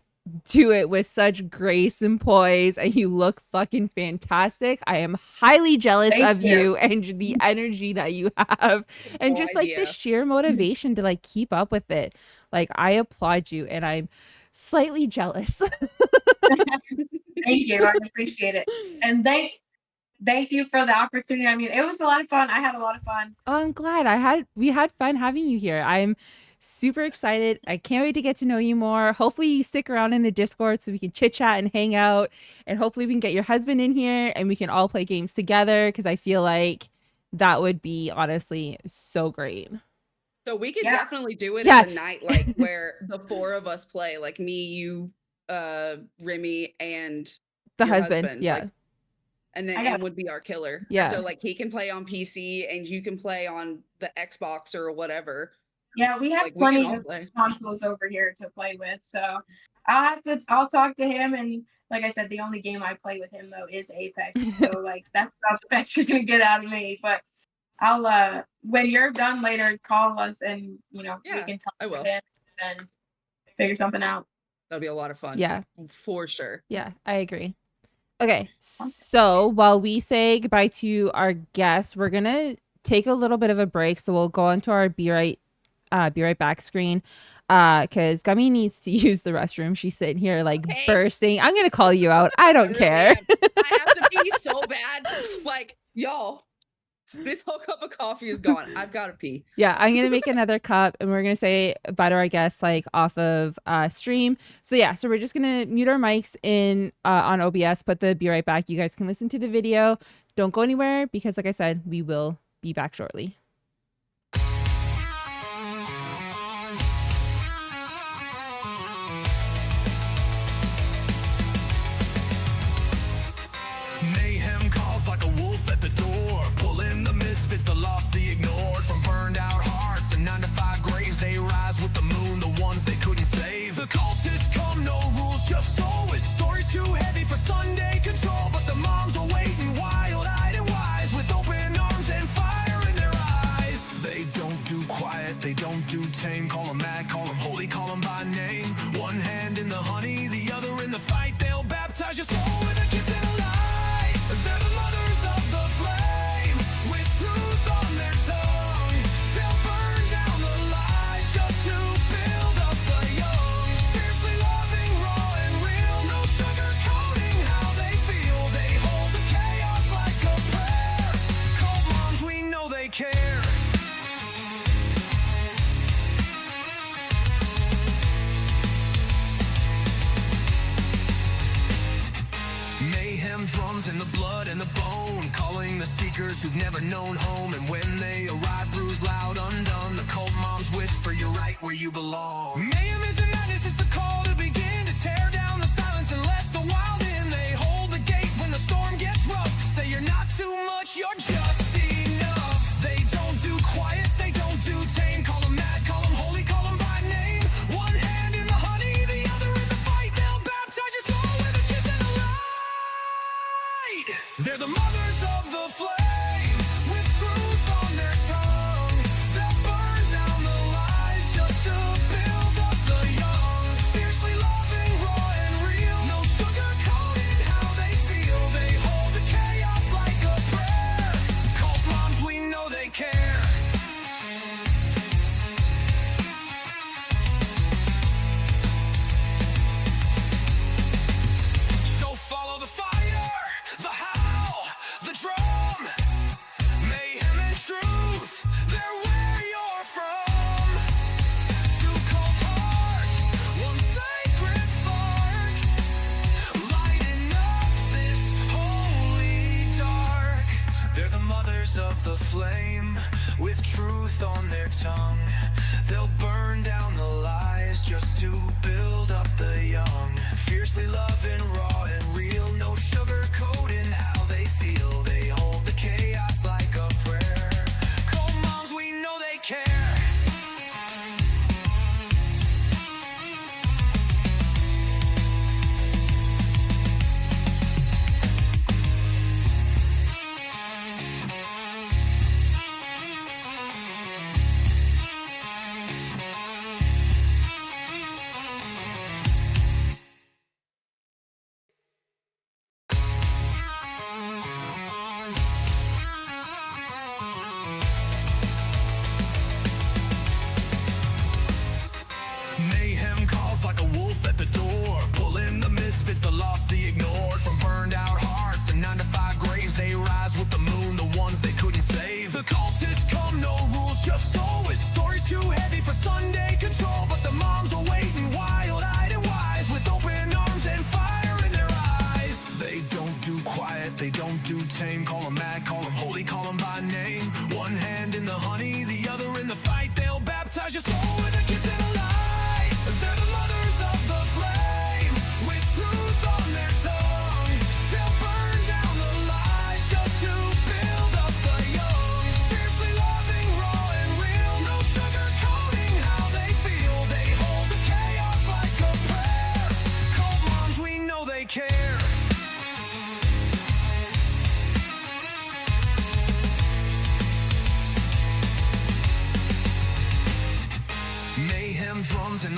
do it with such grace and poise, and you look fucking fantastic. I am highly jealous of you and the energy that you have, and just like the sheer motivation to like keep up with it. Like, I applaud you, and I'm slightly jealous. Thank you. I appreciate it. And thank you for the opportunity. I mean, it was a lot of fun. I had a lot of fun. Oh, I'm glad we had fun having you here. I'm super excited. I can't wait to get to know you more. Hopefully you stick around in the Discord so we can chit chat and hang out, and hopefully we can get your husband in here and we can all play games together, because I feel like that would be honestly so great. So we could definitely do it Yeah. as a night, like where the four of us play, like me, you, Remy, and The your husband. Yeah. Like, and then M would be our killer. Yeah. So like he can play on PC and you can play on the Xbox or whatever. Yeah, we have Like, we can plenty all of play. consoles over here to play with, so I'll talk to him, and like I said, the only game I play with him though is Apex. So like that's about the best you're gonna get out of me. But I'll when you're done later, call us and we Yeah, can talk I with will. him and figure something out. That'll be a lot of fun. Yeah. For sure. Yeah, I agree. Okay, Awesome. so while we say goodbye to our guests, we're gonna take a little bit of a break. So we'll go into our be right back screen. Because Gummy needs to use the restroom. She's sitting here like Okay. bursting. I'm gonna call you out. I don't really care. am. I have to pee so bad. Like, y'all, this whole cup of coffee is gone. I've got to pee. Yeah, I'm gonna make another cup and we're gonna say bye to our guests like off of stream. So yeah, so we're just gonna mute our mics in on OBS, put the be right back. You guys can listen to the video. Don't go anywhere because like I said, we will be back shortly. Mayhem calls like a wolf at the door, pulling the misfits, the lost, the ignored. From burned out hearts and 9 to 5 graves, they rise with the moon, the ones they couldn't save. The cultists come, no rules, just soulless. Stories too heavy for Sunday control, but the moms are waiting, wild-eyed and wise, with open arms and fire in their eyes. They don't do quiet, they don't do tame. Call them mad, call them holy, call them by name. One hand in the honey, the other in the fight. They'll baptize your soul with a kiss and a lie. They're the mothers of the flame, with truth on their tongue. They'll burn down the lies just to build up the young. Fiercely loving, raw and real, no sugarcoating how they feel. They hold the chaos like a prayer. Cult moms, we know they care. Mayhem drums in the blood and the bone, calling the seekers who've never known home. And when they arrive, bruised, loud, undone, the cult moms whisper, you're right where you belong. Mayhem is the madness, it's the call to begin, to tear down the silence and let the wild in. They hold the gate when the storm gets rough, say you're not too much, you're just enough. They don't do quiet, they don't do tame. Call them mad, call them holy, call them by name. One hand in the honey, the other in the fight. They'll baptize your soul with a kiss and a light. They're the mothers of the flame, with truth on their tongue. They'll burn down the lies just to build up the young. Fiercely loving, raw and real, no sugarcoating how they feel. They hold the chaos like a prayer. Cult moms, we know they care. So follow the fire, the howl, the drum. Mayhem and truth, they're where you're from. Two cold hearts, one sacred spark, lighting up this holy dark. They're the mothers of the flame, with truth on their tongue. They'll burn down the lies just to build up the young. Fiercely loving, raw and real, no sugarcoating how they feel. They hold the chaos like a prayer. Cold moms, we know they care.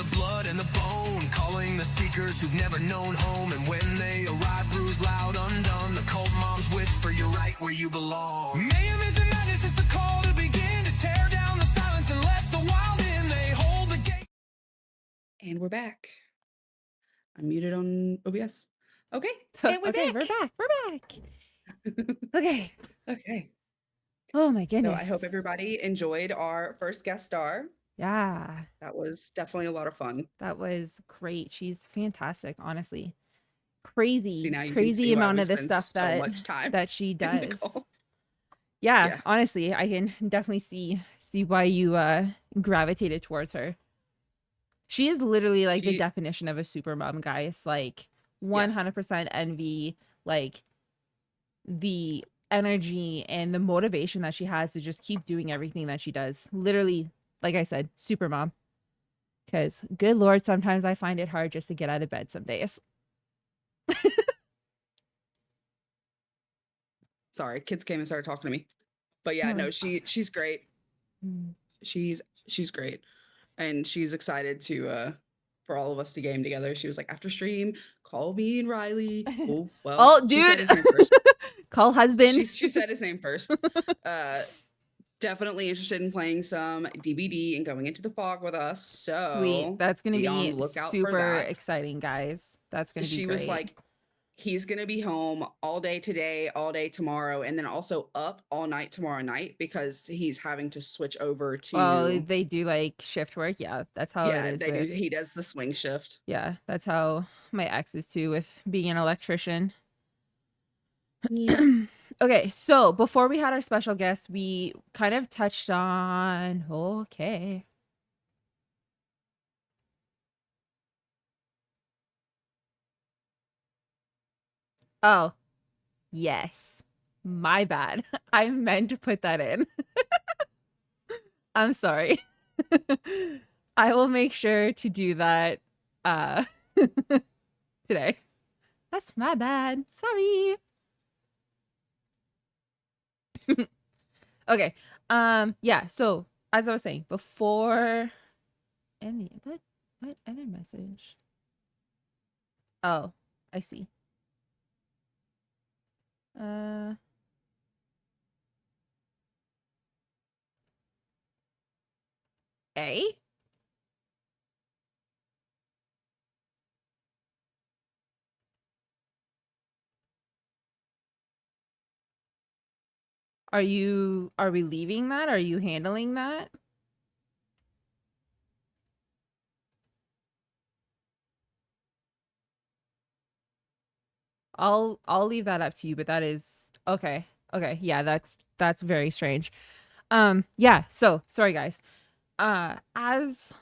the blood and the bone, calling the seekers who've never known home. And when they arrive, bruised, loud, undone, the cult moms whisper, you're right where you belong. Mayhem is a madness, it's the call to begin, to tear down the silence and let the wild in. They hold the gate. And we're back. I'm muted on OBS. Okay, and we're Okay, back. we're back. Okay. Okay. Oh my goodness. So I hope everybody enjoyed our first guest star. Yeah, That was definitely a lot of fun. that was great. She's fantastic, honestly. See, Crazy, now you can crazy see why amount we of the spend stuff so much time that she in the does. calls. Yeah, Yeah. honestly, I can definitely see why you gravitated towards her. She is literally like the She- definition of a super mom, guys. Like 100% envy, like the energy and the motivation that she has to just keep doing everything that she does. Literally, like I said, super mom. Because good Lord, sometimes I find it hard just to get out of bed some days. Sorry, kids came and started talking to me. But yeah, No no, worries. she's great. Mm. She's great. And she's excited to for all of us to game together. She was like, after stream, call me and Riley. Oh, well, Oh, she said dude. his name first. Call husband. She said his name first. Definitely interested in playing some DBD and going into the fog with us. Sweet. So That's going to be on be the lookout for super that. exciting, guys. That's going to be She great. was like, he's gonna be home all day today, all day tomorrow, and then also up all night tomorrow night because he's having to switch over to. Well, they do like shift work. Yeah, that's how it Yeah, is. they do. He does the swing shift. Yeah, that's how my ex is too with being an electrician. Yeah. Okay, so before we had our special guest, we kind of touched on. Okay. Oh, yes. My bad. I meant to put that in. I'm sorry. I will make sure to do that today. That's my bad. Sorry. Okay. Yeah, so as I was saying, before any what other message? Oh, I see. A? Are we leaving that? Are you handling that? I'll leave that up to you, but that is okay. Okay. Yeah, that's very strange. Yeah, so sorry guys. As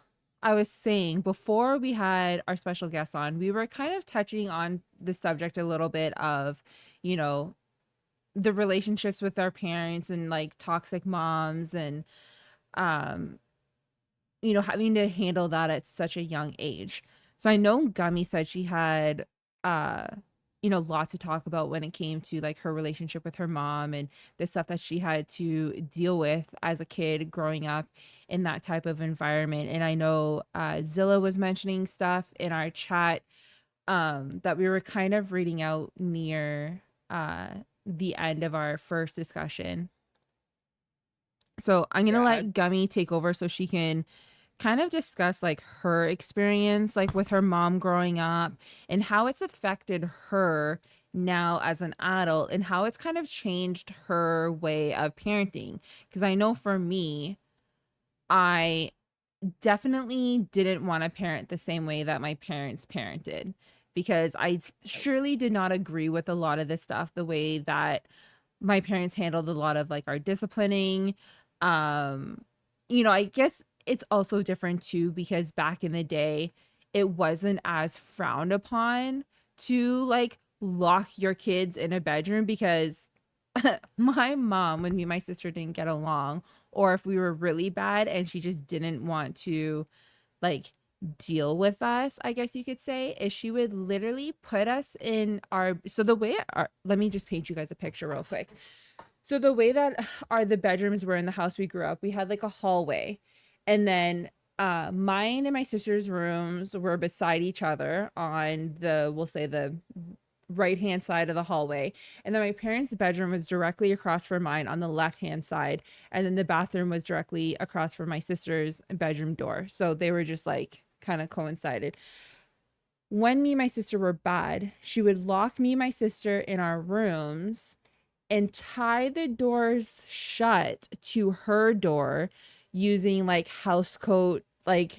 I was saying, before we had our special guest on, we were kind of touching on the subject a little bit of, you know, the relationships with our parents and like toxic moms and um you know, having to handle that at such a young age. So I know Gummy said she had uh you know, lots to talk about when it came to like her relationship with her mom and the stuff that she had to deal with as a kid growing up in that type of environment. And I know Zilla was mentioning stuff in our chat that we were kind of reading out near the end of our first discussion. So I'm gonna let Gummy take over so she can kind of discuss like her experience like with her mom growing up and how it's affected her now as an adult and how it's kind of changed her way of parenting. Because I know for me, I definitely didn't want to parent the same way that my parents parented because I surely did not agree with a lot of this stuff, the way that my parents handled a lot of like our disciplining. You know, I guess it's also different too because back in the day, it wasn't as frowned upon to like lock your kids in a bedroom because my mom, when me and my sister didn't get along, or if we were really bad and she just didn't want to like deal with us, I guess you could say, is she would literally put us in our, so the way let me just paint you guys a picture real quick. So the way that the bedrooms were in the house we grew up, we had like a hallway and then mine and my sister's rooms were beside each other on we'll say the right hand side of the hallway, and then my parents' bedroom was directly across from mine on the left hand side, and then the bathroom was directly across from my sister's bedroom door, so they were just like kind of coincided. When me and my sister were bad, she would lock me and my sister in our rooms and tie the doors shut to her door using like house coat, like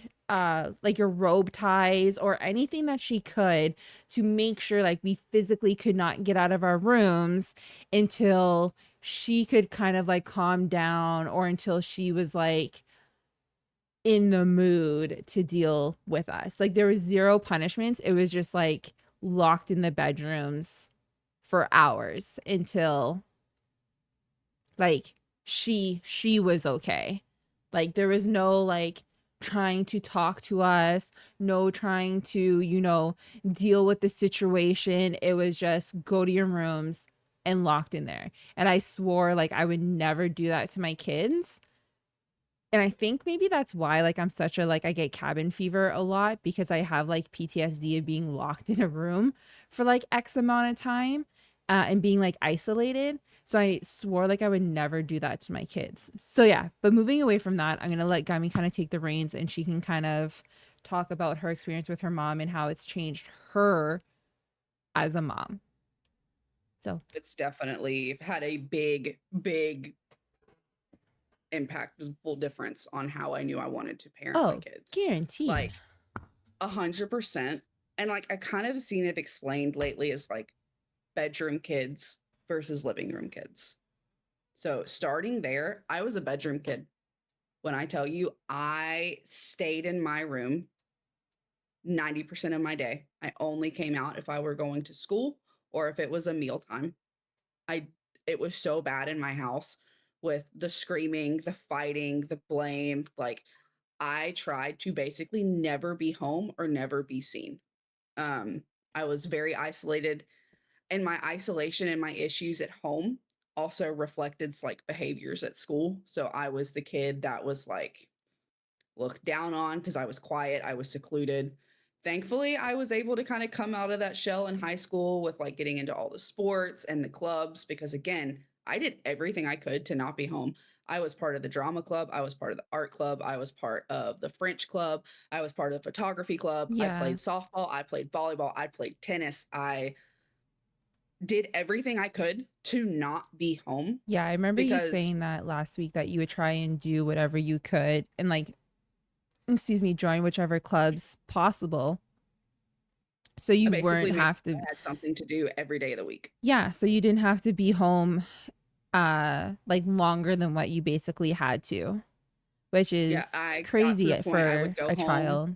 your robe ties or anything that she could to make sure like we physically could not get out of our rooms until she could kind of like calm down, or until she was like in the mood to deal with us. Like there was zero punishments. It was just like locked in the bedrooms for hours until like she was okay. Like there was no like trying to talk to us, no trying to, deal with the situation. It was just go to your rooms and locked in there. And I swore like I would never do that to my kids. And I think maybe that's why like I'm such a like I get cabin fever a lot, because I have like PTSD of being locked in a room for like X amount of time, and being like isolated. So I swore like I would never do that to my kids. So yeah, but moving away from that, I'm going to let Gami kind of take the reins, and she can kind of talk about her experience with her mom and how it's changed her as a mom. So It's definitely had a big, big impactful difference on how I knew I wanted to parent my kids. guaranteed. Like 100%. And like I kind of seen it explained lately as like bedroom kids versus living room kids. So starting there, I was a bedroom kid. When I tell you I stayed in my room 90% of my day. I only came out if I were going to school or if it was a mealtime. It was so bad in my house with the screaming, the fighting, the blame. Like I tried to basically never be home or never be seen. I was very isolated, and my isolation and my issues at home also reflected like behaviors at school. So I was the kid that was like looked down on because I was quiet, I was secluded. Thankfully, I was able to kind of come out of that shell in high school with like getting into all the sports and the clubs, because again, I did everything I could to not be home. I was part of the drama club, I was part of the art club, I was part of the French club, I was part of the photography club, I Yeah. played softball, I played volleyball, I played tennis, I did everything I could to not be home Yeah, I remember you because saying that last week, that you would try and do whatever you could and like, excuse me, join whichever clubs possible, so I you basically weren't made have sure to. I had something to do every day of the week. Yeah, so you didn't have to be home like longer than what you basically had to, which Yeah, is I got to the crazy point I would for go a home, child.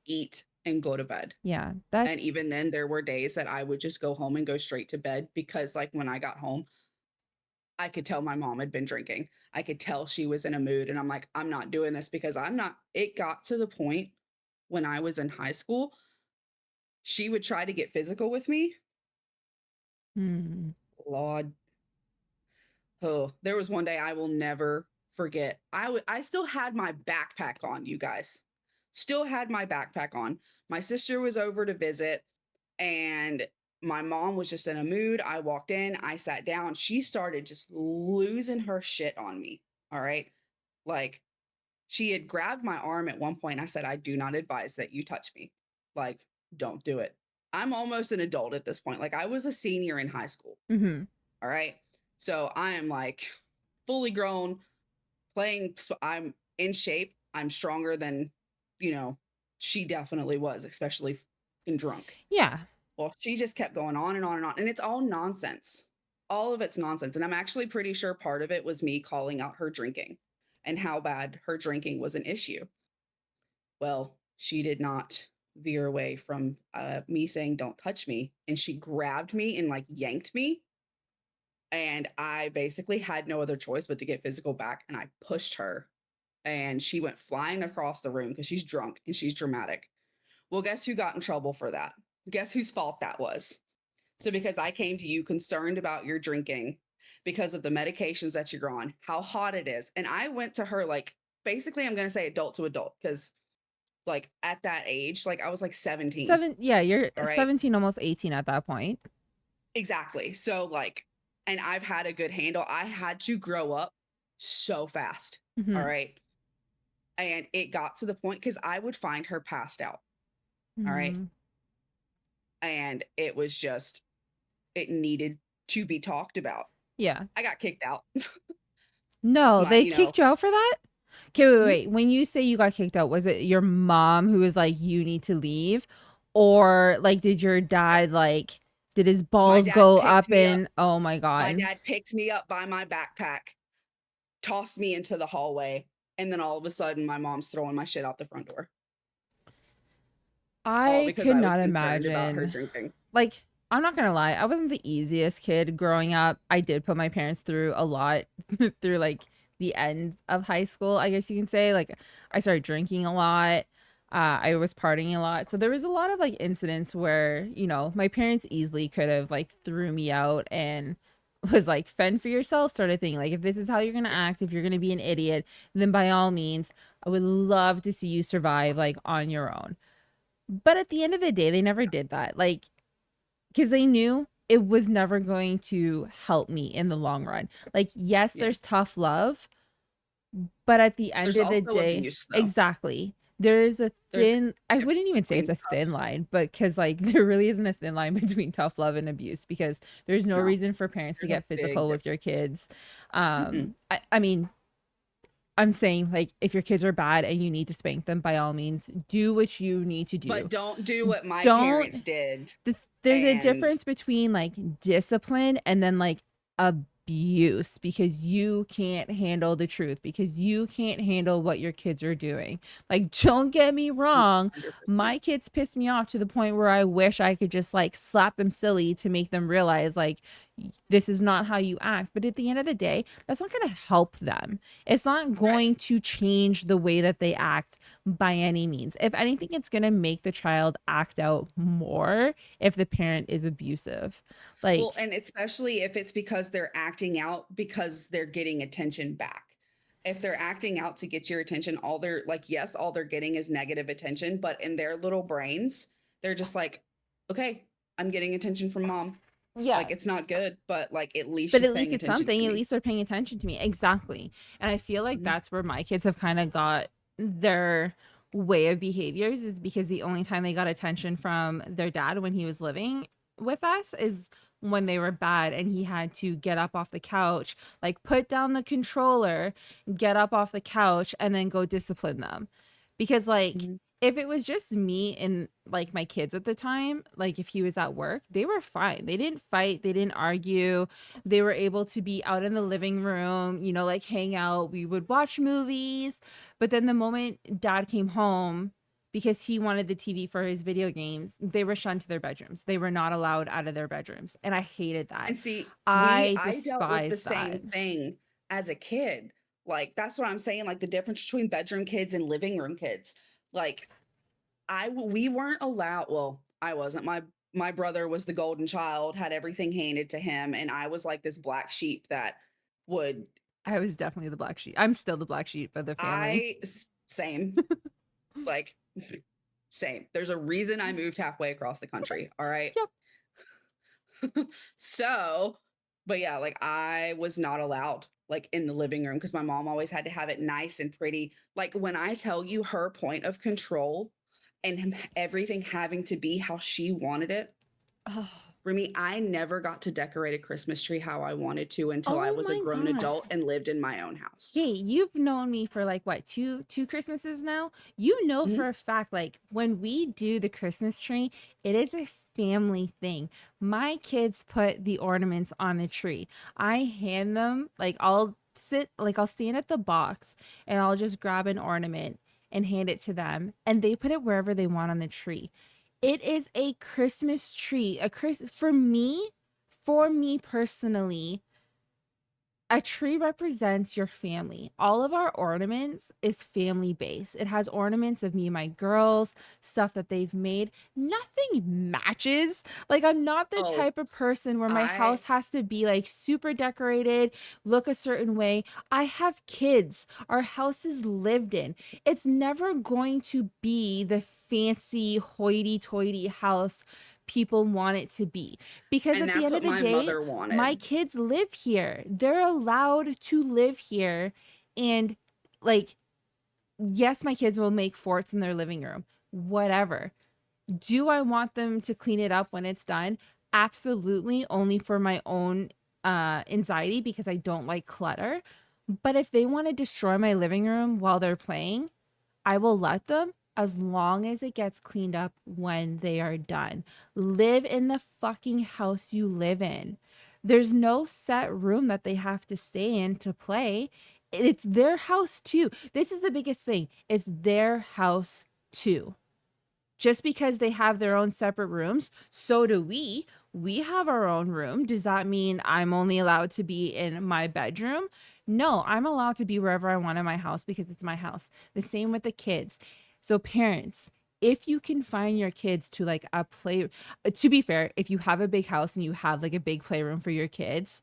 eat, and go to bed. Yeah, And that's even then, there were days that I would just go home and go straight to bed because, like, when I got home, I could tell my mom had been drinking. I could tell she was in a mood. And I'm like, I'm not doing this because I'm not. It got to the point when I was in high school, she would try to get physical with me. hmm. Lord, oh, there was one day I will never forget. I still had my backpack on, you guys. Still had my backpack on. My sister was over to visit, and my mom was just in a mood. I walked in, I sat down. She started just losing her shit on me. All right. Like she had grabbed my arm at one point. I said, I do not advise that you touch me. Like, don't do it. I'm almost an adult at this point. Like I was a senior in high school. Mm-hmm. All right. So I am like fully grown, playing. I'm in shape. I'm stronger than, you know, she definitely was, especially in drunk. Yeah. Well, she just kept going on and on and on. And it's all nonsense. All of it's nonsense. And I'm actually pretty sure part of it was me calling out her drinking and how bad her drinking was an issue. Well, she did not veer away from me saying, don't touch me. And she grabbed me and like yanked me. And I basically had no other choice but to get physical back. And I pushed her, and she went flying across the room because she's drunk and she's dramatic. Well, guess who got in trouble for that? Guess whose fault that was? So, because I came to you concerned about your drinking because of the medications that you're on, how hot it is. And I went to her like, basically, I'm going to say adult to adult because like at that age, like I was like 17. Yeah, you're All right. 17, almost 18 at that point. Exactly. So like, and I've had a good handle. I had to grow up so fast. All Mhm. right. And it got to the point because I would find her passed out. All right. Mhm. And it was just, it needed to be talked about. Yeah. I got kicked out. No, My, they you know, kicked you out for that? Okay, wait, mhm. wait. When you say you got kicked out, was it your mom who was like, you need to leave? Or like, did your dad like, did his My balls dad go picked up me up. and oh my My God. dad picked me up by my backpack, tossed me into the hallway, and then all of a sudden my mom's throwing my shit out the front door. All I because could I was not concerned about her imagine. drinking. Like, I'm not gonna lie, I wasn't the easiest kid growing up. I did put my parents through a lot through like the end of high school, I guess you can say. Like, I started drinking a lot. I was partying a lot. So there was a lot of like incidents where, you know, my parents easily could have like threw me out and was like, fend for yourself sort of thing. Like, if this is how you're gonna act, if you're gonna be an idiot, then by all means, I would love to see you survive like on your own. But at the end of the day, they never did that. Like, because they knew it was never going to help me in the long run. Like, yes, Yeah. there's tough love, but at the end There's of the also day, abuse though. exactly. There is a There's thin, I a difference wouldn't even say it's between a thin tough. line, but because like there really isn't a thin line between tough love and abuse because there's no No, reason for parents to there's a get big physical with your difference. kids. Mm-mm. I mean, I'm saying like if your kids are bad and you need to spank them, by all means, do what you need to But do. don't do what my parents Don't did. there's a And difference between like discipline and then like abuse because you can't handle the truth because you can't handle what your kids are doing. Like, don't get me wrong, 100%. my kids piss me off to the point where I wish I could just like slap them silly to make them realize like this is not how you act. But at the end of the day, that's not going to help them. It's not Right. going to change the way that they act by any means. If anything, it's going to make the child act out more if the parent is abusive. Like, Well, and especially if it's because they're acting out because they're getting attention back. If they're acting out to get your attention, all they're like, yes, all they're getting is negative attention, but in their little brains, they're just like, okay, I'm getting attention from mom. yeah, Like, it's not good, but like, at least but she's at least paying it's attention something. to At me. least they're paying attention to me. Exactly. And I feel like Mhm. that's where my kids have kind of got their way of behaviors is because the only time they got attention from their dad when he was living with us is when they were bad and he had to get up off the couch, like put down the controller, get up off the couch and then go discipline them. Because like Mhm. if it was just me and like my kids at the time, like if he was at work, they were fine. They didn't fight, they didn't argue. They were able to be out in the living room, you know, like hang out. We would watch movies. But then the moment dad came home, because he wanted the TV for his video games, they were shunned to their bedrooms. They were not allowed out of their bedrooms. And I hated that. And see, I I dealt with the despised same that. thing as a kid. Like, that's what I'm saying. Like, the difference between bedroom kids and living room kids. Like, we weren't allowed, well, I wasn't. My brother was the golden child, had everything handed to him, and I was like this black sheep that would I was definitely the black sheep. I'm still the black sheep of the family. same, like same. There's a reason I moved halfway across the country, all right? Yep. So, but yeah, like I was not allowed like in the living room because my mom always had to have it nice and pretty. Like when I tell you her point of control and everything having to be how she wanted it, Oh, for me, I never got to decorate a Christmas tree how I wanted to until I oh was a my grown gosh. adult and lived in my own house. Hey, you've known me for like what, two Christmases now? You know Mhm. for a fact, like when we do the Christmas tree, it is a family thing. My kids put the ornaments on the tree. I hand them, like I'll stand at the box and I'll just grab an ornament and hand it to them, and they put it wherever they want on the tree. It is a Christmas tree. For me personally, A tree represents your family. All of our ornaments is family based. It has ornaments of me and my girls, stuff that they've made. Nothing matches. Like, I'm not the Oh, type of person where my house I has to be like super decorated, look a certain way. I have kids. Our house is lived in. It's never going to be the fancy hoity toity house people want it to be, because and at the that's end what of the my day, mother my wanted. kids live here. They're allowed to live here. And, like, yes, my kids will make forts in their living room, whatever. Do I want them to clean it up when it's done? Absolutely, only for my own anxiety, because I don't like clutter. But if they want to destroy my living room while they're playing, I will let them, as long as it gets cleaned up when they are done. Live in the fucking house you live in. There's no set room that they have to stay in to play. It's their house too. This is the biggest thing. It's their house too. Just because they have their own separate rooms, so do we. We have our own room. Does that mean I'm only allowed to be in my bedroom? No, I'm allowed to be wherever I want in my house because it's my house. The same with the kids. So, parents, if you can find your kids to like a play, to be fair, if you have a big house and you have like a big playroom for your kids,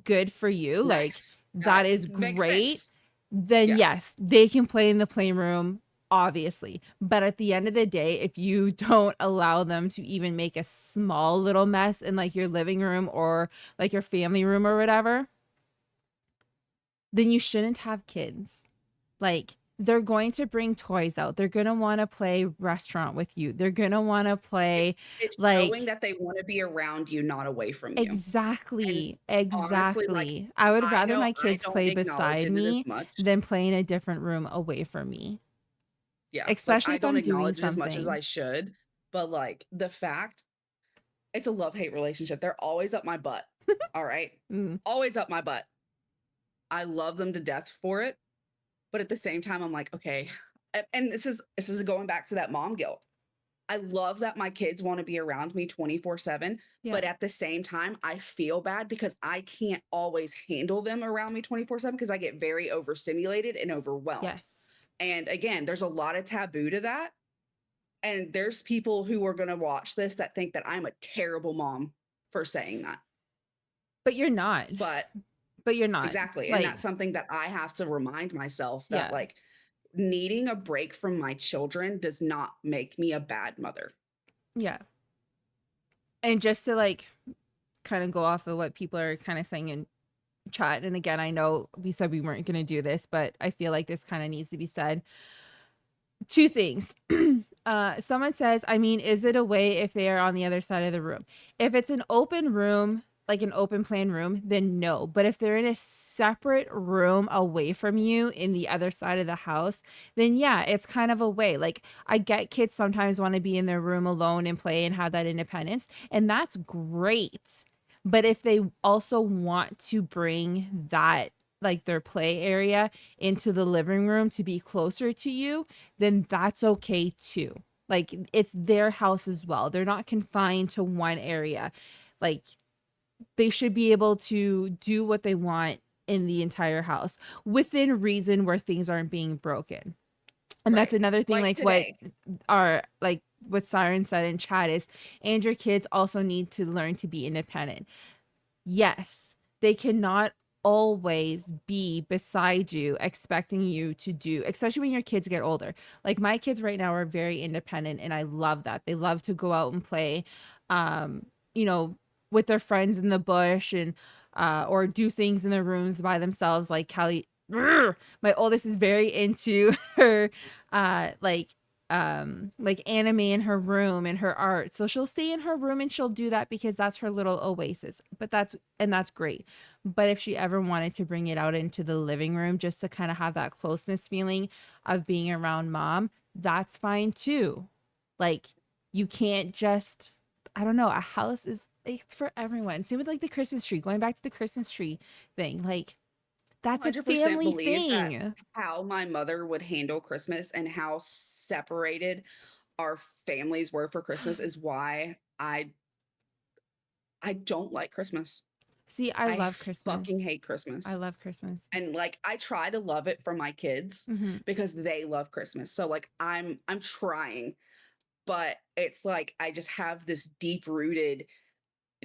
good for you. Like, Nice. that is Makes great. sense. Then Yeah. yes, they can play in the playroom, obviously. But at the end of the day, if you don't allow them to even make a small little mess in like your living room or like your family room or whatever, then you shouldn't have kids. Like, they're going to bring toys out. They're going to want to play restaurant with you. They're going to want to It, play it's showing like, that they want to be around you, not away from you. And exactly, honestly, like, exactly. I would I rather know my I kids don't play acknowledge beside it as me much. than play in a different room away from me, Yeah, like especially I if don't I'm doing acknowledge it as much as something. I should, but like the fact it's a love-hate relationship. They're always up my butt. All right. Mm, Always up my butt. I love them to death for it, but at the same time I'm like, okay. And this is going back to that mom guilt. I love that my kids want to be around me 24/7, yeah. but at the same time I feel bad because I can't always handle them around me 24/7 because I get very overstimulated and overwhelmed. Yes. And again, there's a lot of taboo to that. And there's people who are going to watch this that think that I'm a terrible mom for saying that. But you're not. But But you're not. exactly. And Like, that's something that I have to remind myself that yeah. like needing a break from my children does not make me a bad mother. Yeah. And just to like kind of go off of what people are kind of saying in chat, and again, I know we said we weren't going to do this, but I feel like this kind of needs to be said. Two things. Someone says, I mean, is it a way if they are on the other side of the room? If it's an open room, like an open plan room, then no. But if they're in a separate room away from you in the other side of the house, then yeah, it's kind of a way. Like, I get kids sometimes want to be in their room alone and play and have that independence, and that's great. But if they also want to bring that, like their play area, into the living room to be closer to you, then that's okay too. Like, it's their house as well. They're not confined to one area. Like, they should be able to do what they want in the entire house within reason, where things aren't being broken. And that's Right. another thing, Like like today. what Siren said in chat is, and your kids also need to learn to be independent. Yes, they cannot always be beside you expecting you to do, especially when your kids get older. Like, my kids right now are very independent and I love that. They love to go out and play um you know with their friends in the bush, and or do things in their rooms by themselves. Like Callie, my oldest, is very into her like anime in her room and her art. So she'll stay in her room and she'll do that because that's her little oasis. But that's great. But if she ever wanted to bring it out into the living room just to kind of have that closeness feeling of being around mom, that's fine too. Like, you can't just, I don't know, a house is, it's for everyone. Same with like the Christmas tree, going back to the Christmas tree thing. Like, that's a 100% family believe that thing. how my mother would handle Christmas and how separated our families were for Christmas is why I don't like Christmas. See, I I love Christmas. fucking hate I Christmas. love Christmas. And like I try to love it for my kids Hmm. because they love Christmas. So like I'm trying, but it's like I just have this deep rooted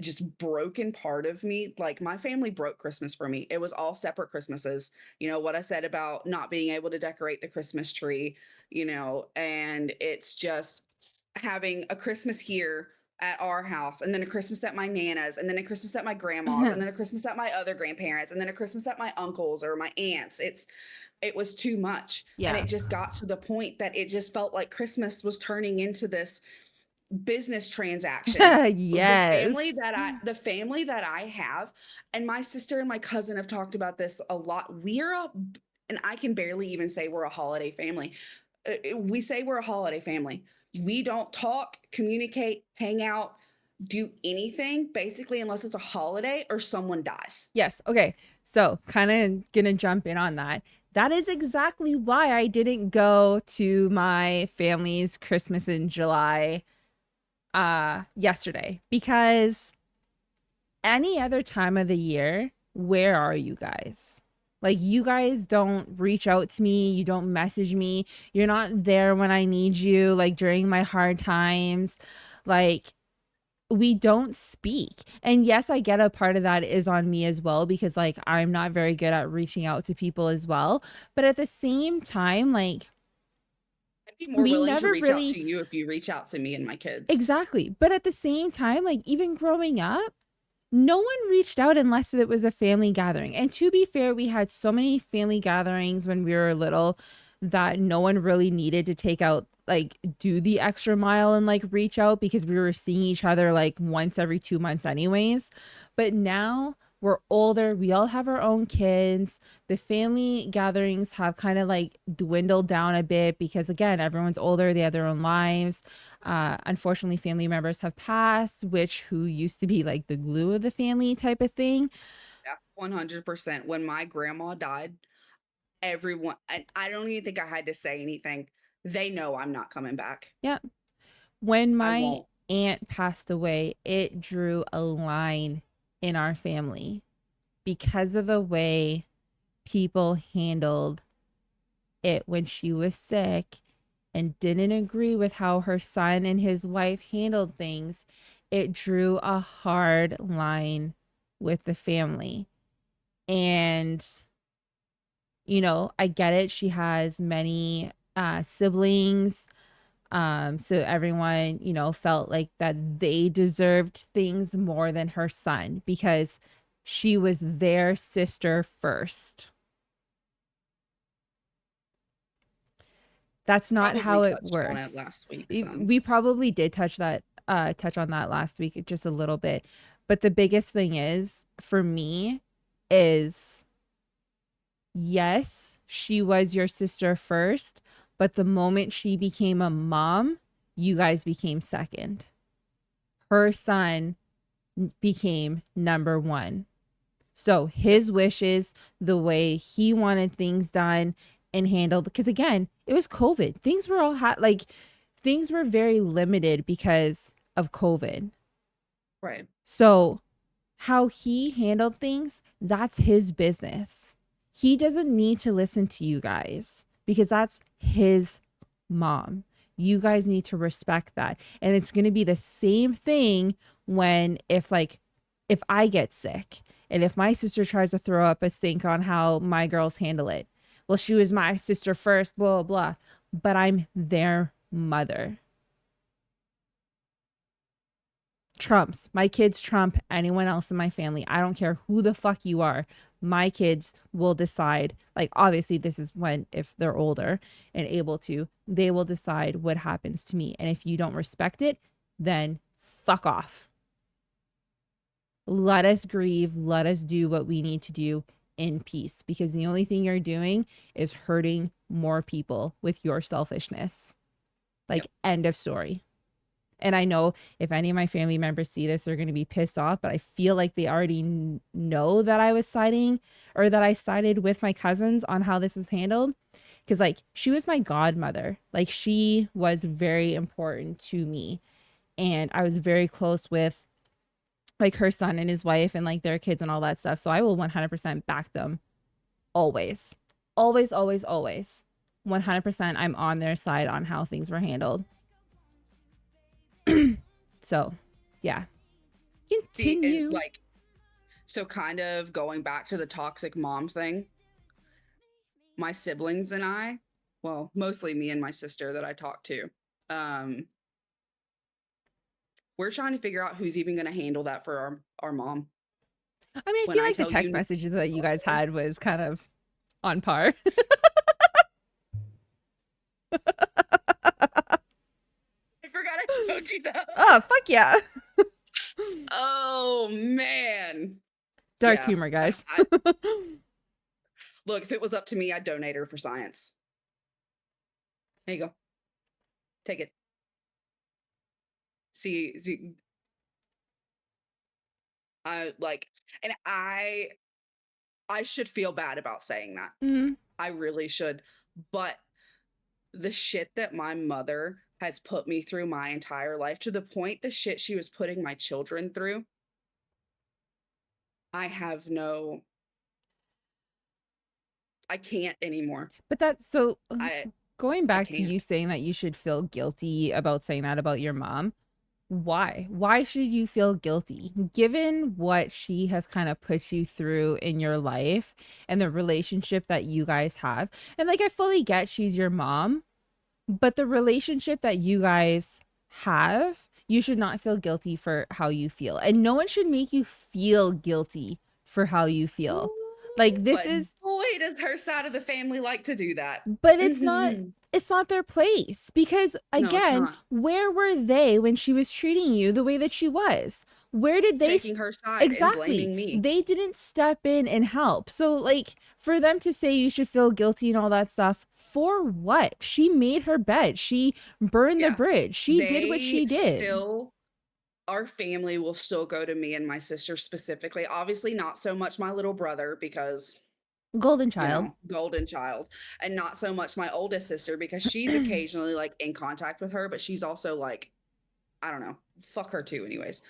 just broken part of me. Like my family broke Christmas for me. It was all separate Christmases. You know what I said about not being able to decorate the Christmas tree, and it's just having a Christmas here at our house and then a Christmas at my nana's and then a Christmas at my grandma's and then a Christmas at my other grandparents and then a Christmas at my uncle's or my aunts. It was too much. And Yeah. it just got to the point that it just felt like Christmas was turning into this business transaction. Yes. The family that I have, and my sister and my cousin have talked about this a lot. And I can barely even say we're a holiday family. We say we're a holiday family. We don't talk, communicate, hang out, do anything basically unless it's a holiday or someone dies. Yes. Okay. So, kind of gonna jump in on that. That is exactly why I didn't go to my family's Christmas in July yesterday, because any other time of the year, where are you guys? Like, you guys don't reach out to me, you don't message me, you're not there when I need you, like during my hard times. Like, we don't speak. And yes, I get a part of that is on me as well, because like I'm not very good at reaching out to people as well. But at the same time, like, I'd be more we willing to never reach out really to you if you reach out to me and my kids. exactly. But at the same time, like, even growing up, no one reached out unless it was a family gathering. And to be fair, we had so many family gatherings when we were little that no one really needed to take out, like, do the extra mile and like reach out, because we were seeing each other like once every 2 months anyways. But now we're older, we all have our own kids. The family gatherings have kind of like dwindled down a bit because, again, everyone's older, they have their own lives. Unfortunately, family members have passed, which who used to be like the glue of the family type of thing. Yeah, 100%. When my grandma died, everyone, and I don't even think I had to say anything. They know I'm not coming back. Yeah. When I my won't. aunt passed away, it drew a line in our family because of the way people handled it when she was sick and didn't agree with how her son and his wife handled things. It drew a hard line with the family. And, I get it. She has many siblings. So everyone, felt like that they deserved things more than her son because she was their sister first. That's not Probably how it touched on it works. last week. Some. We probably did touch on that last week just a little bit. But the biggest thing is for me is, yes, she was your sister first, but the moment she became a mom, you guys became second. Her son became number one. So his wishes, the way he wanted things done and handled, because again, it was COVID. Things were all things were very limited because of COVID. Right. So how he handled things, that's his business. He doesn't need to listen to you guys because that's his mom. You guys need to respect that. And it's going to be the same thing if I get sick and if my sister tries to throw up a stink on how my girls handle it. Well, she was my sister first, blah, blah, blah. But I'm their mother. My kids trump anyone else in my family. I don't care who the fuck you are. My kids will decide, like, obviously this is if they're older and able to, they will decide what happens to me. And if you don't respect it, then fuck off. Let us grieve. Let us do what we need to do in peace, because the only thing you're doing is hurting more people with your selfishness. Like, yep. End of story. And I know if any of my family members see this, they're going to be pissed off, but I feel like they already know that I sided with my cousins on how this was handled. Because, like, she was my godmother. Like, she was very important to me. And I was very close with like her son and his wife and like their kids and all that stuff. So I will 100% back them always. Always, always, always. 100% I'm on their side on how things were handled. So, yeah. See, and, Continue. like, so kind of going back to the toxic mom thing, my siblings and I, well, mostly me and my sister that I talk to, we're trying to figure out who's even going to handle that for our mom. I mean, I When feel I like the tell text you, messages that you guys had was kind of on par. I forgot I showed you that. Oh, fuck yeah. Oh man. Dark Yeah. humor, guys. Look, if it was up to me, I'd donate her for science. There you go. Take it. See, I like, and I should feel bad about saying that. Mhm. I really should. But the shit that my mother has put me through my entire life, to the point the shit she was putting my children through, I can't anymore. But that's so I going I back to you can't. saying that you should feel guilty about saying that about your mom. Why? Why should you feel guilty? Given what she has kind of put you through in your life and the relationship that you guys have. And like, I fully get she's your mom, but the relationship that you guys have, you should not feel guilty for how you feel. And no one should make you feel guilty for how you feel. Like, this But is, boy, does her side of the family like to do that. but it's not their place, because No, it's again, not. where were they when she was treating you the way that she was? Where did they Taking her side and exactly, blaming me. they didn't step in and help. So like, for them to say you should feel guilty and all that stuff, for what? She made her bed, she burned the Yeah. bridge, she did what she did. Still, our family will still go to me and my sister specifically. Obviously, not so much my little brother because, Golden child. golden child, and not so much my oldest sister because she's occasionally like in contact with her, but she's also like, I don't know, fuck her too, anyways.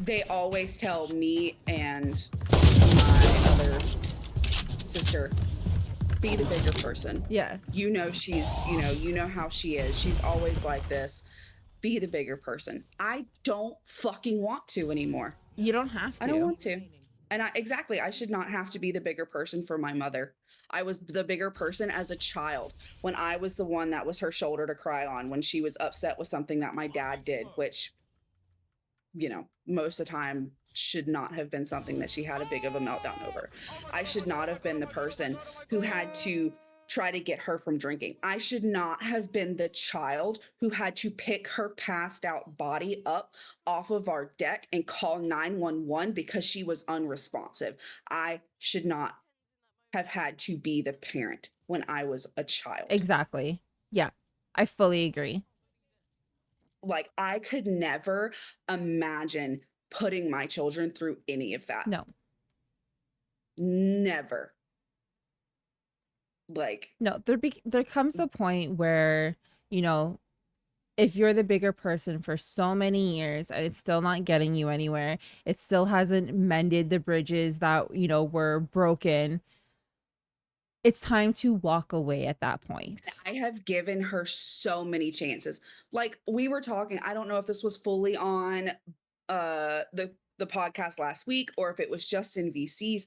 They always tell me and my other sister, be the bigger person. Yeah. She's, you know how she is. She's always like this. Be the bigger person. I don't fucking want to anymore. You don't have to. I don't want to. And I should not have to be the bigger person for my mother. I was the bigger person as a child when I was the one that was her shoulder to cry on when she was upset with something that my dad did, which, most of the time should not have been something that she had a big of a meltdown over. I should not have been the person who had to try to get her from drinking. I should not have been the child who had to pick her passed out body up off of our deck and call 911 because she was unresponsive. I should not have had to be the parent when I was a child. Exactly. Yeah. I fully agree. Like, I could never imagine putting my children through any of that. No. Never. Like, No, there comes a point where, if you're the bigger person for so many years and it's still not getting you anywhere, it still hasn't mended the bridges that, were broken, it's time to walk away at that point. I have given her so many chances. Like, we were talking, I don't know if this was fully on the podcast last week or if it was just in VCs,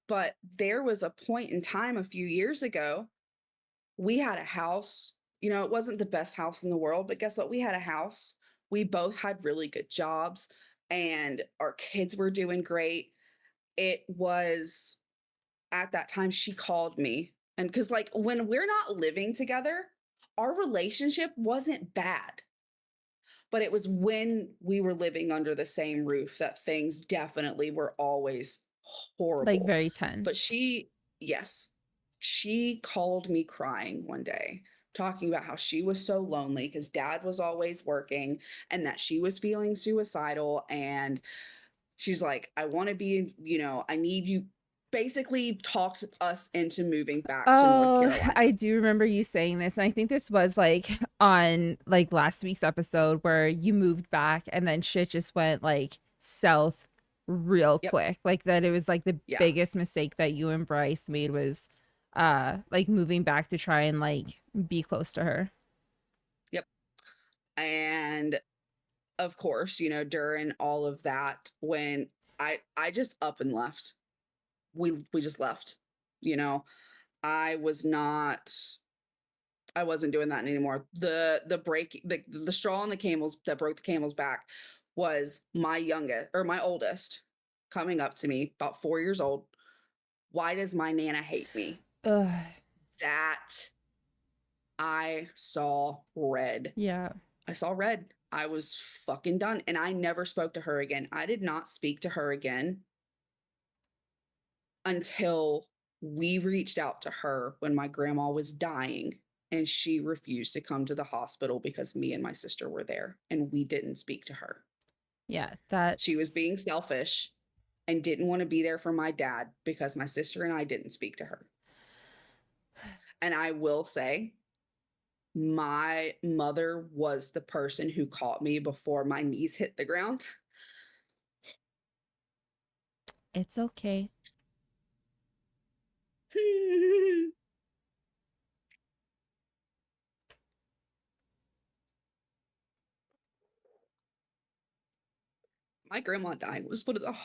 but there was a point in time a few years ago, we had a house. It wasn't the best house in the world, but guess what? We had a house. We both had really good jobs and our kids were doing great. It was at that time she called me, and because like when we're not living together, our relationship wasn't bad, but it was when we were living under the same roof that things definitely were always horrible. Like, very tense. But she called me crying one day, talking about how she was so lonely because dad was always working and that she was feeling suicidal. And she's like, I want to be, I need you. basically talked us into moving back to North Oh, Carolina. I do remember you saying this, and I think this was like on like last week's episode where you moved back and then shit just went like south real Yep. quick. Like that it was like the Yeah. biggest mistake that you and Bryce made was like moving back to try and like be close to her. And of course, you know, during all of that, when I just up and left. We just left. You know, I wasn't doing that anymore. The straw on the camels that broke the camel's back was my oldest coming up to me, about 4 years old. Why does my Nana hate me? Ugh, That I saw red. yeah. I saw red. I was fucking done. And I never spoke to her again. I did not speak to her again until we reached out to her when my grandma was dying, and she refused to come to the hospital because me and my sister were there and we didn't speak to her. Yeah, She was that's being selfish and didn't want to be there for my dad because my sister and I didn't speak to her. And I will say, my mother was the person who caught me before my knees hit the ground. it's okay. My grandma dying was one of the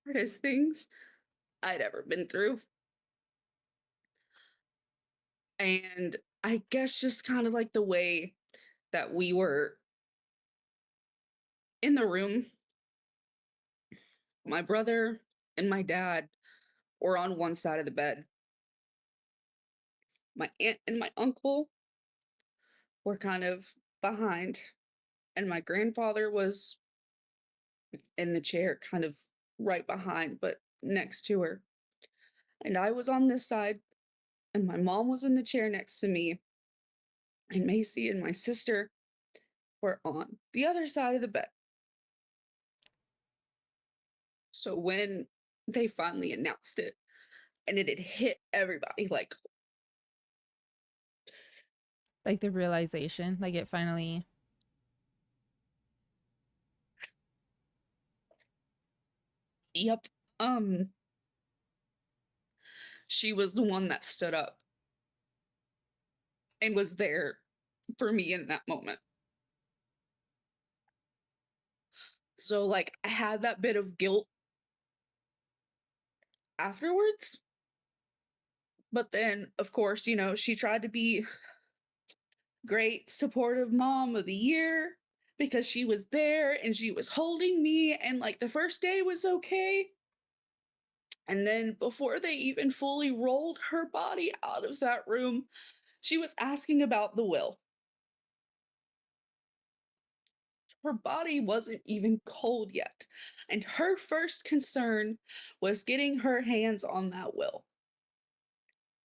hardest things I'd ever been through. And I guess just kind of like the way that we were in the room, my brother and my dad were on one side of the bed. My aunt and my uncle were kind of behind, and my grandfather was in the chair, kind of right behind, but next to her. And I was on this side, and my mom was in the chair next to me, and Macy and my sister were on the other side of the bed. So when they finally announced it, and it had hit everybody, like, Like the realization, like it finally yep, she was the one that stood up and was there for me in that moment. So, like, I had that bit of guilt afterwards. But then, of course, you know, she tried to be great supportive mom of the year because she was there and she was holding me. And like the first day was okay. And then before they even fully rolled her body out of that room, she was asking about the will. Her body wasn't even cold yet. And her first concern was getting her hands on that will.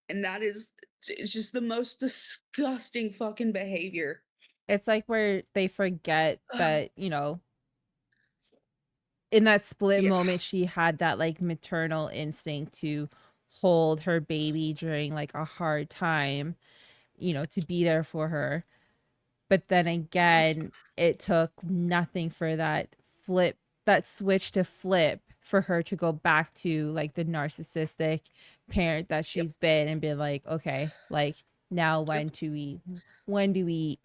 And that is, it's just the most disgusting fucking behavior. it's like where they forget that, you know, in that split Yeah. moment she had that like maternal instinct to hold her baby during like a hard time, you know, to be there for her. But then again, it took nothing for that switch to flip for her to go back to like the narcissistic parent that Yep. she's been and been like, okay, like now when do we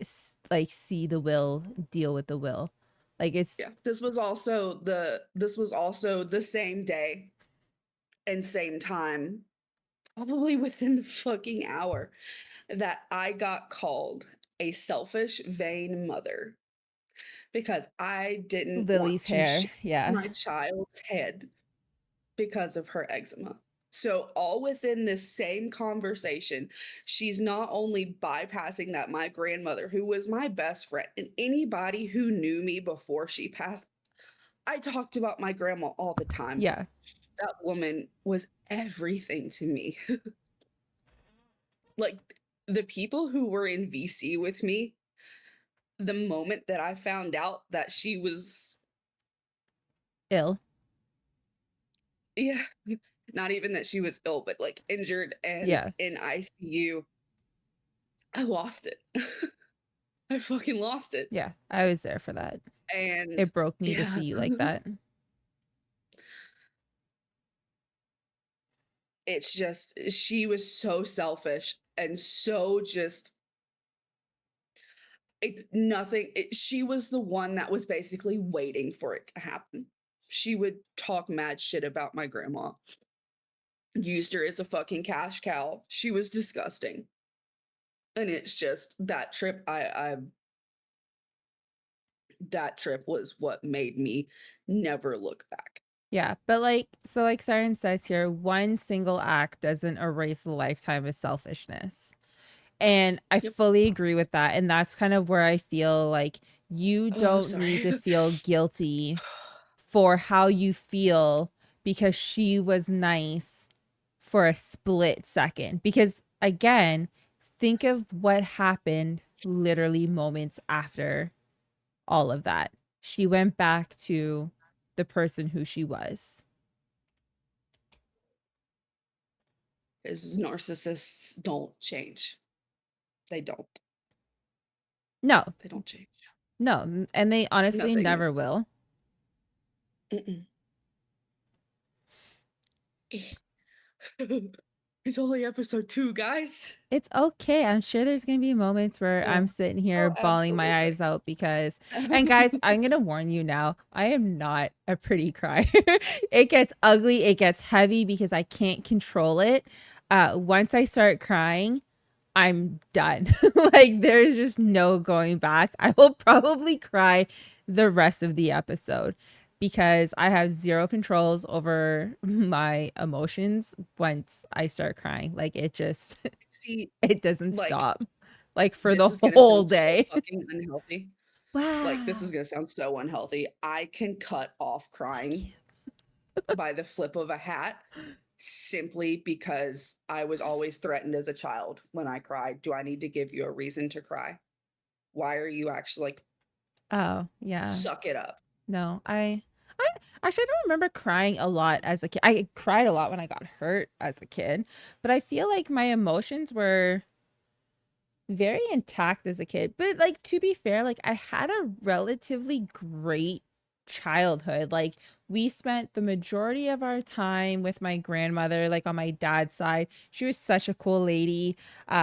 like see the will, deal with the will? Like it's Yeah. This was also the same day and same time, probably within the fucking hour, that I got called a selfish, vain mother because I didn't want Lily's to shave hair. Yeah. my child's head because of her eczema. So, all within this same conversation, she's not only bypassing that my grandmother, who was my best friend, and anybody who knew me before she passed, I talked about my grandma all the time. Yeah. That woman was everything to me. Like, the people who were in VC with me, the moment that I found out that she was, Ill. yeah, not even that she was ill, but like injured and Yeah. in ICU. I lost it. I fucking lost it. Yeah. I was there for that. And It broke me to yeah, see you like that. it's just she was so selfish and so just she was the one that was basically waiting for it to happen. She would talk mad shit about my grandma. Used her as a fucking cash cow. She was disgusting. And it's just that trip I that trip was what made me never look back. Yeah, but like so like Siren says here, one single act doesn't erase a lifetime of selfishness. And I Yep. fully agree with that. And that's kind of where I feel like you Oh, I'm don't need sorry. to feel guilty for how you feel because she was nice for a split second. Because again, think of what happened literally moments after all of that. She went back to the person who she was. Is narcissists don't change. They don't. No, They don't change. no. And they honestly Nothing. never will. Mm-mm. It's only episode 2, guys. It's okay. I'm sure there's going to be moments where I'm sitting here Oh, bawling my absolutely. eyes out because, and guys, I'm going to warn you now, I am not a pretty crier. It gets ugly, it gets heavy because I can't control it. Once I start crying, I'm done. Like, there's just no going back. I will probably cry the rest of the episode because I have zero controls over my emotions once I start crying. Like, it just, See, it doesn't like, stop, like, for this the is gonna whole sound so day. fucking unhealthy. Like, this is Wow. gonna sound so unhealthy. I can cut off crying by the flip of a hat simply because I was always threatened as a child when I cried. Do I need to give you a reason to cry? Why are you actually like, Oh, yeah. suck it up? No, I actually I don't remember crying a lot as a kid. I cried a lot when I got hurt as a kid, but I feel like my emotions were very intact as a kid. But like to be fair, like I had a relatively great childhood. Like we spent the majority of our time with my grandmother, like on my dad's side. She was such a cool lady.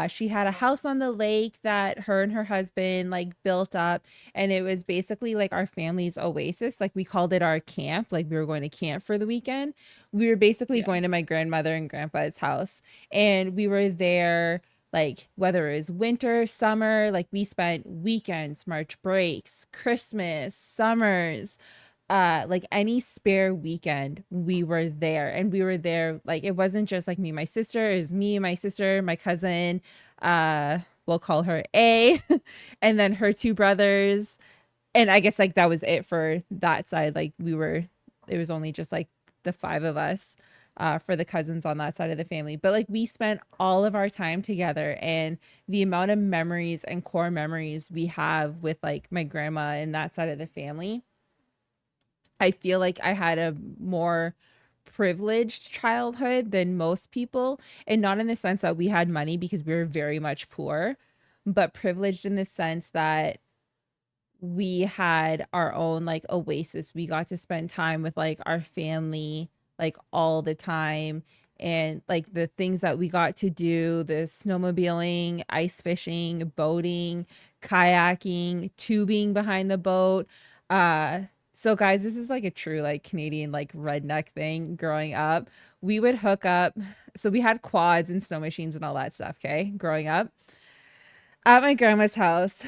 She had a house on the lake that her and her husband like built up, and it was basically like our family's oasis. Like we called it our camp. Like we were going to camp for the weekend. We were basically Yeah. going to my grandmother and grandpa's house, and we were there like whether it was winter, summer, like we spent weekends, March breaks, Christmas, summers, like any spare weekend, we were there. And we were there, like it wasn't just like me, my sister, it was me, my sister, my cousin, we'll call her A, and then her two brothers. And I guess like that was it for that side. Like it was only just like the five of us for the cousins on that side of the family. But like we spent all of our time together, and the amount of memories and core memories we have with like my grandma and that side of the family, I feel like I had a more privileged childhood than most people. And not in the sense that we had money because we were very much poor, but privileged in the sense that we had our own like oasis. We got to spend time with like our family like all the time, and like the things that we got to do, the snowmobiling, ice fishing, boating, kayaking, tubing behind the boat. Uh so guys, this is like a true like Canadian like redneck thing growing up. We would hook up, so we had quads and snow machines and all that stuff, okay? Growing up at my grandma's house,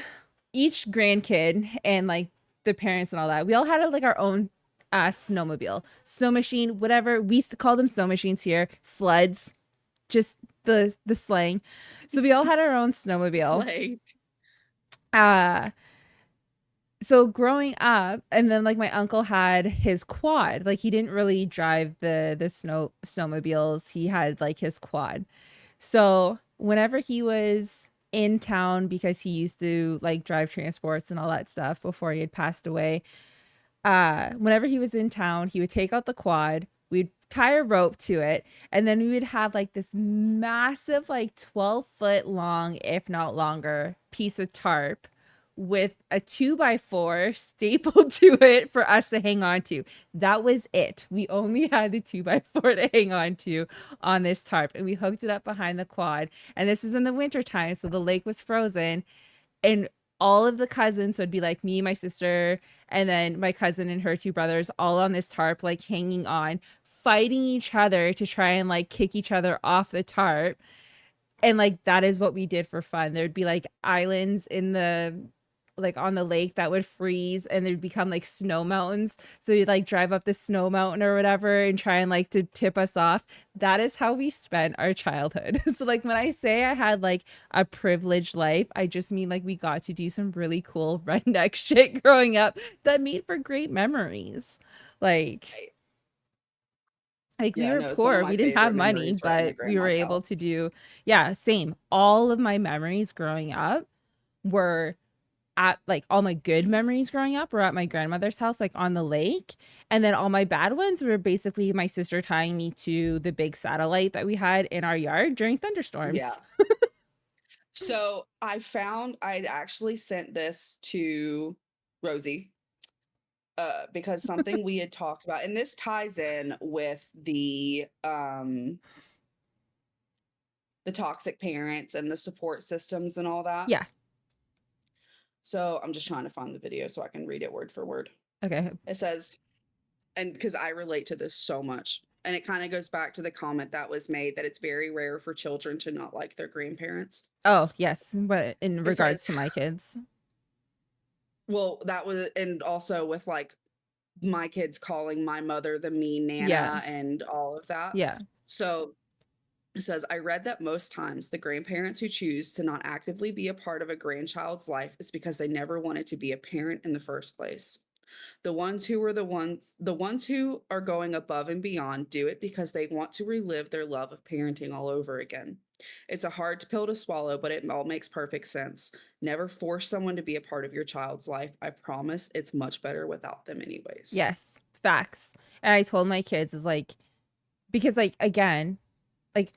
each grandkid and like the parents and all that, we all had like our own snowmobile, snow machine, whatever. We used to call them snow machines here, sleds, just the slang. So we all had our own snowmobile. Slay. Uh so growing up, and then like my uncle had his quad. Like he didn't really drive the snowmobiles. He had like his quad. So whenever he was in town, because he used to like drive transports and all that stuff before he had passed away, whenever he was in town, he would take out the quad. We'd tie a rope to it, and then we would have like this massive, like 12-foot long, if not longer, piece of tarp with a 2x4 stapled to it for us to hang on to. That was it. We only had the 2x4 to hang on to on this tarp, and we hooked it up behind the quad. And this is in the wintertime, so the lake was frozen, and all of the cousins would be like me, my sister, and then my cousin and her two brothers, all on this tarp, like hanging on, fighting each other to try and like kick each other off the tarp. And like that is what we did for fun. There'd be like islands in the like on the lake that would freeze, and they'd become like snow mountains. So you'd like drive up the snow mountain or whatever and try and like to tip us off. That is how we spent our childhood. So like when I say I had like a privileged life, I just mean like we got to do some really cool redneck shit growing up that made for great memories. Like we Yeah, were no, some of poor, my we didn't have favorite money, memories were at my but we were grandma's able to house. do, yeah, same. All of my memories growing up were at like all my good memories growing up were at my grandmother's house, like on the lake. And then all my bad ones were basically my sister tying me to the big satellite that we had in our yard during Yeah. thunderstorms. So I actually sent this to Rosie because something we had talked about, and this ties in with the toxic parents and the support systems and all that. Yeah. So I'm just trying to find the video so I can read it word for word. Okay. It says, and because I relate to this so much, and it kind of goes back to the comment that was made that it's very rare for children to not like their grandparents. Oh, yes. But in It regards says, to my kids. well, that was, and also with like my kids calling my mother the mean Nana Yeah. and all of that. Yeah. So it says, I read that most times the grandparents who choose to not actively be a part of a grandchild's life is because they never wanted to be a parent in the first place. The ones who are going above and beyond do it because they want to relive their love of parenting all over again. It's a hard pill to swallow, but it all makes perfect sense. Never force someone to be a part of your child's life. I promise it's much better without them anyways. Yes. Facts. And I told my kids is like, because like, again, like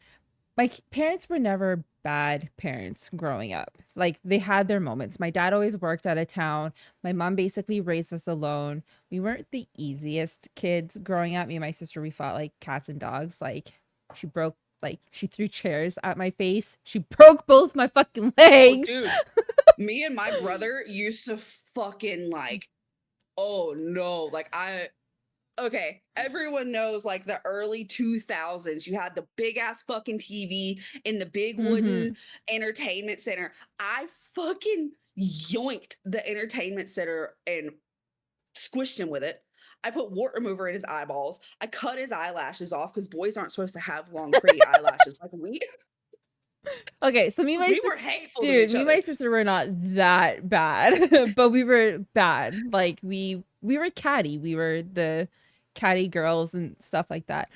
my parents were never bad parents growing up. Like they had their moments. My dad always worked out of town. My mom basically raised us alone. We weren't the easiest kids growing up. Me and my sister, we fought like cats and dogs. Like she threw chairs at my face. She broke both my fucking legs. Oh, dude. Me and my brother used to fucking like, oh no, like okay, everyone knows like the early 2000s, you had the big ass fucking TV in the big wooden entertainment center. I fucking yoinked the entertainment center and squished him with it. I put wart remover in his eyeballs. I cut his eyelashes off because boys aren't supposed to have long, pretty eyelashes. Like Okay, so me and my were hateful to dude, each me and other. my sister were not that bad, but we were bad. Like we were catty. We were the catty girls and stuff like that.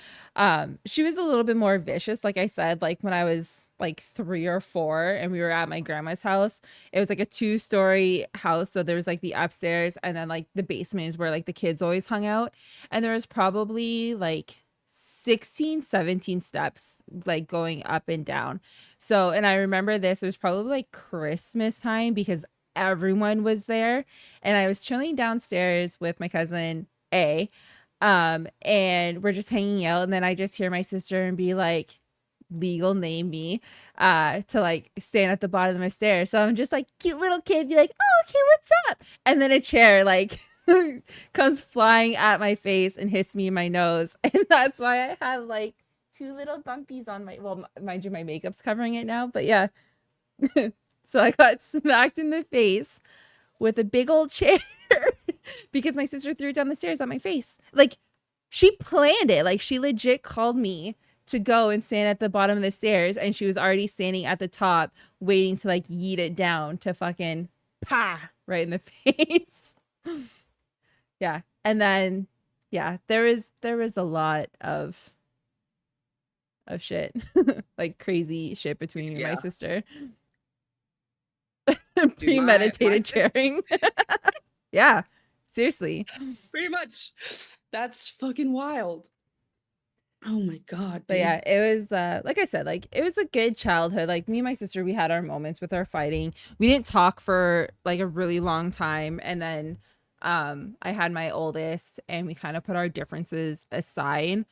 She was a little bit more vicious, like I said, like when I was like 3 or 4 and we were at my grandma's house. It was like a 2-story house, so there was like the upstairs and then like the basement is where like the kids always hung out. And there was probably like 16, 17 steps like going up and down. So, and I remember this, it was probably like Christmas time because everyone was there. And I was chilling downstairs with my cousin A. And we're just hanging out. And then I just hear my sister and be like, legal name me, to like stand at the bottom of the stairs. So I'm just like, cute little kid, be like, oh, okay, what's up? And then a chair like comes flying at my face and hits me in my nose. And that's why I have like 2 little bumpies on my, well, mind you, my makeup's covering it now, but yeah. So I got smacked in the face with a big old chair because my sister threw it down the stairs at my face. Like she planned it. Like she legit called me to go and stand at the bottom of the stairs, and she was already standing at the top waiting to like yeet it down to fucking right in the face. Yeah. And then yeah, there was a lot of shit. Like crazy shit between me and my sister. Premeditated chairing. Yeah. Seriously. Pretty much. That's fucking wild. Oh my god, But dude. yeah, it was like I said, like it was a good childhood. Like me and my sister, we had our moments with our fighting. We didn't talk for like a really long time, and then I had my oldest, and we kind of put our differences aside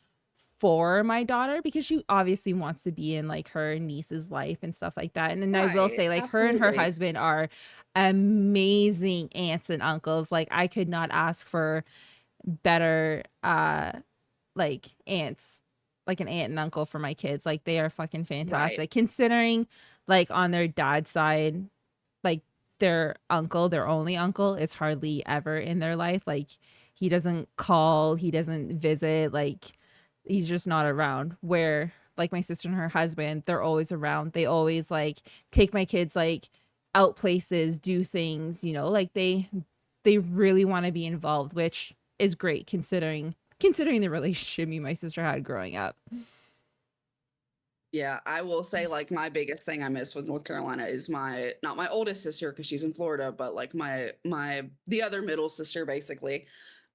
for my daughter because she obviously wants to be in like her niece's life and stuff like that. And then I will Right, say, like, her and her absolutely. husband are amazing aunts and uncles. Like I could not ask for better like aunts, like an aunt and uncle for my kids. Like they are fucking Right. fantastic considering like on their dad's side, like their uncle, their only uncle is hardly ever in their life. Like he doesn't call, he doesn't visit, like he's just not around. Where like my sister and her husband, they're always around. They always like take my kids like out places, do things, you know, like they really want to be involved, which is great considering the relationship me and my sister had growing up. Yeah, I will say like my biggest thing I miss with North Carolina is my not my oldest sister because she's in Florida, but like my the other middle sister basically.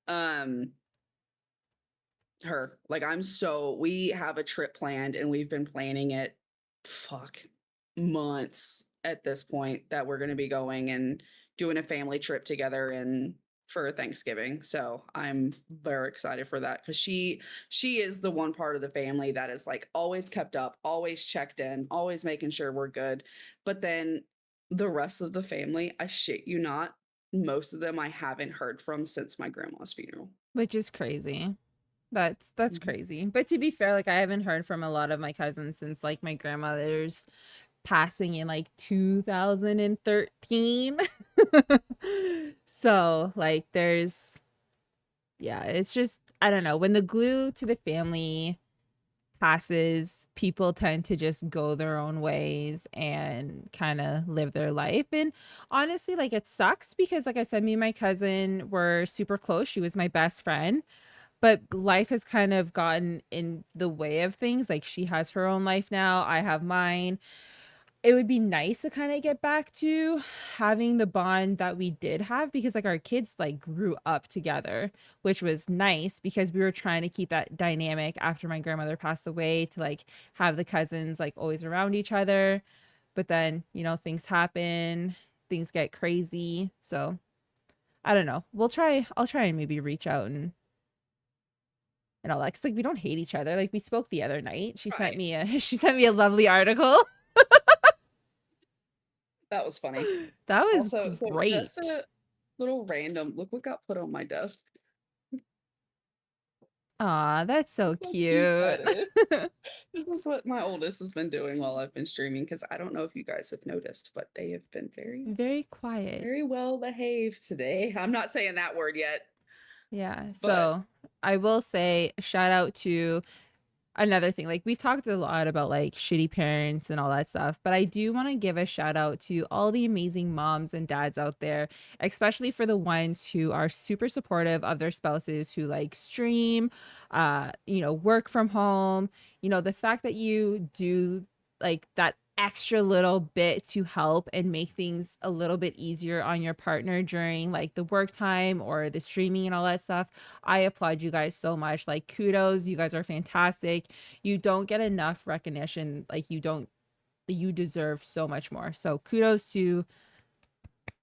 Um her. Like we have a trip planned and we've been planning it fuck months at this point that we're going to be going and doing a family trip together and for Thanksgiving. So I'm very excited for that cuz she is the one part of the family that is like always kept up, always checked in, always making sure we're good. But then the rest of the family, I shit you not, most of them I haven't heard from since my grandma's funeral. Which is crazy. That's crazy. But to be fair, like I haven't heard from a lot of my cousins since like my grandmother's passing in like 2013. So, like there's yeah, it's just I don't know, when the glue to the family passes, people tend to just go their own ways and kind of live their life. And honestly, like it sucks because like I said, me and my cousin were super close. She was my best friend, but life has kind of gotten in the way of things. Like she has her own life now, I have mine. It would be nice to kind of get back to having the bond that we did have because like our kids like grew up together, which was nice because we were trying to keep that dynamic after my grandmother passed away to like have the cousins like always around each other. But then, you know, things happen, things get crazy. So I don't know. I'll try and maybe reach out and all that. 'Cause like we don't hate each other. Like we spoke the other night. She sent Right. me a she sent me a lovely article. That was funny. That was Also, so just great. a little random look what got put on my desk. Aw, that's so How cute that cute. is. This is what my oldest has been doing while I've been streaming because I don't know if you guys have noticed, but they have been very, Very quiet. very well behaved today. I'm not saying that word yet, Yeah. but So I will say shout out to another thing. Like we've talked a lot about like shitty parents and all that stuff, but I do want to give a shout out to all the amazing moms and dads out there, especially for the ones who are super supportive of their spouses who like stream, you know, work from home. You know, the fact that you do like that extra little bit to help and make things a little bit easier on your partner during like the work time or the streaming and all that stuff. I applaud you guys so much. Like kudos, you guys are fantastic. You don't get enough recognition. Like you deserve so much more. So kudos to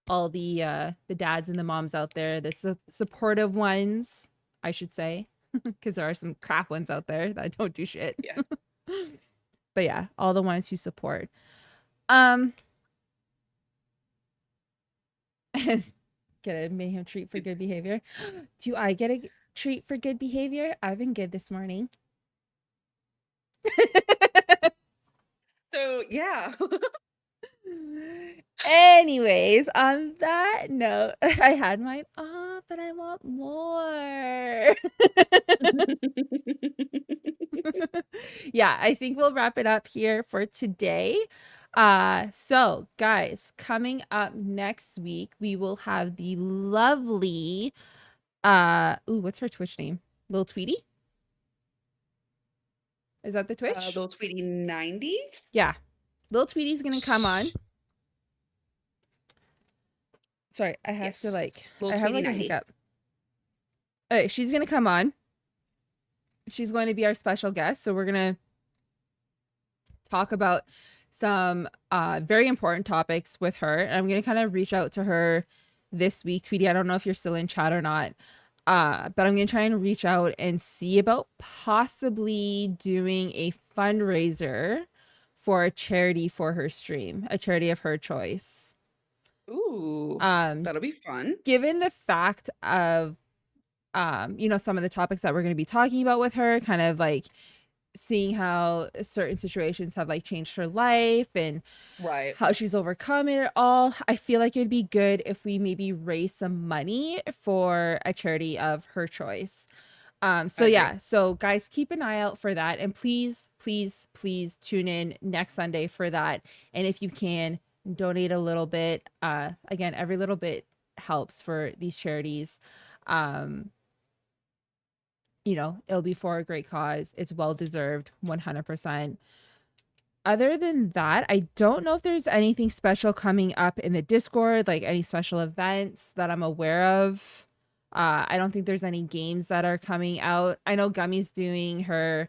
all the dads and the moms out there, the supportive ones, I should say, because there are some crap ones out there that don't do shit. yeah. But yeah, all the ones who support. Um get a mayhem treat for good behavior. Do I get a treat for good behavior? I've been good this morning. So yeah. Anyways, on that note, I had mine off, but I want more. Yeah, I think we'll wrap it up here for today. So guys, coming up next week, we will have the lovely ooh, what's her Twitch name? Lil Tweety? Is that the Twitch? Little Tweety 90. Yeah. Lil Tweety's gonna come on. Sorry, I have to Yes. like Little I have Tweety like a 90. hiccup. Okay, she's gonna come on she's going to be our special guest. So we're going to talk about some very important topics with her. And I'm going to kind of reach out to her this week. Tweety, I don't know if you're still in chat or not. But I'm going to try and reach out and see about possibly doing a fundraiser for a charity for her stream, a charity of her choice. Ooh, that'll be fun. Given the fact of, you know, some of the topics that we're going to be talking about with her, kind of like seeing how certain situations have like changed her life and Right. how she's overcome it all, I feel like it'd be good if we maybe raise some money for a charity of her choice. So yeah, so guys, keep an eye out for that, and please tune in next Sunday for that. And if you can, donate a little bit. Again, every little bit helps for these charities. You know, it'll be for a great cause. It's well deserved, 100%. Other than that, I don't know if there's anything special coming up in the Discord, like any special events that I'm aware of. I don't think there's any games that are coming out. I know Gummy's doing her,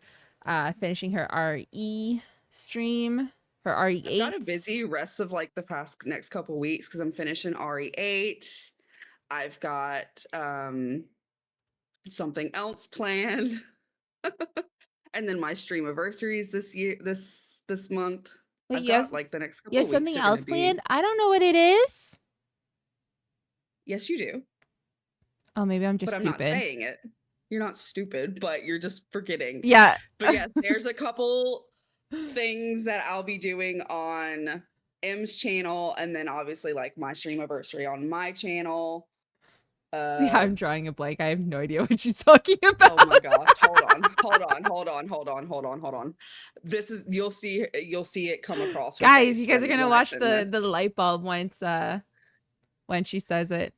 finishing her RE stream, her RE8. I've got a busy rest of like the past next couple weeks because I'm finishing RE8. I've got something else planned. And then my streamiversaries this month. Wait, I've yes, got like the next couple yes, weeks something are gonna else planned? be. I don't know what it is. Yes, you do. Oh, maybe I'm just But I'm stupid. not saying it. You're not stupid, but you're just forgetting. Yeah. But yes, there's a couple things that I'll be doing on M's channel, and then obviously like my streamiversary on my channel. Yeah, I'm drawing a blank. I have no idea what she's talking about. Oh my gosh. Hold on. This is you'll see it come across. Guys, you guys are gonna watch the light bulb once when she says it.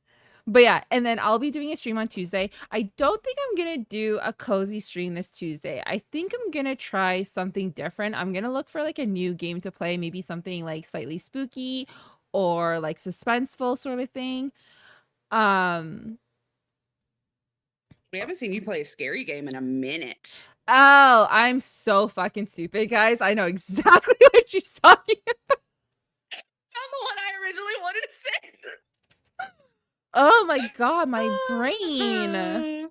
But yeah, and then I'll be doing a stream on Tuesday. I don't think I'm gonna do a cozy stream this Tuesday. I think I'm gonna try something different. I'm gonna look for like a new game to play, maybe something like slightly spooky or like suspenseful sort of thing. We haven't seen you play a scary game in a minute. Oh, I'm so fucking stupid, guys. I know exactly what she's talking about. I'm the one I originally wanted to say. Oh my god, my brain.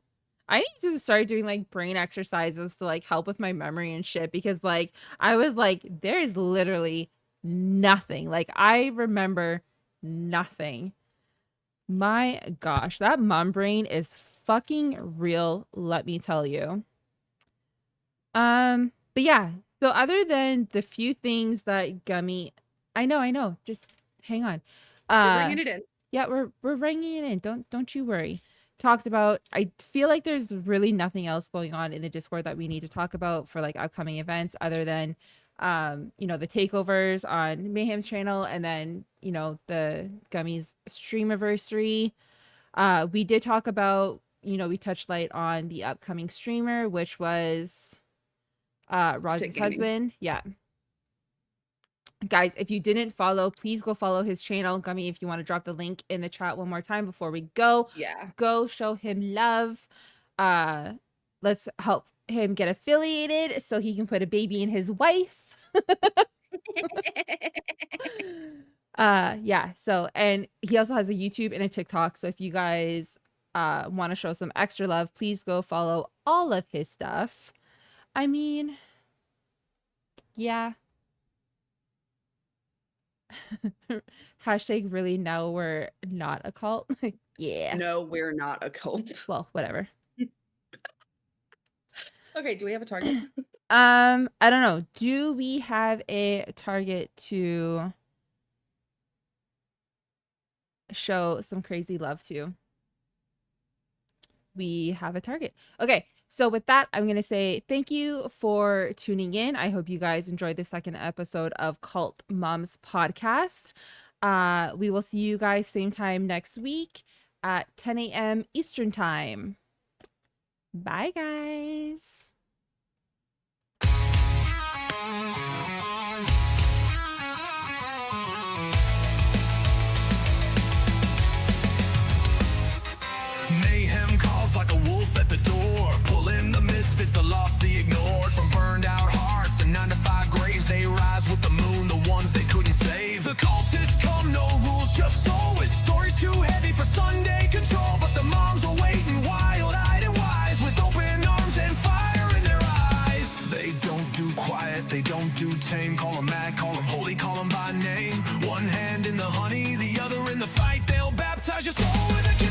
I need to start doing like brain exercises to like help with my memory and shit, because like I was like, there is literally nothing. Like I remember nothing. My gosh, that mom brain is fucking real, let me tell you. But yeah, so other than the few things that Gummy, I know, just hang on. We're bringing it in. Yeah, we're bringing it in. Don't you worry. Talked about, I feel like there's really nothing else going on in the Discord that we need to talk about for like upcoming events other than you know, the takeovers on Mayhem's channel, and then, you know, the Gummies streamiversary. We did talk about, you know, we touched light on the upcoming streamer, which was Roz's husband. Yeah. Guys, if you didn't follow, please go follow his channel. Gummy, if you want to drop the link in the chat one more time before we go. Yeah. Go show him love. Let's help him get affiliated so he can put a baby in his wife. Yeah, so, and he also has a YouTube and a TikTok, so if you guys want to show some extra love, please go follow all of his stuff. I mean, yeah. Hashtag really, now we're not a cult. Yeah. No, we're not a cult. Well, whatever. Okay, do we have a target? I don't know. Do we have a target to show some crazy love to? We have a target. Okay, so with that, I'm going to say thank you for tuning in. I hope you guys enjoyed the second episode of Cult Moms Podcast. We will see you guys same time next week at 10 a.m. Eastern Time. Bye, guys. Mayhem calls like a wolf at the door, pulling the misfits, the law tame, call them mad, call them holy, call them by name. One hand in the honey, the other in the fight. They'll baptize your soul with a